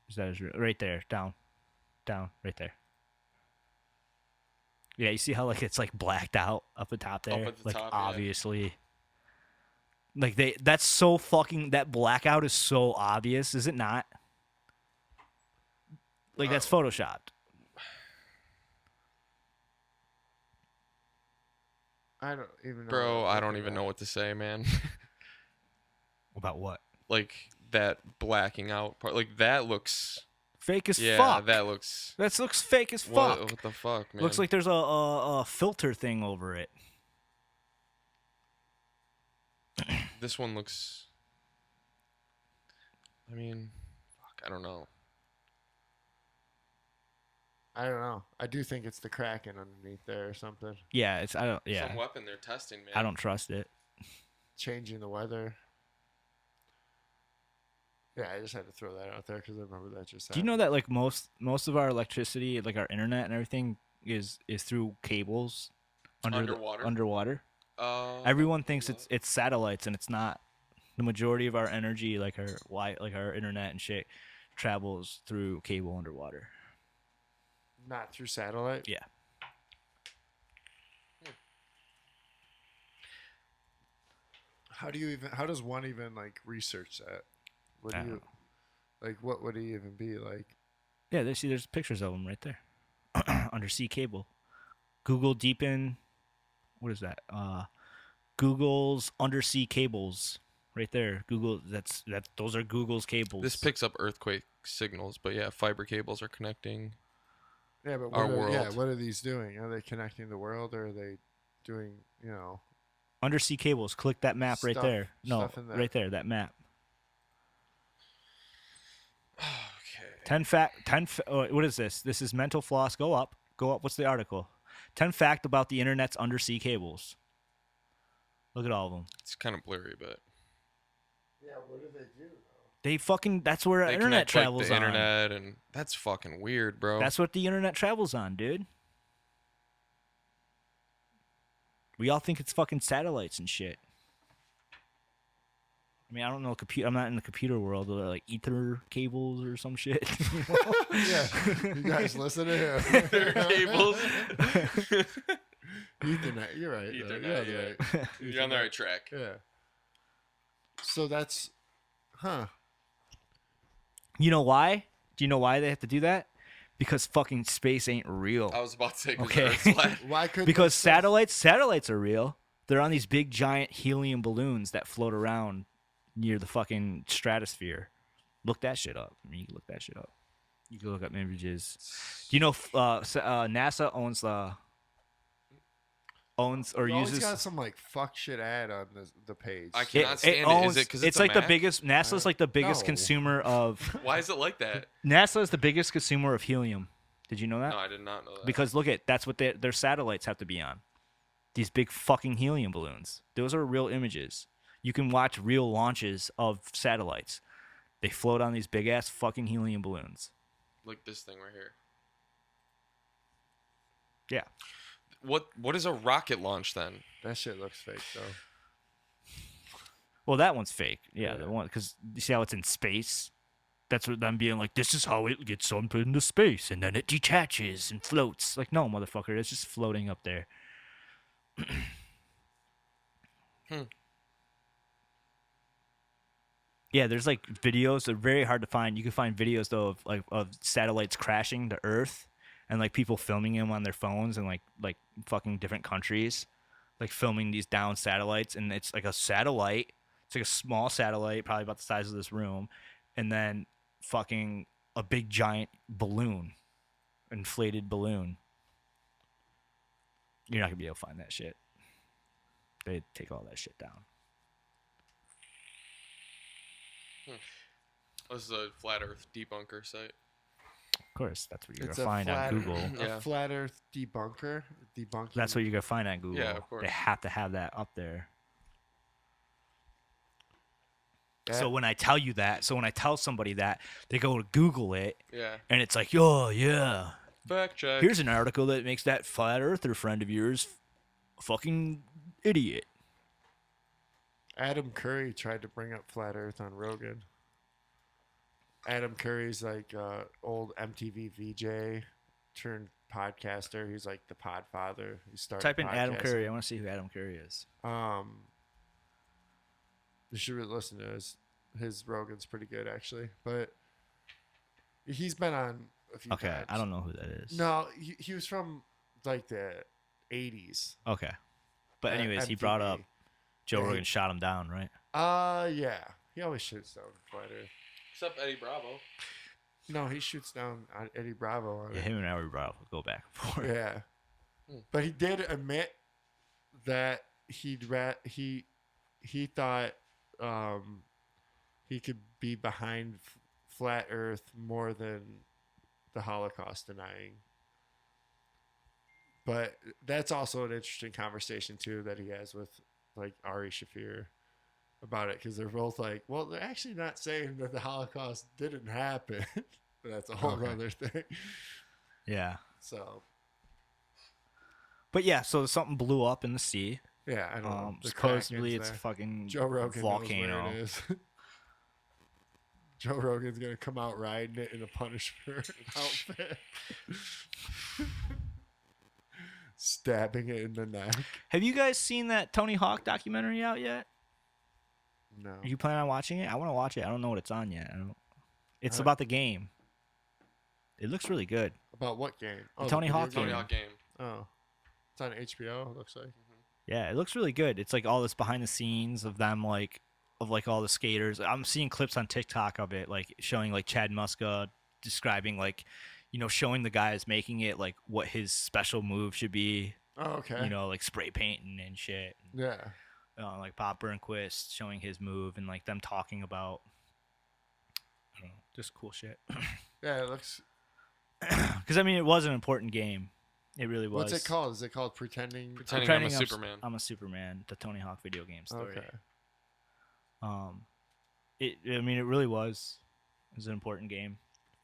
Is that his real? Right there, down, right there. Yeah, you see how like it's like blacked out up the top there, at the like top, yeah. obviously. Like that's so fucking that blackout is so obvious, is it not? Like that's photoshopped. I don't even know. Bro, what I I'm don't looking even at. know what to say, man. About what? Like that blacking out part. Like that looks. Fake as Yeah, fuck. that looks. That looks fake as fuck. What the fuck, man? Looks like there's a filter thing over it. This one looks. I mean, fuck, I don't know. I don't know. I do think it's the Kraken underneath there or something. Yeah, it's I don't yeah. Some weapon they're testing, man. I don't trust it. Changing the weather. Yeah, I just had to throw that out there because I remember that just Do you know that like most of our electricity, like our internet and everything, is through cables Underwater? Underwater. Everyone thinks no. it's satellites, and it's not. The majority of our energy, like our internet and shit, travels through cable underwater. Not through satellite. Yeah. How does one even like research that? What I do don't you know. like? What would he even be like? Yeah, there's pictures of them right there. Undersea cable. Google deepen. What is that? Google's undersea cables. Right there. Google. That's those are Google's cables. This picks up earthquake signals, but yeah, fiber cables are connecting. Yeah, but Our Yeah, world. what are these doing? Are they connecting the world, or are they doing? Undersea cables. Click that map right Stuff- there. No, stuff in there. right there. That map. Okay. 10 what is this? This is mental floss. Go up. What's the article? 10 fact about the internet's undersea cables. Look at all of them. It's kind of blurry, but Yeah, what do they do? They fucking that's where they internet connect travels like the on. internet, and that's fucking weird, bro. That's what the internet travels on, dude. We all think it's fucking satellites and shit. I mean, I don't know I'm not in the computer world, or like ether cables or some shit. You know? Yeah, you guys listen to him. cables. Ethernet. You're right. though. Ethernet, You're yeah. right. You're on the right track. Yeah. So that's, huh? You know why? Do you know why they have to do that? Because fucking space ain't real. I was about to say, 'cause Okay. Earth's flat. Why could Because satellites are real. They're on these big giant helium balloons that float around near the fucking stratosphere. Look that shit up. I mean, you can look that shit up. You can look up images. Do you know NASA owns or You always uses? got some like fuck shit ad on the page. I cannot stand it. owns, Is it because it's a like the Mac? biggest. NASA's like the biggest No. consumer of. Why is it like that? NASA is the biggest consumer of helium. Did you know that? No, I did not know that. Because look at that's what their satellites have to be on. These big fucking helium balloons. Those are real images. You can watch real launches of satellites. They float on these big ass fucking helium balloons. like this thing right here. Yeah. What is a rocket launch then? That shit looks fake though. Well, that one's fake. Yeah, Yeah. the one because you see how it's in space. That's what them being like. This is how it gets up into space, and then it detaches and floats. Like, no, motherfucker, it's just floating up there. Yeah, there's like videos. They're very hard to find. You can find videos though of satellites crashing to Earth, and like people filming them on their phones in like fucking different countries, like filming these down satellites. And it's like a satellite. It's like a small satellite, probably about the size of this room, and then fucking a big giant balloon, inflated balloon. You're not gonna be able to find that shit. They take all that shit down. This is a flat Earth debunker site. Of course, that's what you're It's gonna find on Google. Yeah. A flat Earth debunker. Debunking. That's what you're gonna find on Google. Yeah, of course. They have to have that up there. That- So when I tell somebody that, they go to Google it, Yeah. and it's like, oh yeah, Fact check. here's an article that makes that flat earther friend of yours a fucking idiot. Adam Curry tried to bring up flat Earth on Rogan. Adam Curry's like old MTV VJ turned podcaster. He's like the Podfather. He started. Type in Adam podcasting. Curry. I want to see who Adam Curry is. You should really listen to his Rogan's pretty good actually, but he's been on a few Okay, times. I don't know who that is. No, he was from like the 80s. Okay, but anyways, he brought up MTV. Joe Yeah, he- Rogan shot him down, right? Yeah. He always shoots down flat Earth. Except Eddie Bravo. No, he shoots down on Eddie Bravo on Yeah, it. him and I were brought up. Go back and forth. Yeah. But he did admit that he thought he could be behind flat Earth more than the Holocaust denying. But that's also an interesting conversation too that he has with like Ari Shafir about it, because they're both like, well, they're actually not saying that the Holocaust didn't happen. But that's a whole Okay. other thing. Yeah, So but yeah, so something blew up in the sea. yeah, I don't know. The Supposedly Kraken's it's a there. fucking Joe Rogan volcano. knows where it is. Joe Rogan's gonna come out riding it in a Punisher outfit, stabbing it in the neck. Have you guys seen that Tony Hawk documentary out yet? No. Are you planning on watching it? I want to watch it. I don't know what it's on yet. It's Alright. about the game. It looks really good. About what game? The Tony video Hawk game? Tony Hawk game. Oh, it's on HBO. It looks like. Yeah, it looks really good. It's like all this behind the scenes of them, like all the skaters. I'm seeing clips on TikTok of it, like showing like Chad Muska describing like, showing the guys making it like what his special move should be. Oh, okay. Like spray painting and shit. Yeah. Like Bob Burnquist showing his move and like them talking about, I don't know, just cool shit. Yeah, it looks. Because I mean, it was an important game. It really was. What's it called? Is it called Pretending? Pretending I'm a Superman. I'm a Superman. The Tony Hawk video game story. Okay. I mean, it really was. It was an important game,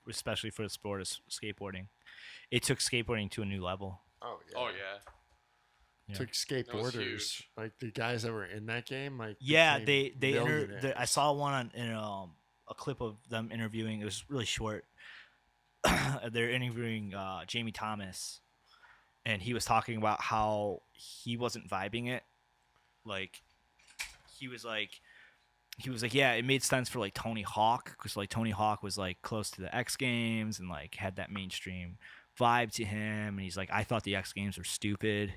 especially for the sport of skateboarding. It took skateboarding to a new level. Oh yeah. Oh yeah. Yeah. Took was skateboarders, huge. like the guys that were in that game, like Yeah, became I millionaires. saw one in a clip of them interviewing. It was really short. They're interviewing Jamie Thomas, and he was talking about how he wasn't vibing it. Like he was like, yeah, it made sense for like Tony Hawk because like Tony Hawk was like close to the X Games and like had that mainstream vibe to him. And he's like, I thought the X Games were stupid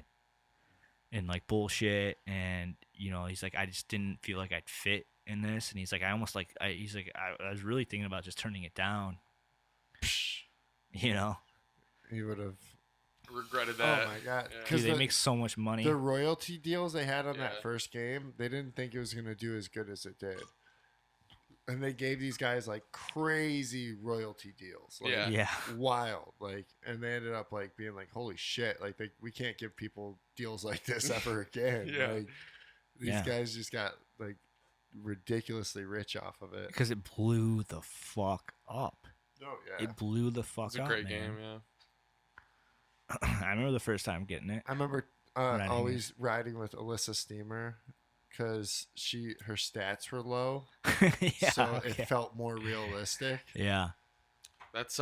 and like bullshit, and he's like, I just didn't feel like I'd fit in this. And he's like, I almost like, he's like, I was really thinking about just turning it down. He would have. Regretted that. Oh my god! Yeah. Dude, they make so much money. The royalty deals they had on Yeah. that first game, they didn't think it was gonna do as good as it did, and they gave these guys like crazy royalty deals. Like, Yeah. Yeah. wild. Like, and they ended up like being like, holy shit! Like, we can't give people deals like this ever again. Yeah. Like, these Yeah. guys just got like ridiculously rich off of it. Because it blew the fuck up. Oh yeah. It blew the fuck It's a up. great man. game, yeah. I remember the first time getting it. I remember Riding always riding with Alyssa Steamer because her stats were low, Yeah. so okay. it felt more realistic. Yeah. That's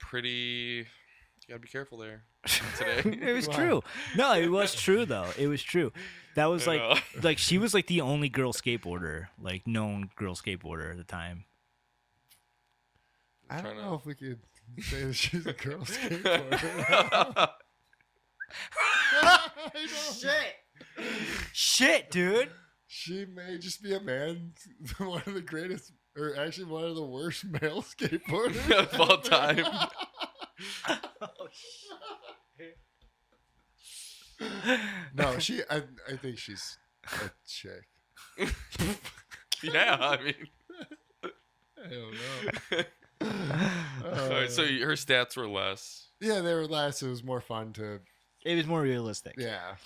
pretty. You gotta be careful there today. It was Wow. true. No, it was true though. It was true. That was I like know. she was like the only girl skateboarder, like known girl skateboarder at the time. I don't Trying to- know if we could say that she's a girl skateboarder. I know. Shit, dude. She may just be a man, one of the greatest, or actually one of the worst male skateboarders Of all time. No, I think she's a chick. Yeah, I mean. I don't know. Alright, so her stats were less. Yeah, they were less. It was more fun to, It was more realistic. yeah.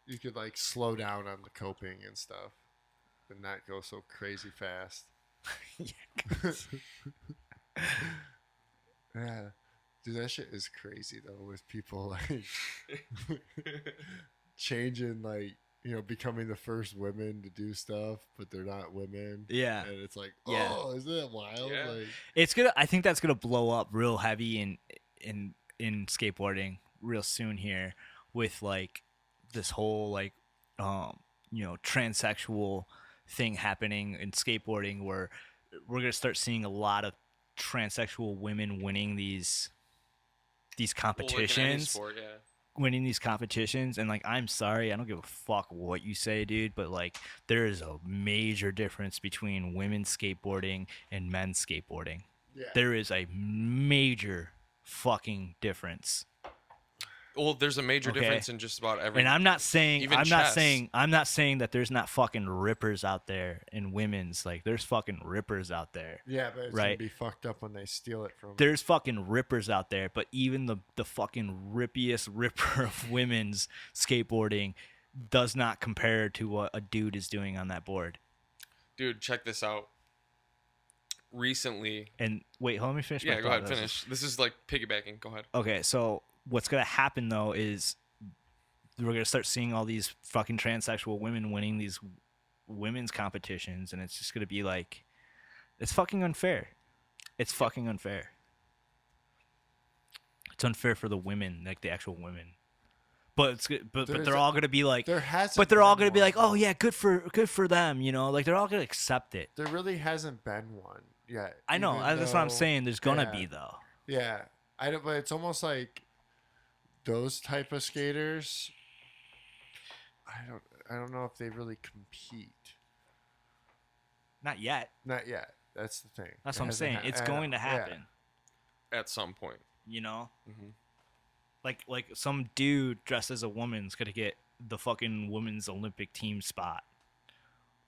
You could like slow down on the coping and stuff, and not go so crazy fast. Yeah, dude, that shit is crazy though. With people like changing, like becoming the first women to do stuff, but they're not women. Yeah. and it's like, Yeah. oh, isn't that wild? Yeah. Like, It's gonna. I think that's gonna blow up real heavy in skateboarding real soon here, with like this whole like transsexual thing happening in skateboarding, where we're gonna start seeing a lot of transsexual women winning these Well, like in any competitions. sport, yeah. Winning these competitions, and like, I'm sorry, I don't give a fuck what you say, dude, but like, there is a major difference between women's skateboarding and men's skateboarding. yeah, There is a major fucking difference. Well, there's a major Okay. difference in just about every. And I'm not saying Even I'm not chess. saying that there's not fucking rippers out there in women's. Like, there's fucking rippers out there. yeah, but it's Right. gonna be fucked up when they steal it from. There's fucking rippers out there, but even the fucking rippiest ripper of women's skateboarding does not compare to what a dude is doing on that board. Dude, check this out. Recently. And wait, let me finish my Yeah, go thought. ahead, finish. This is like piggybacking. Go ahead. Okay, so what's gonna happen though is we're gonna start seeing all these fucking transsexual women winning these women's competitions, and it's just gonna be like, It's fucking unfair. It's fucking unfair. It's unfair for the women, like the actual women. But it's good, but they're all gonna be like, There hasn't. but they're all been gonna be one. like, oh yeah, good for them, you know, like they're all gonna accept it. There really hasn't been one yet. I know, even that's what I'm though- saying. There's gonna yeah. be though. Yeah, I don't. But it's almost like those type of skaters. I don't know if they really compete. Not yet. Not yet. That's the thing. That's It what I'm hasn't saying. ha- It's I going to know, happen. At some point. You know, Mhm. like some dude dressed as a woman's gonna get the fucking women's Olympic team spot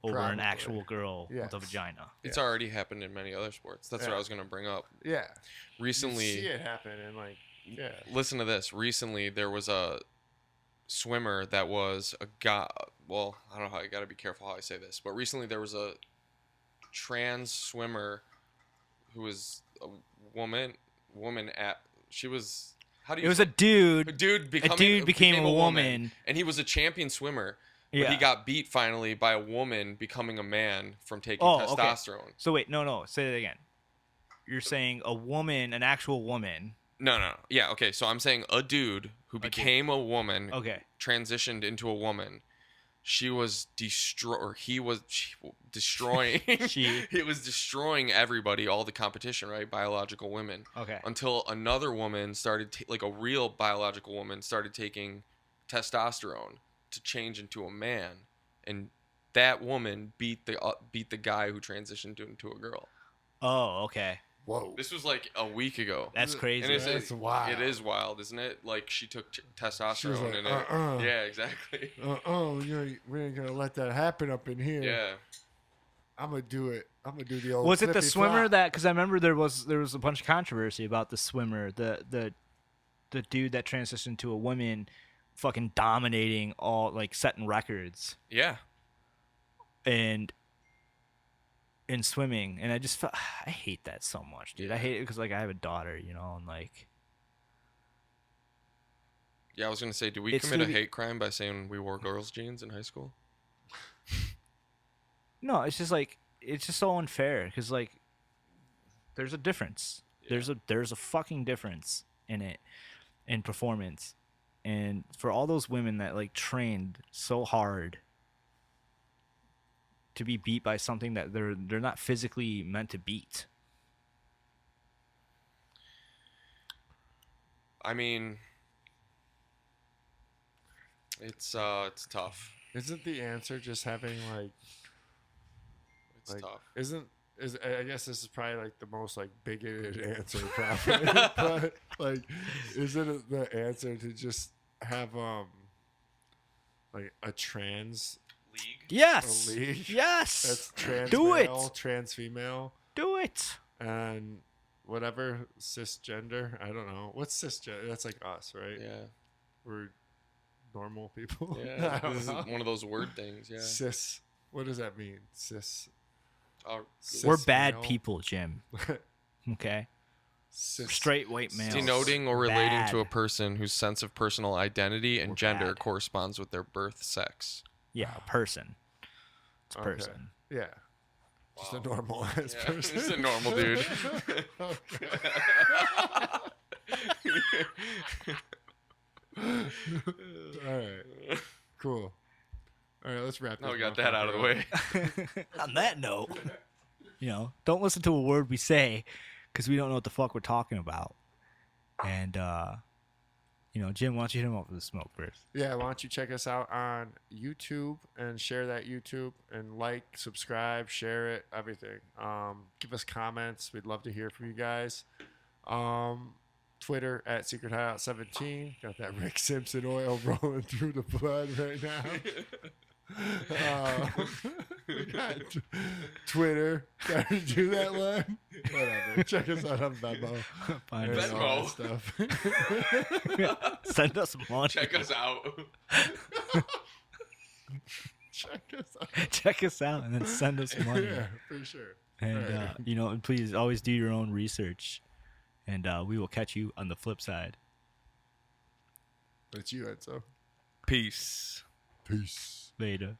over an Probably. actual girl with a Yes. vagina. It's already happened in many other sports. That's what Yeah. I was going to bring up. Yeah. You Recently, see it happen and like yeah. listen to this. Recently, there was a swimmer that was a guy. Well, I don't know how. I got to be careful how I say this. But recently, there was a trans swimmer who was a woman. She was. How do you? It was a dude. a dude. A dude became a woman. and he was a champion swimmer. But Yeah. he got beat finally by a woman becoming a man from taking Oh, okay. testosterone. So wait, no. Say that again. You're saying a woman, an actual woman. No. Yeah, okay. So I'm saying a dude who became a woman, Okay. transitioned into a woman. He was destroying. She. He was destroying everybody, all the competition, right? Biological women. Okay. Until another woman started, like a real biological woman, started taking testosterone to change into a man, and that woman beat the guy who transitioned into a girl. Oh, okay. Whoa. This was like a week ago. That's crazy. And That's wild. It is wild, isn't it? Like she took testosterone like, in it. Yeah, exactly. We ain't gonna let that happen up in here. Yeah. I'm gonna do it. I'm gonna do the old. Was it the flippy swimmer flop. that? Because I remember there was a bunch of controversy about the swimmer, the dude that transitioned to a woman, fucking dominating all, like setting records Yeah. and in swimming, and I just felt I hate that so much, dude. I hate it because like I have a daughter, you know, and like Yeah, I was gonna say, do we It's commit a through the- hate crime by saying we wore girls' jeans in high school? no, it's just like it's just so unfair because like there's a difference. There's a fucking difference in it, in performance, and for all those women that like trained so hard to be beat by something that they're not physically meant to beat. I mean, it's tough. Isn't the answer just having like? It's Like, tough. I guess this is probably like the most like bigoted answer probably, but like, isn't it the answer to just have like a trans League. Yes. A league? Yes. that's trans Do it. male, trans female, Do it. and whatever cisgender. I don't know what's cisgender. That's like us, right? Yeah. We're normal people. Yeah. I don't This is know. one of those word things. Yeah. Cis. What does that mean? Cis. Oh, We're cis bad male? people, Jim. Okay. Cis. Straight white males. denoting or relating to a Bad. person whose sense of personal identity and Or gender bad. corresponds with their birth sex. Yeah, a person. It's a Okay. person. Yeah. Just a Wow. normal ass Yeah, person. just a normal dude. All right. Cool. All right, let's wrap. Now this we got that out of the motherfucker way. On that note, don't listen to a word we say because we don't know what the fuck we're talking about. And, Jim, why don't you hit him up with the smoke first? Yeah, why don't you check us out on YouTube and share that YouTube and like, subscribe, share it, everything. Give us comments. We'd love to hear from you guys. Twitter at Secret Hideout 17. Got that Rick Simpson oil rolling through the blood right now. We got Twitter. Got to do that one. Whatever. Check us out on Venmo. Find and us. all Venmo. that stuff. Send us money. Check us out. Check us out. Check us out and then send us money. Yeah, for sure. And, Alright. please always do your own research. And we will catch you on the flip side. That's you, Enzo. Peace. Peace. Later.